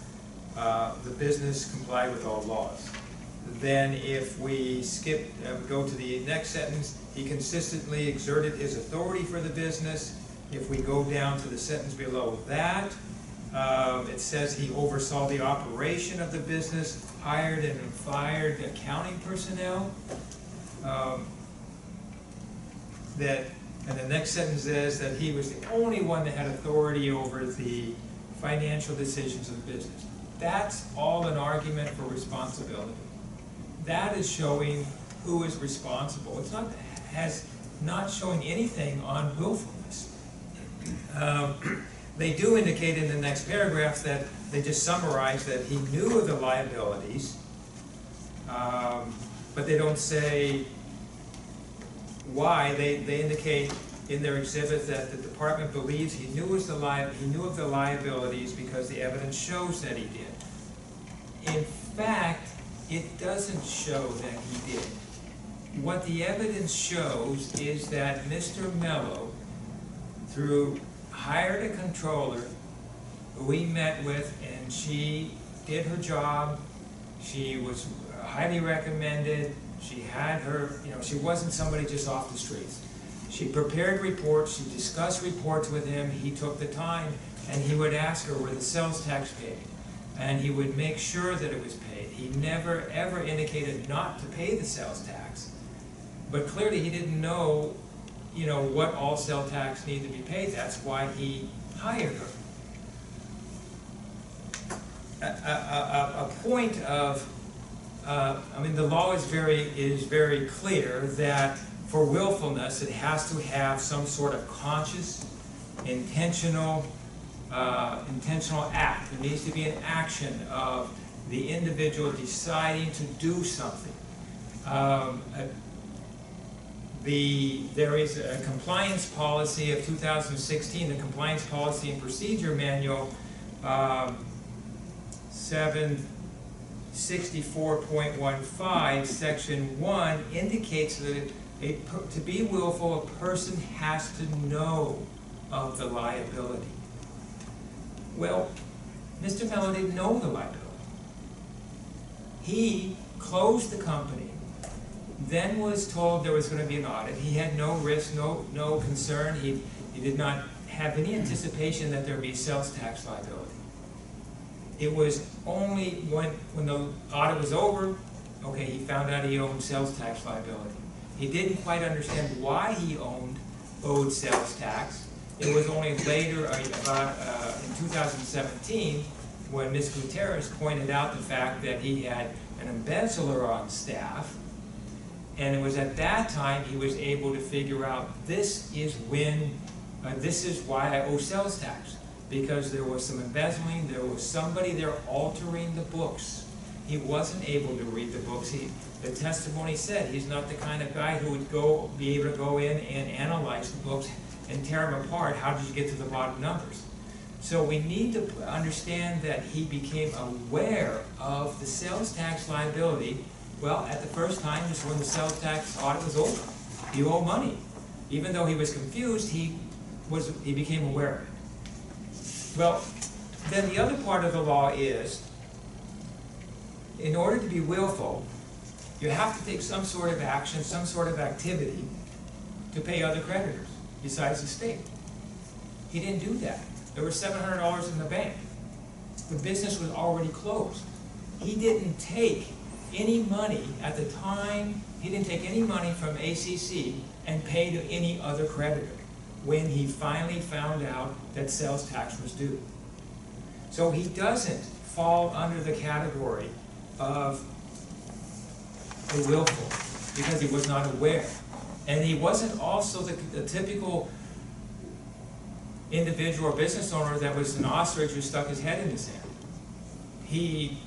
the business complied with all laws. Then if we go to the next sentence, he consistently exerted his authority for the business. If we go down to the sentence below that, it says he oversaw the operation of the business, hired and fired accounting personnel. And the next sentence says that he was the only one that had authority over the financial decisions of the business. That's all an argument for responsibility. That is showing who is responsible. It's not showing anything on willfulness. They do indicate in the next paragraph that they just summarize that he knew of the liabilities, but they don't say why. They indicate in their exhibit that the department believes he knew of the liabilities because the evidence shows that he did. In fact, it doesn't show that he did. What the evidence shows is that Mr. Mello, hired a controller who we met with, and she did her job. She was highly recommended. She had her, she wasn't somebody just off the streets. She prepared reports, she discussed reports with him, he took the time, and he would ask her, were the sales tax paid? And he would make sure that it was paid. He never, ever indicated not to pay the sales tax. But clearly he didn't know, what all sales tax needed to be paid. That's why he hired her. A point of, the law is very clear that for willfulness, it has to have some sort of conscious, intentional act. There needs to be an action of the individual deciding to do something. There is a compliance policy of 2016, the Compliance Policy and Procedure Manual 764.15, Section 1, indicates that to be willful, a person has to know of the liability. Well, Mr. Mello didn't know the liability. He closed the company, then was told there was going to be an audit. He had no risk, no concern. He did not have any anticipation that there would be sales tax liability. It was only when the audit was over, okay, he found out he owed sales tax liability. He didn't quite understand why he owed sales tax. It was only later, in 2017, when Ms. Gutierrez pointed out the fact that he had an embezzler on staff. And it was at that time he was able to figure out this is why I owe sales tax. Because there was some embezzling, there was somebody there altering the books. He wasn't able to read the books. The testimony said he's not the kind of guy who would be able to go in and analyze the books and tear them apart. How did you get to the bottom numbers? So we need to understand that he became aware of the sales tax liability. Well, at the first time was when the sales tax audit was over. He owed money. Even though he was confused, he became aware of it. Well, then the other part of the law is, in order to be willful, you have to take some sort of action, some sort of activity to pay other creditors besides the state. He didn't do that. There was $700 in the bank. The business was already closed. He didn't take any money at the time, he didn't take any money from ACC and pay to any other creditor when he finally found out that sales tax was due. So he doesn't fall under the category of a willful because he was not aware. And he wasn't also the typical individual or business owner that was an ostrich who stuck his head in the sand. He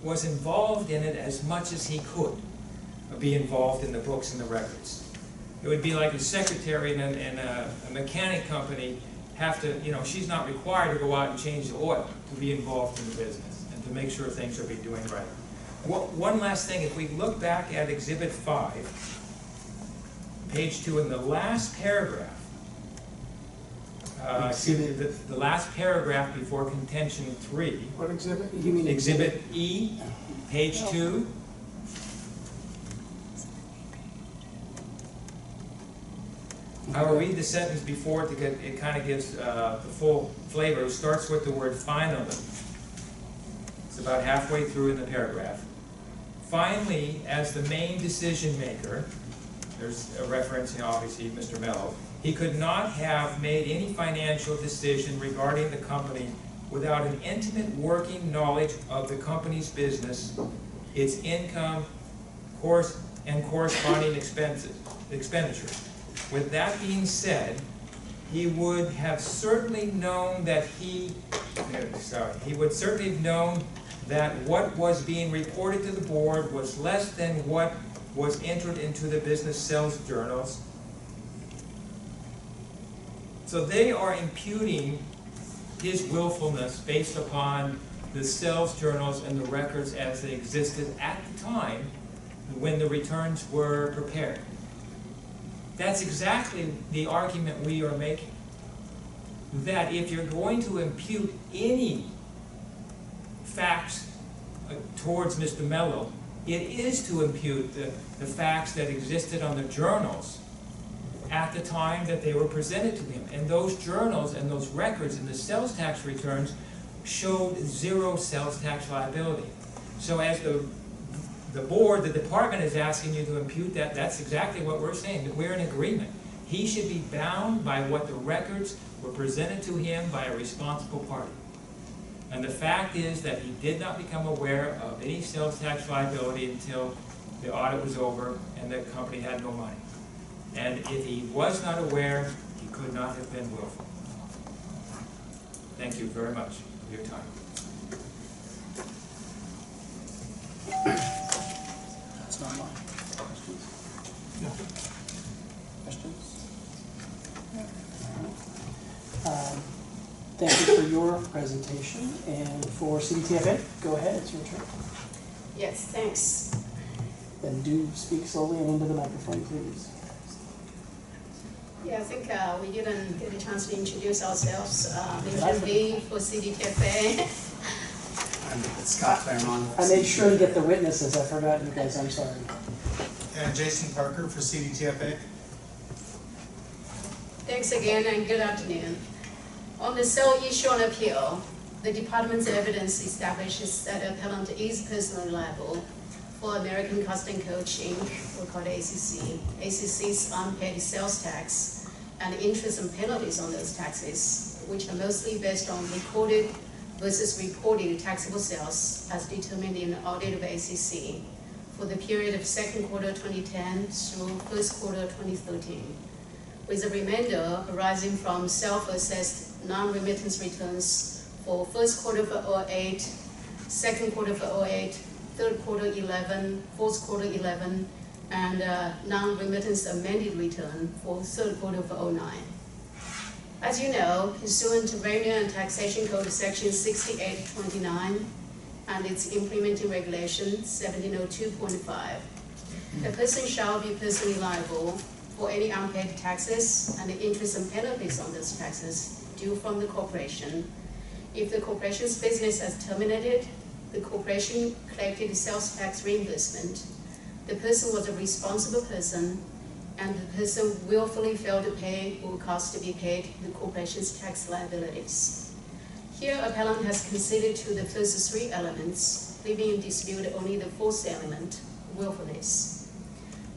was involved in it as much as he could be involved in the books and the records. It would be like a secretary in a mechanic company have to, she's not required to go out and change the oil to be involved in the business and to make sure things are being doing right. One last thing, if we look back at Exhibit 5, page 2, in the last paragraph, the last paragraph before contention 3. What exhibit? You mean Exhibit E, page 2. I will read the sentence before it kind of gives the full flavor. It starts with the word finally. It's about halfway through in the paragraph. Finally, as the main decision maker, there's a reference, obviously, Mr. Mello, he could not have made any financial decision regarding the company without an intimate working knowledge of the company's business, its income, and corresponding expenditures. With that being said, he would have certainly known that what was being reported to the board was less than what was entered into the business sales journals. So they are imputing his willfulness based upon the sales journals and the records as they existed at the time when the returns were prepared. That's exactly the argument we are making. That if you're going to impute any facts towards Mr. Mello, it is to impute the facts that existed on the journals at the time that they were presented to him. And those journals and those records and the sales tax returns showed zero sales tax liability. So as the board, the department is asking you to impute that, that's exactly what we're saying, that we're in agreement. He should be bound by what the records were presented to him by a responsible party. And the fact is that he did not become aware of any sales tax liability until the audit was over and the company had no money. And if he was not aware, he could not have been willful. Thank you very much for your time. That's not mine. Questions? No. Questions? Thank you for your presentation. And for CDTFA, go ahead, it's your turn. Yes, thanks. Then do speak slowly and into the microphone, please. Yeah, I think we didn't get a chance to introduce ourselves. Mr. Lee for CDTFA. I'm Scott Claremont. I made sure to get the witnesses. I forgot you guys. I'm sorry. And Jason Parker for CDTFA. Thanks again and good afternoon. On the sale issue on appeal, the department's evidence establishes that appellant is personally liable for American Casting Coach Inc., we call it ACC, ACC's unpaid sales tax and interest and penalties on those taxes, which are mostly based on recorded versus reported taxable sales as determined in the audit of ACC for the period of second quarter 2010 through first quarter 2013, with a remainder arising from self-assessed non-remittance returns for first quarter for 2008, second quarter for 2008, third quarter 11, fourth quarter 11, and non-remittance amended return for third quarter of 09. As you know, pursuant to Revenue and Taxation Code Section 6829 and its implementing regulation 1702.5, a person shall be personally liable for any unpaid taxes and the interest and penalties on those taxes due from the corporation. If the corporation's business has terminated, the corporation collected sales tax reimbursement, the person was a responsible person, and the person willfully failed to pay or caused to be paid the corporation's tax liabilities. Here, appellant has conceded to the first three elements, leaving in dispute only the fourth element, willfulness.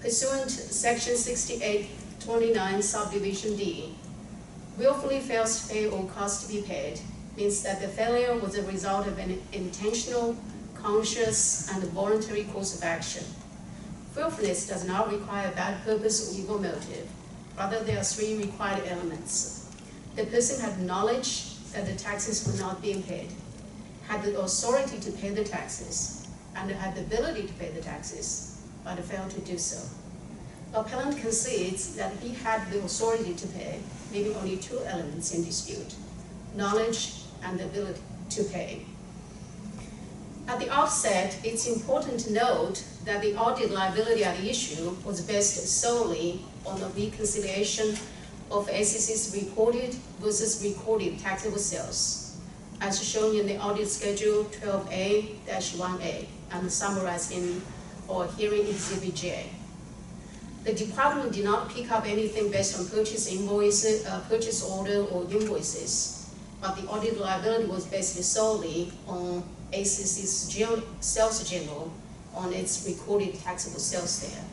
Pursuant to Section 6829 subdivision D, willfully fails to pay or caused to be paid means that the failure was a result of an intentional, conscious, and voluntary course of action. Willfulness does not require bad purpose or evil motive. Rather, there are three required elements. The person had knowledge that the taxes were not being paid, had the authority to pay the taxes, and had the ability to pay the taxes, but failed to do so. Appellant concedes that he had the authority to pay, leaving only two elements in dispute: knowledge and the ability to pay. At the outset, it's important to note that the audit liability at issue was based solely on the reconciliation of SEC's reported versus recorded taxable sales, as shown in the audit schedule 12A-1A and summarized in our hearing exhibit J. The department did not pick up anything based on purchase invoices, purchase order or invoices, but the audit liability was based solely on ACC's sales journal on its recorded taxable sales there.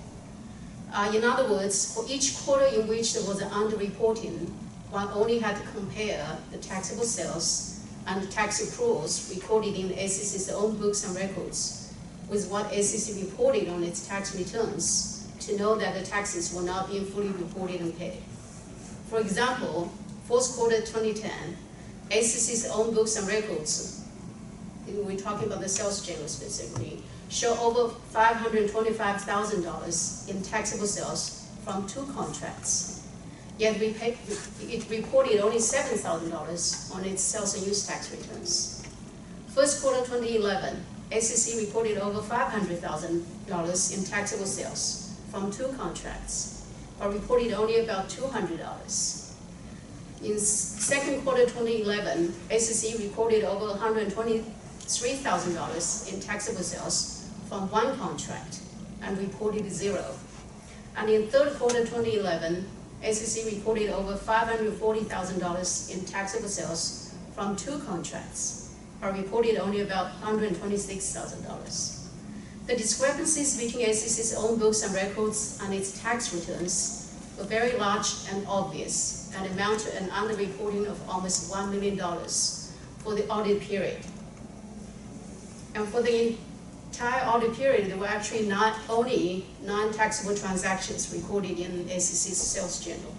In other words, for each quarter in which there was an underreporting, one only had to compare the taxable sales and the tax accruals recorded in ACC's own books and records with what ACC reported on its tax returns to know that the taxes were not being fully reported and paid. For example, fourth quarter 2010, ACC's own books and records, we're talking about the sales journal specifically, show over $525,000 in taxable sales from two contracts. Yet it reported only $7,000 on its sales and use tax returns. First quarter 2011, ACC reported over $500,000 in taxable sales from two contracts, but reported only about $200. In second quarter 2011, ACC reported over $123,000 in taxable sales from one contract and reported zero. And in third quarter 2011, ACC reported over $540,000 in taxable sales from two contracts, but reported only about $126,000. The discrepancies between ACC's own books and records and its tax returns were very large and obvious, and amount to an underreporting of almost $1 million for the audit period. And for the entire audit period, there were actually not only non-taxable transactions recorded in ACC's sales journal.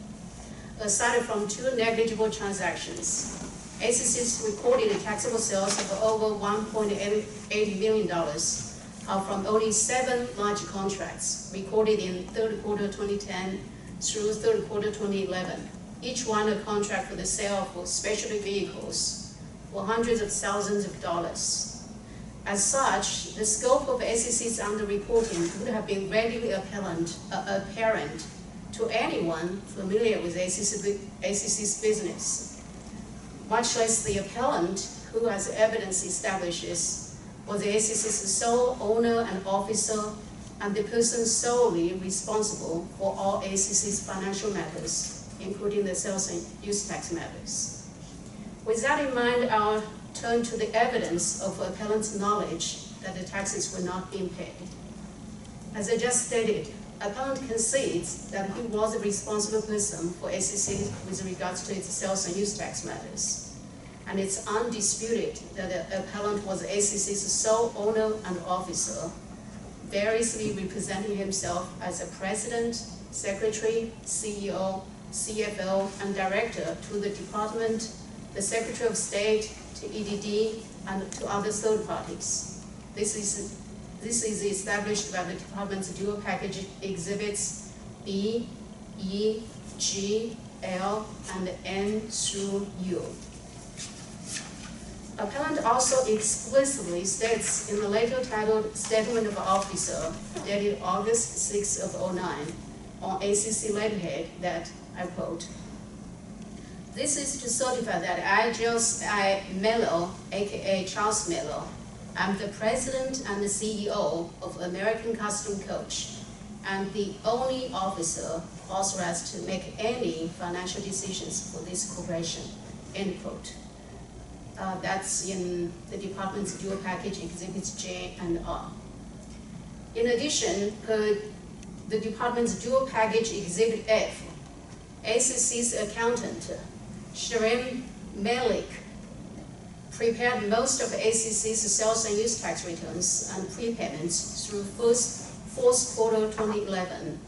Aside from two negligible transactions, ACC's recorded taxable sales of over $1.8 million are from only 7 large contracts recorded in third quarter 2010 through third quarter 2011. Each one a contract for the sale of specialty vehicles for hundreds of thousands of dollars. As such, the scope of SEC's underreporting would have been readily apparent to anyone familiar with ACC's business, much less the appellant, who, as evidence establishes, was the ACC's sole owner and officer and the person solely responsible for all ACC's financial matters, including the sales and use tax matters. With that in mind, I'll turn to the evidence of appellant's knowledge that the taxes were not being paid. As I just stated, appellant concedes that he was a responsible person for SEC with regards to its sales and use tax matters. And it's undisputed that the appellant was SEC's sole owner and officer, variously representing himself as a president, secretary, CEO, CFO, and director to the department, the Secretary of State, to EDD, and to other third parties. This is This is established by the department's dual package exhibits B, E, G, L, and N through U. Appellant also explicitly states in the letter titled Statement of Officer dated August 6 of 2009 on ACC letterhead that, I quote, "This is to certify that I, Jales Mello, aka Charles Mello, I'm the president and the CEO of American Custom Coach and the only officer authorized to make any financial decisions for this corporation," end quote. That's in the department's dual package exhibits J and R. In addition, per the department's dual package exhibit F, ACC's accountant, Sharon Malik, prepared most of ACC's sales and use tax returns and prepayments through fourth quarter 2011.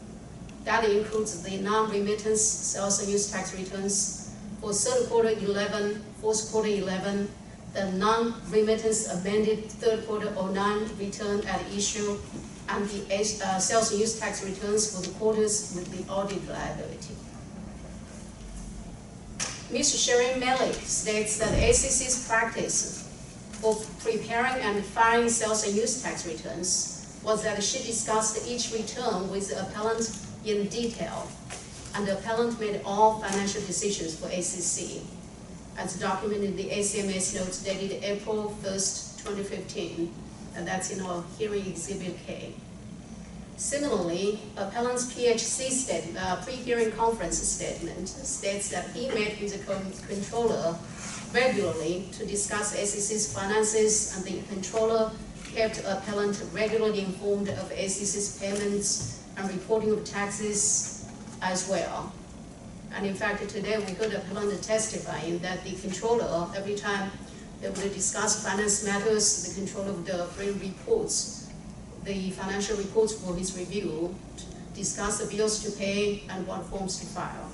That includes the non-remittance sales and use tax returns for third quarter 11, fourth quarter 11, the non-remittance amended third quarter 09 return at issue, and the sales and use tax returns for the quarters with the audit liability. Ms. Sharon Malik states that ACC's practice of preparing and filing sales and use tax returns was that she discussed each return with the appellant in detail, and the appellant made all financial decisions for ACC, as documented in the ACMS notes dated April 1st, 2015, and that's in our hearing exhibit K. Similarly, appellant's PHC pre-hearing conference statement states that he met with the controller regularly to discuss ACC's finances, and the controller kept appellant regularly informed of ACC's payments and reporting of taxes as well. And in fact, today we heard appellant testifying that the controller, every time they would discuss finance matters, the controller would bring reports, the financial reports for his review, discuss the bills to pay and what forms to file.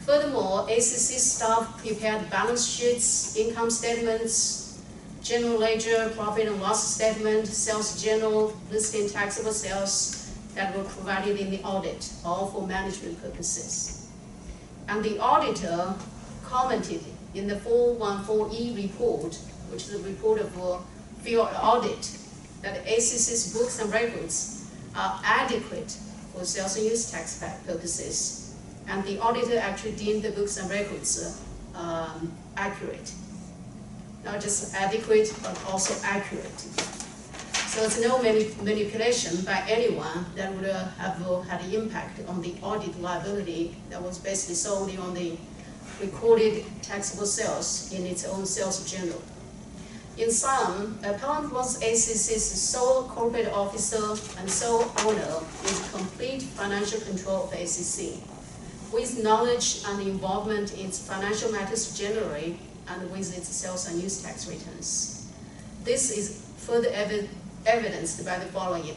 Furthermore, ACC staff prepared balance sheets, income statements, general ledger, profit and loss statement, sales journal, listing taxable sales that were provided in the audit, all for management purposes. And the auditor commented in the 414E report, which is a report of a field audit, that ACC's books and records are adequate for sales and use tax purposes. And the auditor actually deemed the books and records accurate. Not just adequate, but also accurate. So it's no manipulation by anyone that would have had an impact on the audit liability that was based solely on the recorded taxable sales in its own sales journal. In sum, appellant was ACC's sole corporate officer and sole owner with complete financial control of ACC, with knowledge and involvement in its financial matters generally and with its sales and use tax returns. This is further evidenced by the following.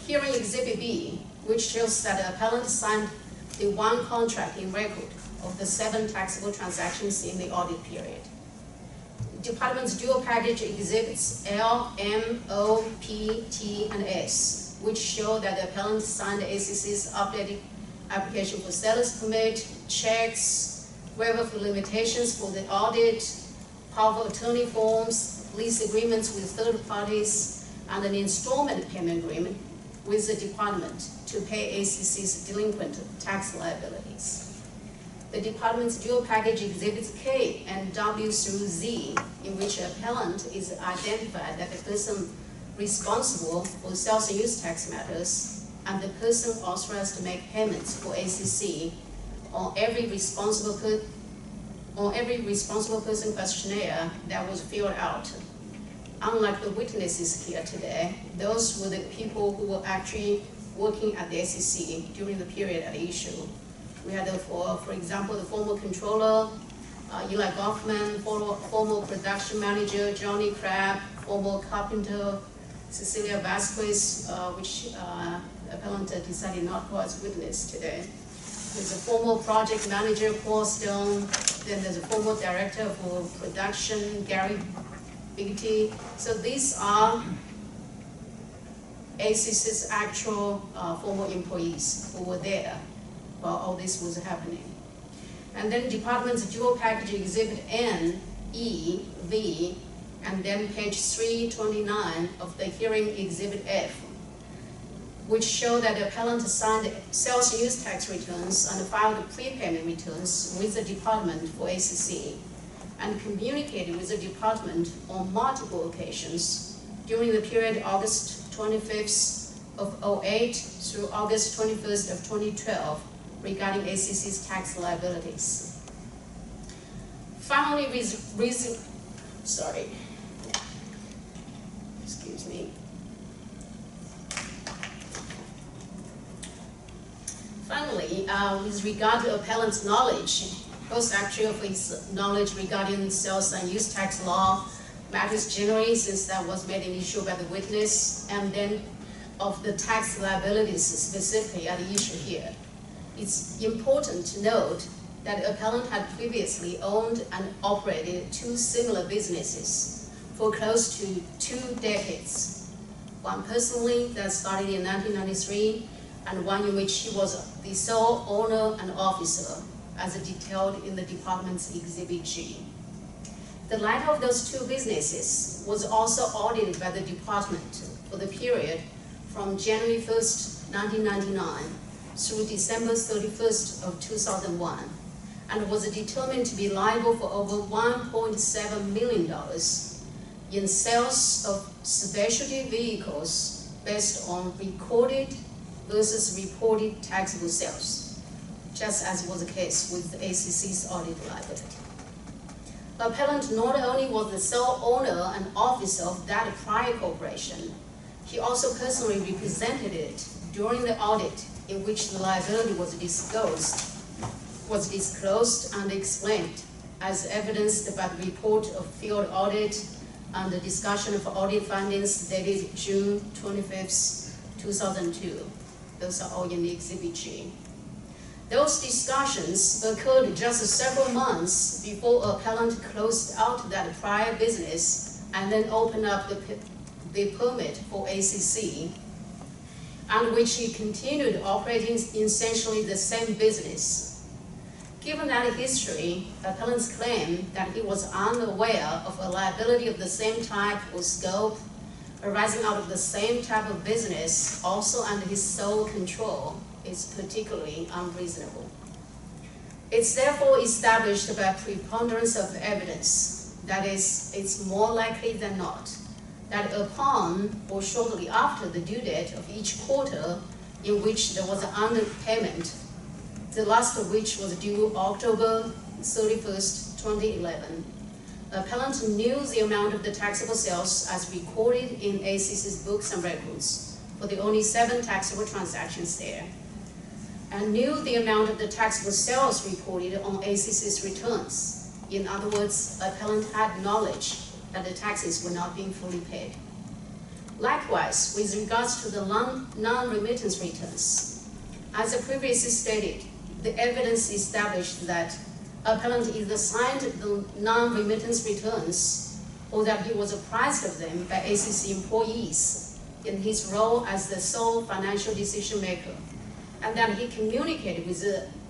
Hearing Exhibit B, which shows that the appellant signed the one contract in record of the 7 taxable transactions in the audit period. Department's dual package exhibits L, M, O, P, T, and S, which show that the appellant signed ACC's updated application for seller's permit, checks, waiver for limitations for the audit, power of attorney forms, lease agreements with third parties, and an installment payment agreement with the department to pay ACC's delinquent tax liabilities. The department's dual package exhibits K and W through Z, in which appellant is identified as the person responsible for sales and use tax matters and the person authorized to make payments for ACC on every responsible person questionnaire that was filled out. Unlike the witnesses here today, those were the people who were actually working at the ACC during the period at issue. We had, for example, the former controller, Eli Goffman, former production manager, Johnny Crabb, former carpenter, Cecilia Vasquez, which appellant decided not to call as witness today. There's a former project manager, Paul Stone. Then there's a former director for production, Gary Bigty. So these are ACC's actual former employees who were there while all this was happening. And then department's dual package exhibit N, E, V, and then page 329 of the hearing exhibit F, which show that the appellant signed sales use tax returns and filed prepayment returns with the department for ACC, and communicated with the department on multiple occasions during the period August 25th of 2008 through August 21st of 2012 regarding ACC's tax liabilities. Finally, excuse me. Finally, with regard to appellant's knowledge, post-actual of his knowledge regarding sales and use tax law matters generally, since that was made an issue by the witness, and then of the tax liabilities specifically at issue here. It's important to note that the appellant had previously owned and operated two similar businesses for close to 2 decades. One personally that started in 1993, and one in which he was the sole owner and officer, as detailed in the department's Exhibit G. The latter of those two businesses was also audited by the department for the period from January 1st, 1999 through December 31st of 2001, and was determined to be liable for over $1.7 million in sales of specialty vehicles based on recorded versus reported taxable sales, just as was the case with the ACC's audit liability. Appellant not only was the sole owner and officer of that prior corporation, he also personally represented it during the audit in which the liability was disclosed and explained, as evidenced by the report of field audit and the discussion of audit findings dated June 25th, 2002. Those are all in the Exhibit G. Those discussions occurred just several months before appellant closed out that prior business and then opened up the permit for ACC, and which he continued operating essentially the same business. Given that history, appellant's claim that he was unaware of a liability of the same type or scope arising out of the same type of business, also under his sole control, is particularly unreasonable. It's therefore established by preponderance of evidence, that is, it's more likely than not, that upon or shortly after the due date of each quarter in which there was an underpayment, the last of which was due October 31st, 2011, appellant knew the amount of the taxable sales as recorded in ACC's books and records for the only 7 taxable transactions there, and knew the amount of the taxable sales reported on ACC's returns. In other words, appellant had knowledge that the taxes were not being fully paid. Likewise, with regards to the non-remittance returns, as I previously stated, the evidence established that appellant either signed the non-remittance returns or that he was apprised of them by ACC employees in his role as the sole financial decision maker, and that he communicated with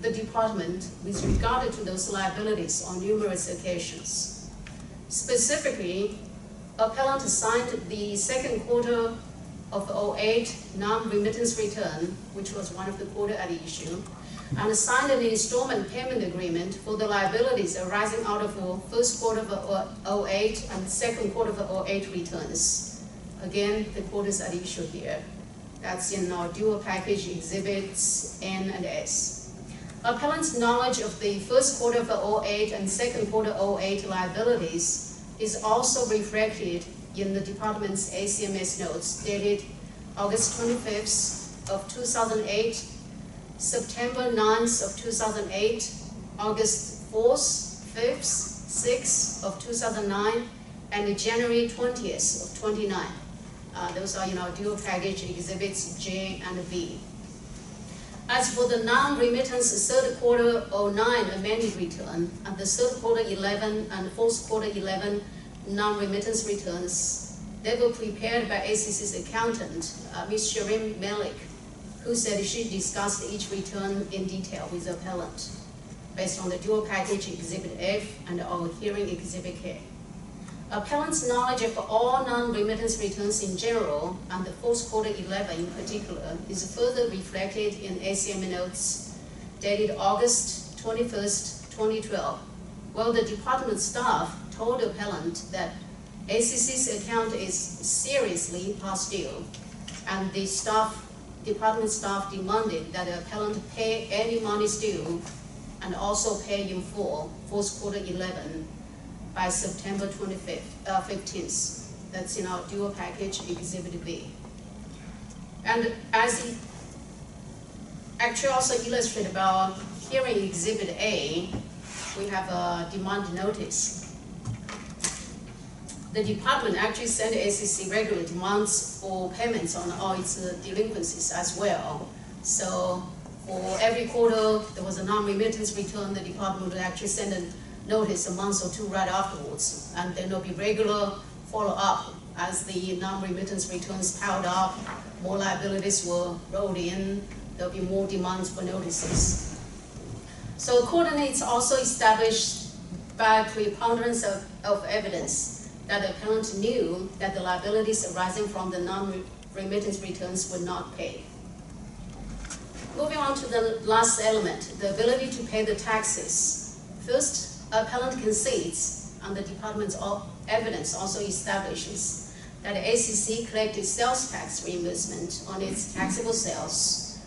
the department with regard to those liabilities on numerous occasions. Specifically, appellant signed the second quarter of 2008 non-remittance return, which was one of the quarter at issue, and signed an installment payment agreement for the liabilities arising out of the first quarter of 2008 and second quarter of 2008 returns. Again, the quarters at issue here. That's in our dual package exhibits N and S. Appellant's knowledge of the first quarter of 2008 and second quarter 2008 liabilities is also reflected in the department's ACMS notes dated August 25th of 2008, September 9th of 2008, August 4th, 5th, 6th of 2009, and January 20th of 2009. Those are dual package exhibits J and V. As for the non-remittance third quarter 09 amended return and the third quarter 11 and fourth quarter 11 non-remittance returns, They were prepared by ACC's accountant, Ms. Shireen Malik, who said she discussed each return in detail with the appellant, based on the dual package Exhibit F and our hearing Exhibit K. Appellant's knowledge of all non-remittance returns in general, and the fourth quarter 11 in particular, is further reflected in ACM notes dated August 21st, 2012, while the department staff told the appellant that ACC's account is seriously past due, and the department staff demanded that the appellant pay any monies due and also pay in full fourth quarter 11 by September 15th. That's in our dual package Exhibit B. And as it actually also illustrated by our hearing Exhibit A, we have a demand notice. The department actually sent ACC regular demands for payments on all its delinquencies as well. So for every quarter there was a non-remittance return, the department would actually send a notice a month or two right afterwards, and then there'll be regular follow-up as the non-remittance returns piled up, more liabilities were rolled in, there'll be more demands for notices. So accordingly, it's also established by preponderance of evidence that the appellant knew that the liabilities arising from the non-remittance returns were not paid. Moving on to the last element, the ability to pay the taxes. First, appellant concedes, and the department's evidence also establishes that ACC collected sales tax reimbursement on its taxable sales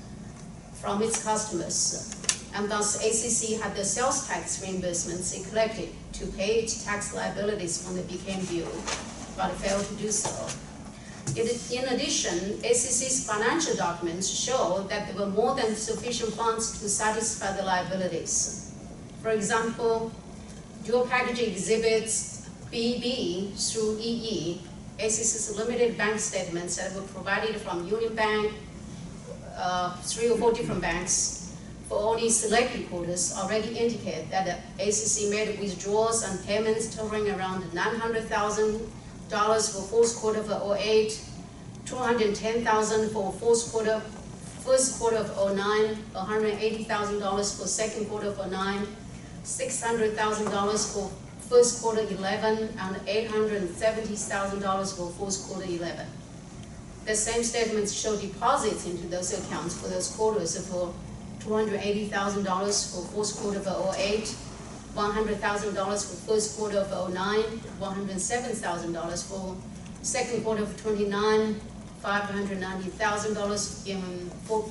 from its customers, and thus ACC had the sales tax reimbursements it collected to pay its tax liabilities when they became due, but failed to do so. In addition, ACC's financial documents show that there were more than sufficient funds to satisfy the liabilities. For example, dual package exhibits BB through EE, ACC's limited bank statements that were provided from Union Bank, 3 or 4 different banks, for only selected quarters already indicate that the ACC made withdrawals and payments totaling around $900,000 for fourth quarter of 2008, $210,000 for first quarter of 2009, $180,000 for second quarter of 2009, $600,000 for first quarter 11, and $870,000 for fourth quarter 11. The same statements show deposits into those accounts for those quarters for $280,000 for fourth quarter of 2008, $100,000 for first quarter of 2009, $107,000 for second quarter of 2009, $590,000 in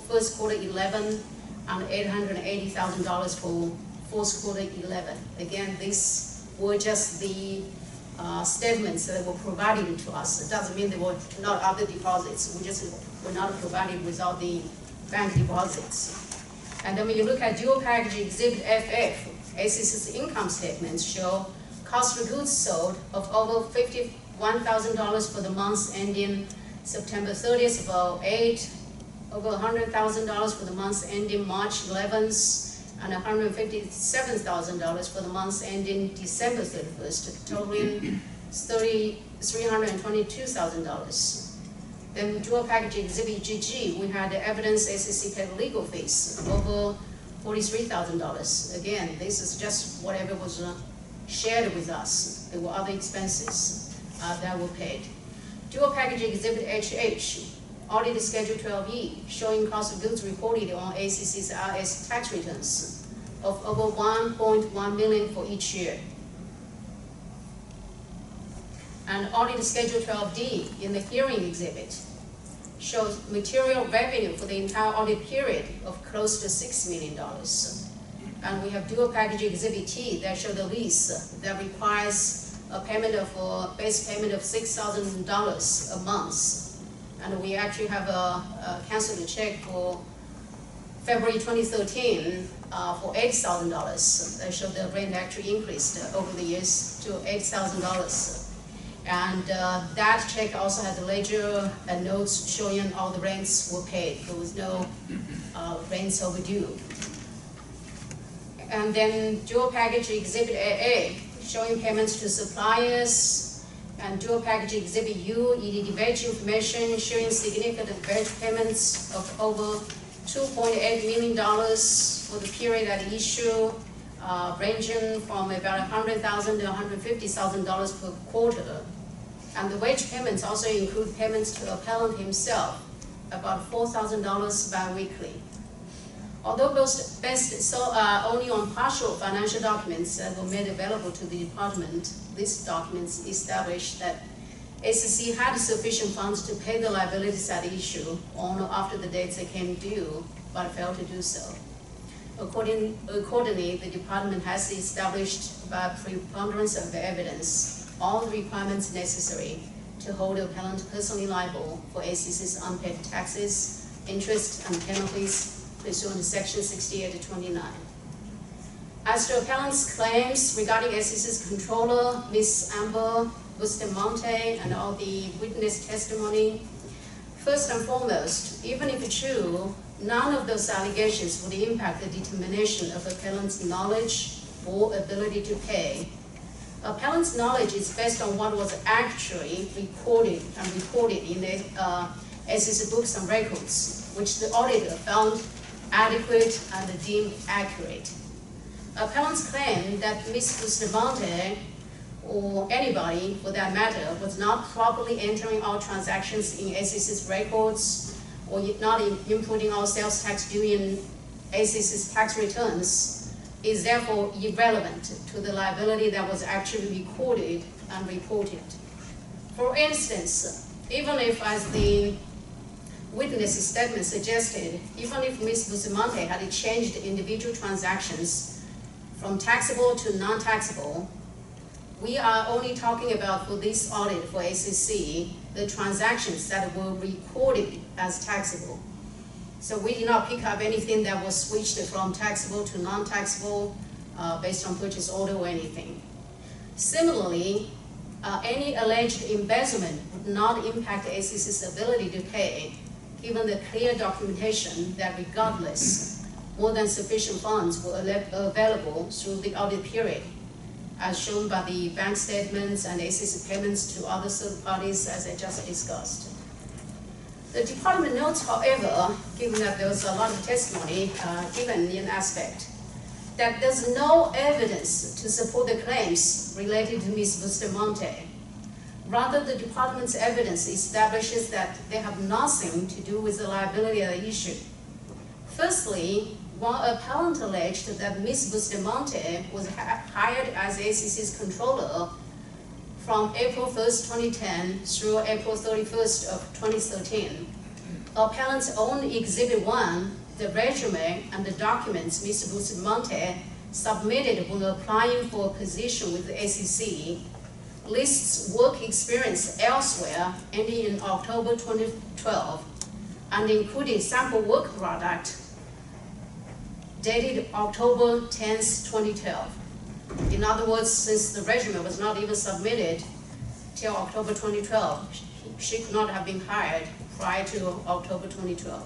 first quarter 11, and $880,000 for fourth quarter 11. Again, these were just the statements that were provided to us. It doesn't mean there were not other deposits. We just were not provided with all the bank deposits. And then when you look at dual package exhibit FF, ACC's income statements show cost of goods sold of over $51,000 for the months ending September 30th of 2008, over $100,000 for the months ending March 11th, and $157,000 for the months ending December 31st, totaling $322,000. Then dual package exhibit GG, we had the evidence ACC paid legal fees over $43,000. Again, this is just whatever was shared with us. There were other expenses that were paid. Dual package exhibit HH, audit schedule 12E, showing cost of goods reported on ACC's IRS tax returns of over $1.1 million for each year. And audit schedule 12D in the hearing exhibit shows material revenue for the entire audit period of close to $6 million. And we have dual package exhibit T that shows the lease that requires a payment of base payment of $6,000 a month. And we actually have canceled a check for February 2013 for $8,000. That showed the rent actually increased over the years to $8,000. And that check also had the ledger and notes showing all the rents were paid. There was no rents overdue. And then dual package exhibit AA, showing payments to suppliers And dual package exhibit U, EDD veg information showing significant veg payments of over $2.8 million for the period at issue, ranging from about $100,000 to $150,000 per quarter. And the wage payments also include payments to appellant himself, about $4,000 bi-weekly. Although those based only on partial financial documents that were made available to the department, these documents established that ACC had sufficient funds to pay the liabilities at issue on or after the dates they came due, but failed to do so. Accordingly, the department has established by preponderance of evidence all the requirements necessary to hold the appellant personally liable for ACC's unpaid taxes, interest, and penalties pursuant to Section 68 to 29. As to appellant's claims regarding ACC's controller, Ms. Amber Bustamante, and all the witness testimony, first and foremost, even if true, none of those allegations would impact the determination of appellant's knowledge or ability to pay. Appellant's knowledge is based on what was actually recorded and reported in the ACC books and records, which the auditor found adequate and deemed accurate. Appellant's claim that Ms. Bustamante, or anybody for that matter, was not properly entering all transactions in ACC's records or not inputting all sales tax due in ACC's tax returns is therefore irrelevant to the liability that was actually recorded and reported. For instance, even if, as the witness statement suggested, even if Ms. Bustamante had changed individual transactions from taxable to non-taxable, we are only talking about, for this audit for ACC, the transactions that were recorded as taxable. So we did not pick up anything that was switched from taxable to non-taxable based on purchase order or anything. Similarly, any alleged embezzlement would not impact ACC's ability to pay, given the clear documentation that regardless, more than sufficient funds were available through the audit period, as shown by the bank statements and ACC payments to other third parties, as I just discussed. The department notes, however, given that there was a lot of testimony given in aspect, that there's no evidence to support the claims related to Ms. Bustamante. Rather, the department's evidence establishes that they have nothing to do with the liability of the issue. Firstly, while appellant alleged that Ms. Bustamante was hired as ACC's controller from April 1st, 2010 through April 31st of 2013, appellant's own Exhibit 1, the resume and the documents Ms. Bustamante submitted when applying for a position with the ACC lists work experience elsewhere ending in October 2012 and including sample work product dated October 10th, 2012. In other words, since the resume was not even submitted till October 2012, she could not have been hired prior to October 2012.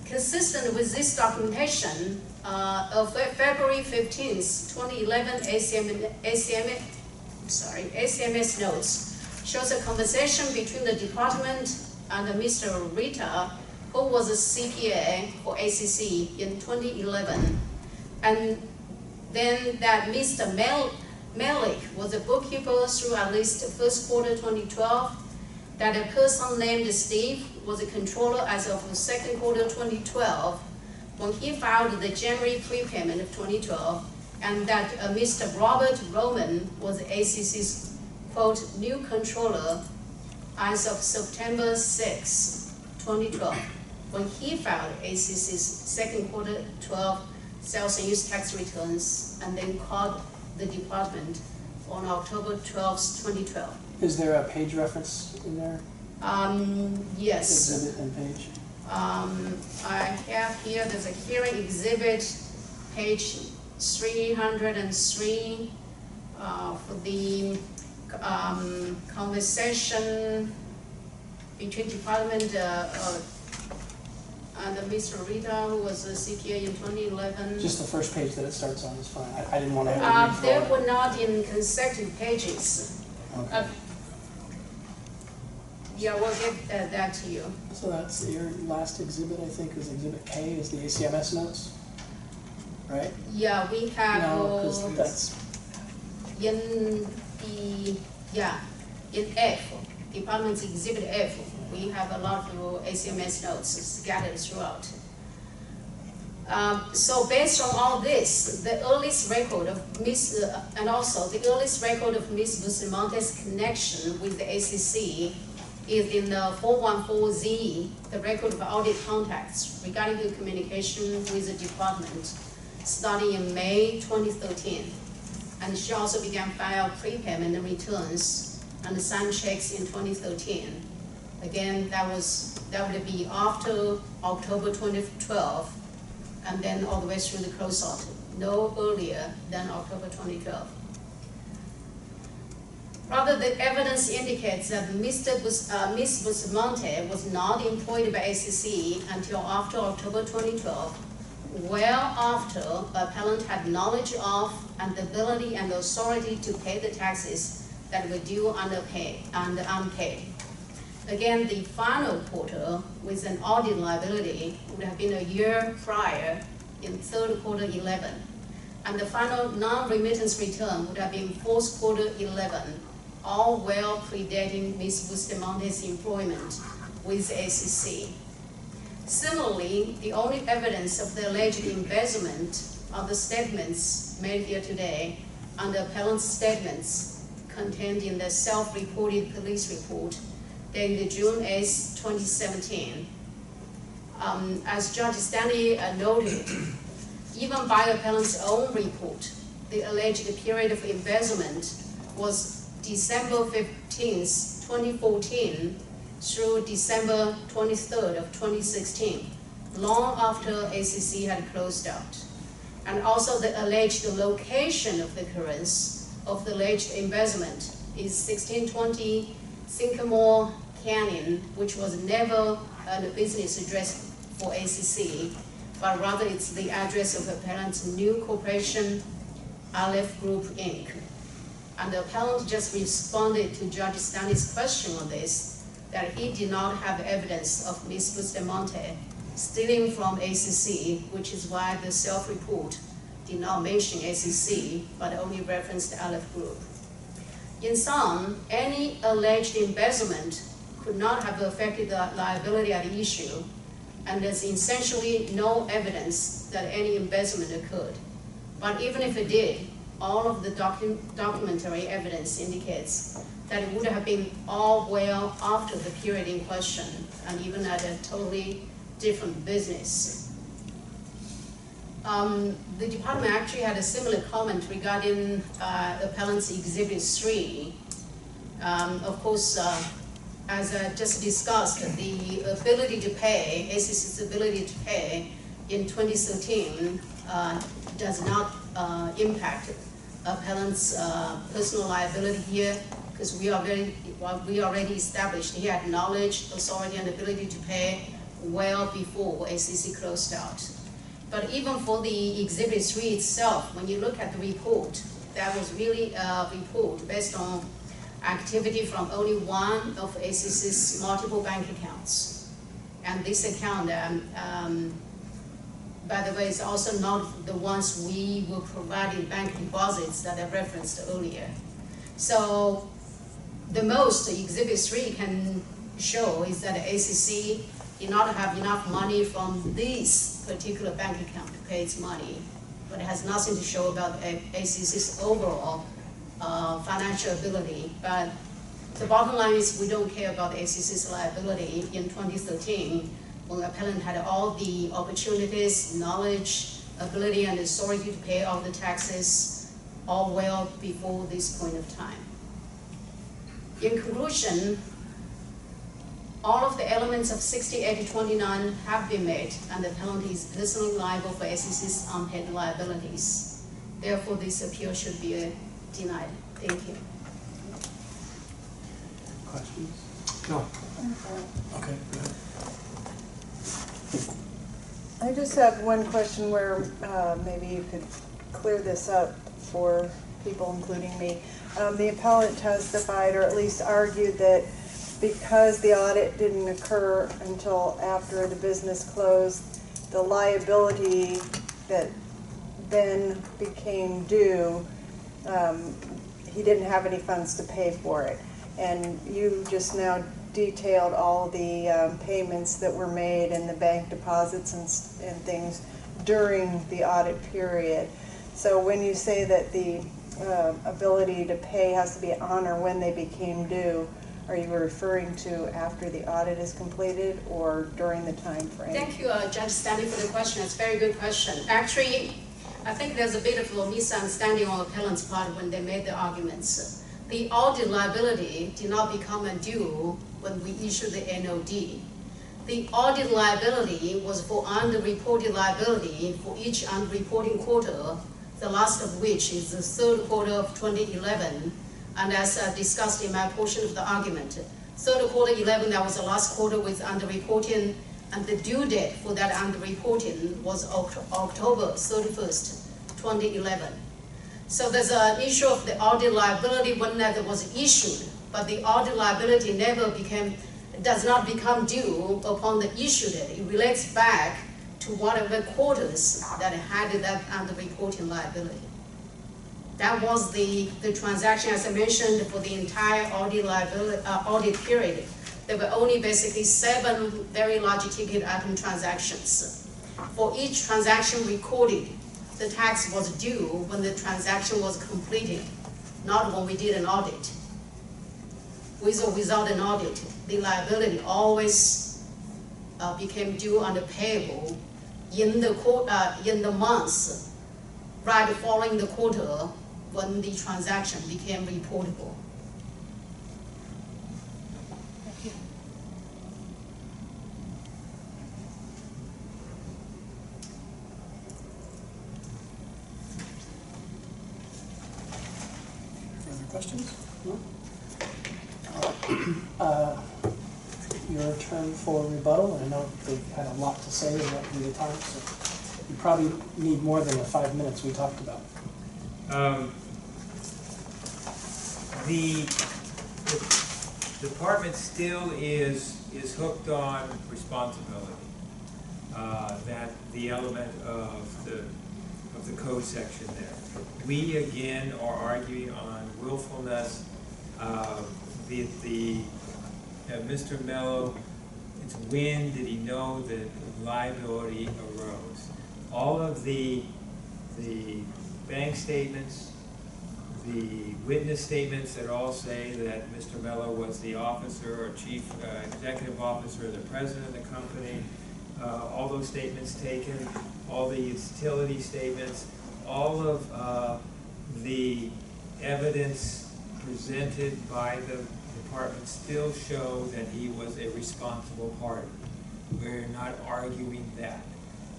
Consistent with this documentation, of February 15th, 2011 ACMS notes shows a conversation between the department and Mr. Rita, who was a CPA for ACC in 2011, and then that Mr. Malik was a bookkeeper through at least first quarter 2012, that a person named Steve was a controller as of second quarter 2012 when he filed the January prepayment of 2012, and that Mr. Robert Roman was ACC's, quote, new controller as of September 6, 2012, when he filed ACC's second quarter 12 sales and use tax returns and then called the department on October 12, 2012. Is there a page reference in there? Yes. Exhibit and page? I have here, there's a hearing exhibit, page 303, for the conversation between department and Mr. Rita, who was a CPA in 2011. Just the first page that it starts on is fine. I didn't want to have to read They through were not in consecutive pages. Okay. Yeah, we'll get that to you. So that's your last exhibit, I think, is Exhibit K, is the ACMS notes, right? Yeah, we have. No, because that's, In the, yeah, in F, Department's Exhibit F, we have a lot of ACMS notes scattered throughout. So based on all this, the earliest record of and also the earliest record of Ms. Bustamante's connection with the ACC is in the 414Z, the record of audit contacts regarding the communication with the department, starting in May 2013. And she also began file prepayment and returns and signed checks in 2013. Again, that would be after October 2012, and then all the way through the closeout, no earlier than October 2012. Rather, the evidence indicates that Ms. Bustamante was not employed by ACC until after October 2012, well after appellant had knowledge of and the ability and authority to pay the taxes that were due and unpaid. Again, the final quarter with an audit liability would have been a year prior in third quarter 11, and the final non-remittance return would have been fourth quarter 11, all well predating Ms. Bustamante's employment with ACC. Similarly, the only evidence of the alleged embezzlement are the statements made here today and the appellant's statements contained in the self-reported police report dated June 8, 2017. As Judge Stanley noted, even by appellant's own report, the alleged period of embezzlement was December 15, 2014 through December 23rd of 2016, long after ACC had closed out. And also the alleged location of the occurrence of the alleged embezzlement is 1620 Sycamore Canyon, which was never a business address for ACC, but rather it's the address of appellant's new corporation, Aleph Group, Inc. And the appellant just responded to Judge Stanley's question on this, that he did not have evidence of Ms. Bustamante stealing from ACC, which is why the self-report did not mention ACC, but only referenced Aleph Group. In sum, any alleged embezzlement could not have affected the liability at issue, and there's essentially no evidence that any embezzlement occurred. But even if it did, all of the documentary evidence indicates that it would have been all well after the period in question, and even at a totally different business. The department actually had a similar comment regarding appellant's Exhibit 3. Of course, as I just discussed, the ability to pay, ACC's ability to pay in 2013 does not impact appellant's personal liability here, because we already established he had knowledge, authority, and ability to pay well before ACC closed out. But even for the Exhibit 3 itself, when you look at the report, that was really a report based on activity from only one of ACC's multiple bank accounts. And this account, by the way, is also not the ones we were providing bank deposits that I referenced earlier. So the most Exhibit 3 can show is that ACC did not have enough money from this particular bank account to pay its money, but it has nothing to show about ACC's overall financial ability. But the bottom line is we don't care about ACC's liability in 2013, when the appellant had all the opportunities, knowledge, ability, and authority to pay all the taxes, all well before this point of time. In conclusion, all of the elements of 60-80-29 have been met, and the appellant is personally liable for ACC's unpaid liabilities. Therefore, this appeal should be denied. Thank you. questions? No. Okay, go ahead. I just have one question where maybe you could clear this up for people, including me. The appellant testified, or at least argued, that because the audit didn't occur until after the business closed, the liability that then became due, he didn't have any funds to pay for it. And you just now detailed all the payments that were made and the bank deposits and things during the audit period. So when you say that the ability to pay has to be on or when they became due, are you referring to after the audit is completed or during the time frame? Thank you, Judge Stanley, for the question. It's a very good question. Actually, I think there's a bit of a misunderstanding on the appellant's part when they made the arguments. The audit liability did not become due when we issued the NOD. The audit liability was for underreported liability for each underreporting quarter, the last of which is the third quarter of 2011. And as discussed in my portion of the argument, third quarter 11, that was the last quarter with underreporting, and the due date for that underreporting was October 31st, 2011. So there's an issue of the audit liability when that was issued, but the audit liability does not become due upon the issue date. It relates back to whatever quarters that had that underreporting liability. That was the transaction, as I mentioned, for the entire audit period. There were only basically 7 very large ticket item transactions. For each transaction recorded, the tax was due when the transaction was completed, not when we did an audit. With or without an audit, the liability always became due and payable in the months right following the quarter when the transaction became reportable. Thank you. Further questions? No? Your turn for rebuttal, and I know they've had a lot to say in that period of time, so you probably need more than the 5 minutes we talked about. The department still is hooked on responsibility. That the element of the code section there. We again are arguing on willfulness. Mr. Mello, it's when did he know that liability arose? All of the bank statements, the witness statements that all say that Mr. Mello was the officer or chief executive officer, the president of the company, all those statements taken, all the utility statements, all of the evidence presented by the department still show that he was a responsible party. We're not arguing that.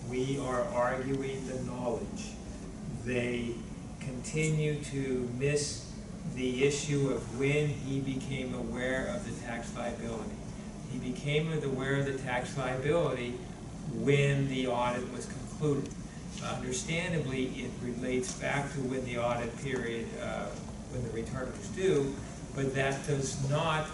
We are arguing the knowledge. They continue to miss the issue of when he became aware of the tax liability. He became aware of the tax liability when the audit was concluded. Understandably, it relates back to when the audit period, when the return was due, but that does not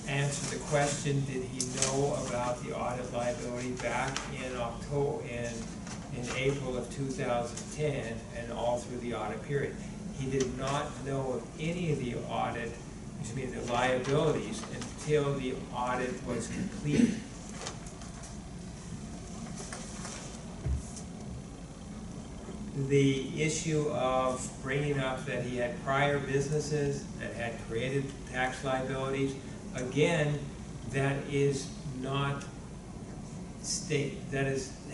answer the question, did he know about the audit liability back in October, in April of 2010 and all through the audit period. He did not know of any of the the liabilities until the audit was completed. The issue of bringing up that he had prior businesses that had created tax liabilities, again, that is not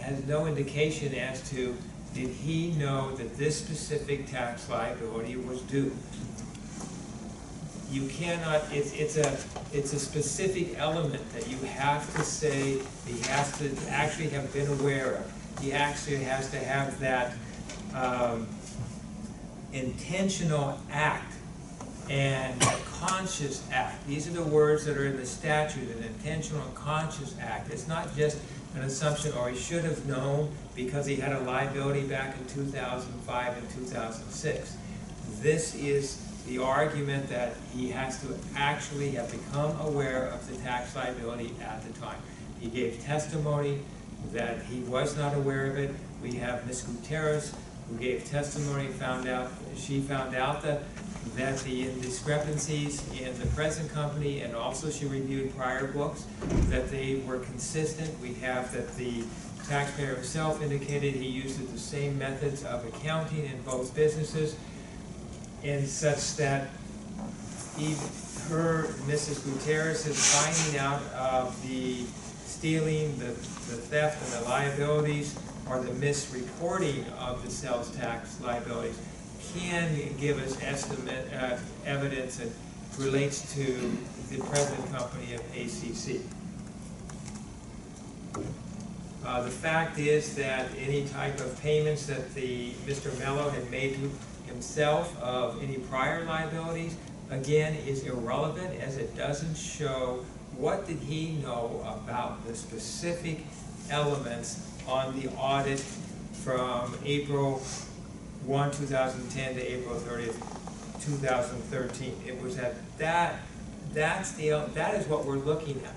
has no indication as to did he know that this specific tax liability was due. You cannot, it's a specific element that you have to say he has to actually have been aware of. He actually has to have that intentional act and a conscious act. These are the words that are in the statute, an intentional and conscious act. It's not just an assumption, or he should have known because he had a liability back in 2005 and 2006. This is the argument that he has to actually have become aware of the tax liability at the time. He gave testimony that he was not aware of it. We have Ms. Gutierrez, who gave testimony, she found out that the discrepancies in the present company, and also she reviewed prior books, that they were consistent. We have that the taxpayer himself indicated he used the same methods of accounting in both businesses, and such that Mrs. Gutierrez's finding out of the stealing, the theft, and the liabilities, or the misreporting of the sales tax liabilities can give us evidence that relates to the present company of ACC. The fact is that any type of payments that Mr. Mello had made to himself of any prior liabilities, again, is irrelevant, as it doesn't show what did he know about the specific elements on the audit from April 1, 2010 to April 30th, 2013. It was at that is what we're looking at.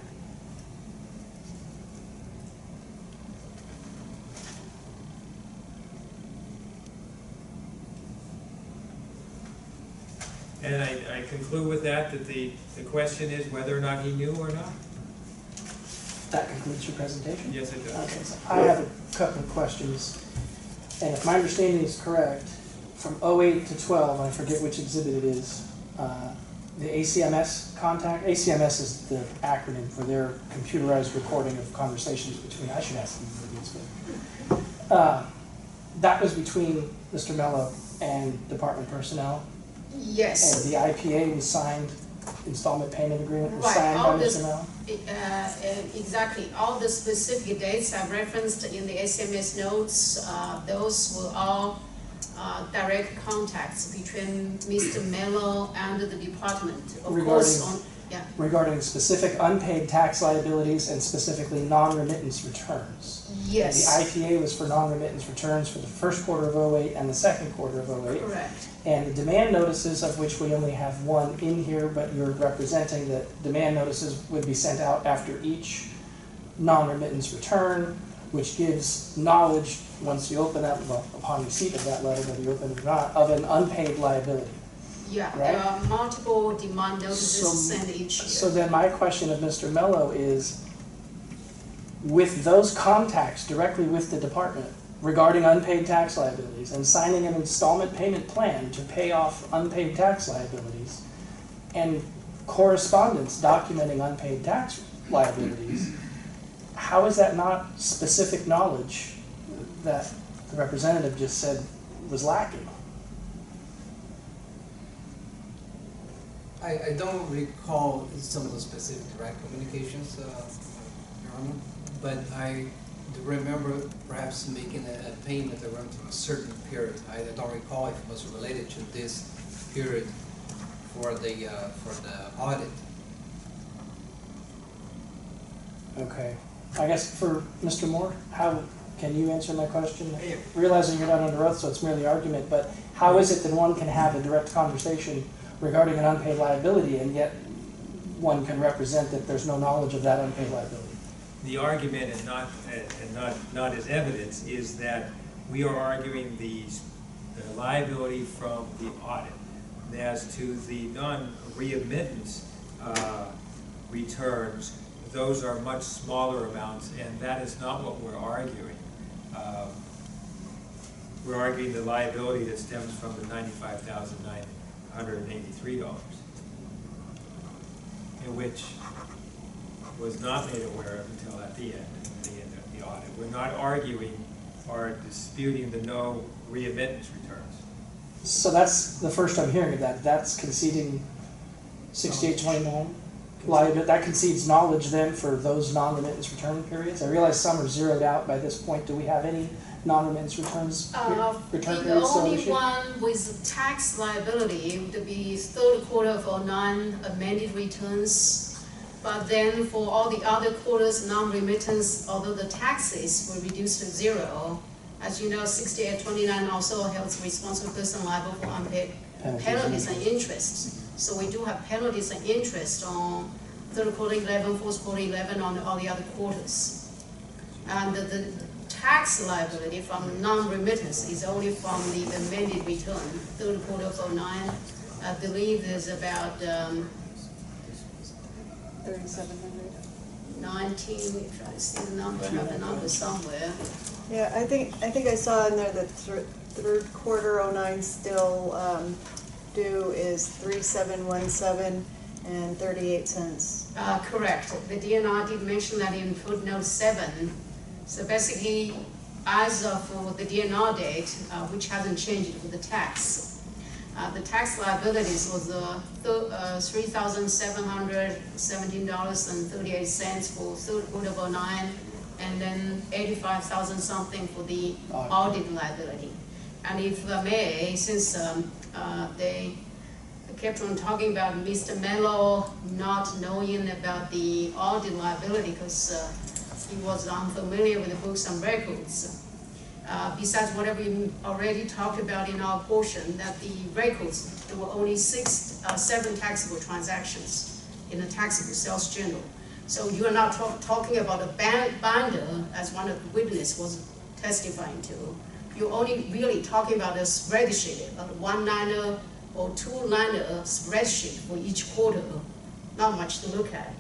And I conclude with that the question is whether or not he knew or not. That concludes your presentation? Yes, it does. Okay, so I have a couple of questions. And if my understanding is correct, from 08 to 12, I forget which exhibit it is, the ACMS contact, ACMS is the acronym for their computerized recording of conversations between, I should ask you what it is, but that was between Mr. Mello and department personnel? Yes. And the IPA was signed, installment payment agreement was Right, signed all by this, Mr. Mello? exactly. All the specific dates are referenced in the SMS notes. Those were all direct contacts between Mr. Mello and the department. Of course, regarding specific unpaid tax liabilities and specifically non-remittance returns. Yes. And the IPA was for non-remittance returns for the first quarter of 08 and the second quarter of 08. Correct. And the demand notices, of which we only have one in here, but you're representing that demand notices would be sent out after each non-remittance return, which gives knowledge, once you open that, well, upon receipt of that letter, whether you open it or not, of an unpaid liability. Yeah, right? There are multiple demand notices sent each year. So then my question of Mr. Mello is, with those contacts directly with the department regarding unpaid tax liabilities and signing an installment payment plan to pay off unpaid tax liabilities and correspondence documenting unpaid tax liabilities, how is that not specific knowledge that the representative just said was lacking? I don't recall some of the specific direct communications, Your Honor, but I do remember perhaps making a payment that went from a certain period. I don't recall if it was related to this period for the audit. Okay. I guess for Mr. Moore, how can you answer my question? Realizing you're not under oath, so it's merely argument, but how is it that one can have a direct conversation regarding an unpaid liability and yet one can represent that there's no knowledge of that unpaid liability? The argument, and not as evidence, is that we are arguing the liability from the audit. As to the non-readmittance returns, those are much smaller amounts, and that is not what we're arguing. We're arguing the liability that stems from the $95,983, in which was not made aware of until at the end of the audit. We're not arguing or disputing the no readmittance returns. So that's the first I'm hearing of that. That's conceding 6829? Liability, that concedes knowledge then for those non-remittance return periods? I realize some are zeroed out by this point. Do we have any non-remittance returns? Return The only one with tax liability would be third quarter for non-amended returns. But then for all the other quarters, non-remittance, although the taxes were reduced to zero, as you know, 6829 also holds responsible person liable for unpaid penalties and interest. So we do have penalties and interest on third quarter 11, fourth quarter 11, on all the other quarters. And the tax liability from non-remittance is only from the amended return, third quarter of 09. I believe there's about 3,700. 19, we're trying to see the number, I have the number somewhere. Yeah, I think I saw in there that third quarter 09 still due is 3,717 and 38 cents. Correct. The DNR did mention that in footnote 7. So basically, as of the DNR date, which hasn't changed with the tax, the tax liabilities was $3,717.38 for third quarter of 09, and then 85,000 something for the audit liability. And if I may, since they kept on talking about Mr. Mello not knowing about the audit liability because he was unfamiliar with the books and records. Besides whatever we already talked about in our portion, that the records, there were only 7 taxable transactions in the taxable sales journal. So you are not talking about a binder, as one of the witnesses was testifying to. You're only really talking about a spreadsheet, a 1-liner or 2-liner spreadsheet for each quarter. Not much to look at.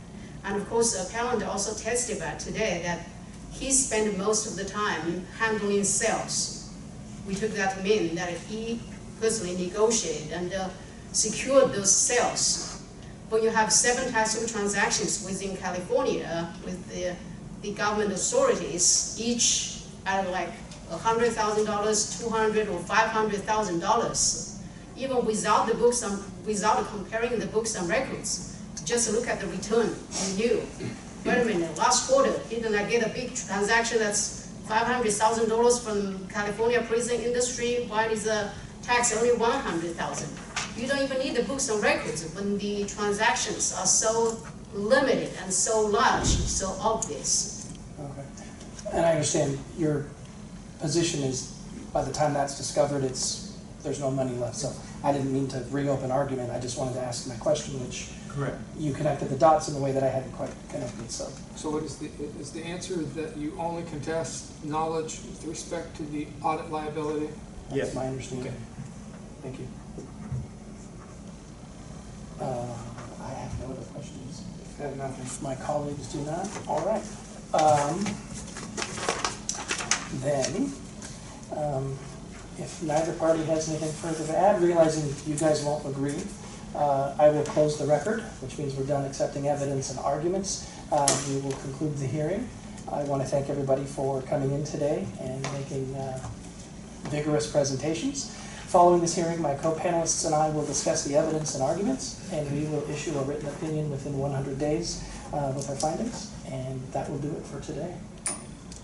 And of course, the appellant also testified today that he spent most of the time handling sales. We took that to mean that he personally negotiated and secured those sales. When you have 7 taxable transactions within California with the government authorities, each at like $100,000, $200,000 or $500,000, even without the books and without comparing the books and records, just look at the return and you. Wait a minute, last quarter, didn't I get a big transaction that's $500,000 from California prison industry? Why is the tax only $100,000? You don't even need the books and records when the transactions are so limited and so large, so obvious. Okay. And I understand your position is by the time that's discovered, there's no money left. So I didn't mean to reopen argument. I just wanted to ask my question, which Correct. you connected the dots in a way that I hadn't quite connected. So what is the answer that you only contest knowledge with respect to the audit liability? that's my understanding. Okay. Thank you. I have no other questions. I have nothing. My colleagues do not. All right. Then, if neither party has anything further to add, realizing you guys won't agree, I will close the record, which means we're done accepting evidence and arguments. We will conclude the hearing. I want to thank everybody for coming in today and making vigorous presentations. Following this hearing, my co-panelists and I will discuss the evidence and arguments, and we will issue a written opinion within 100 days with our findings, and that will do it for today.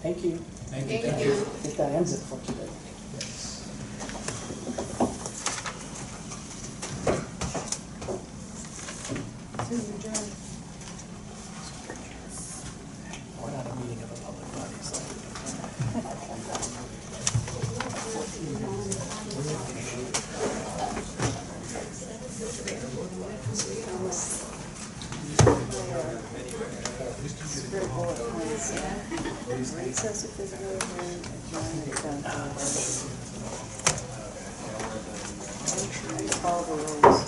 Thank you. Thank you. Thank I you. think that ends it for today. We're not a meeting of a public body, so. Recess if there's no hearing, adjourn and done. Call the rules.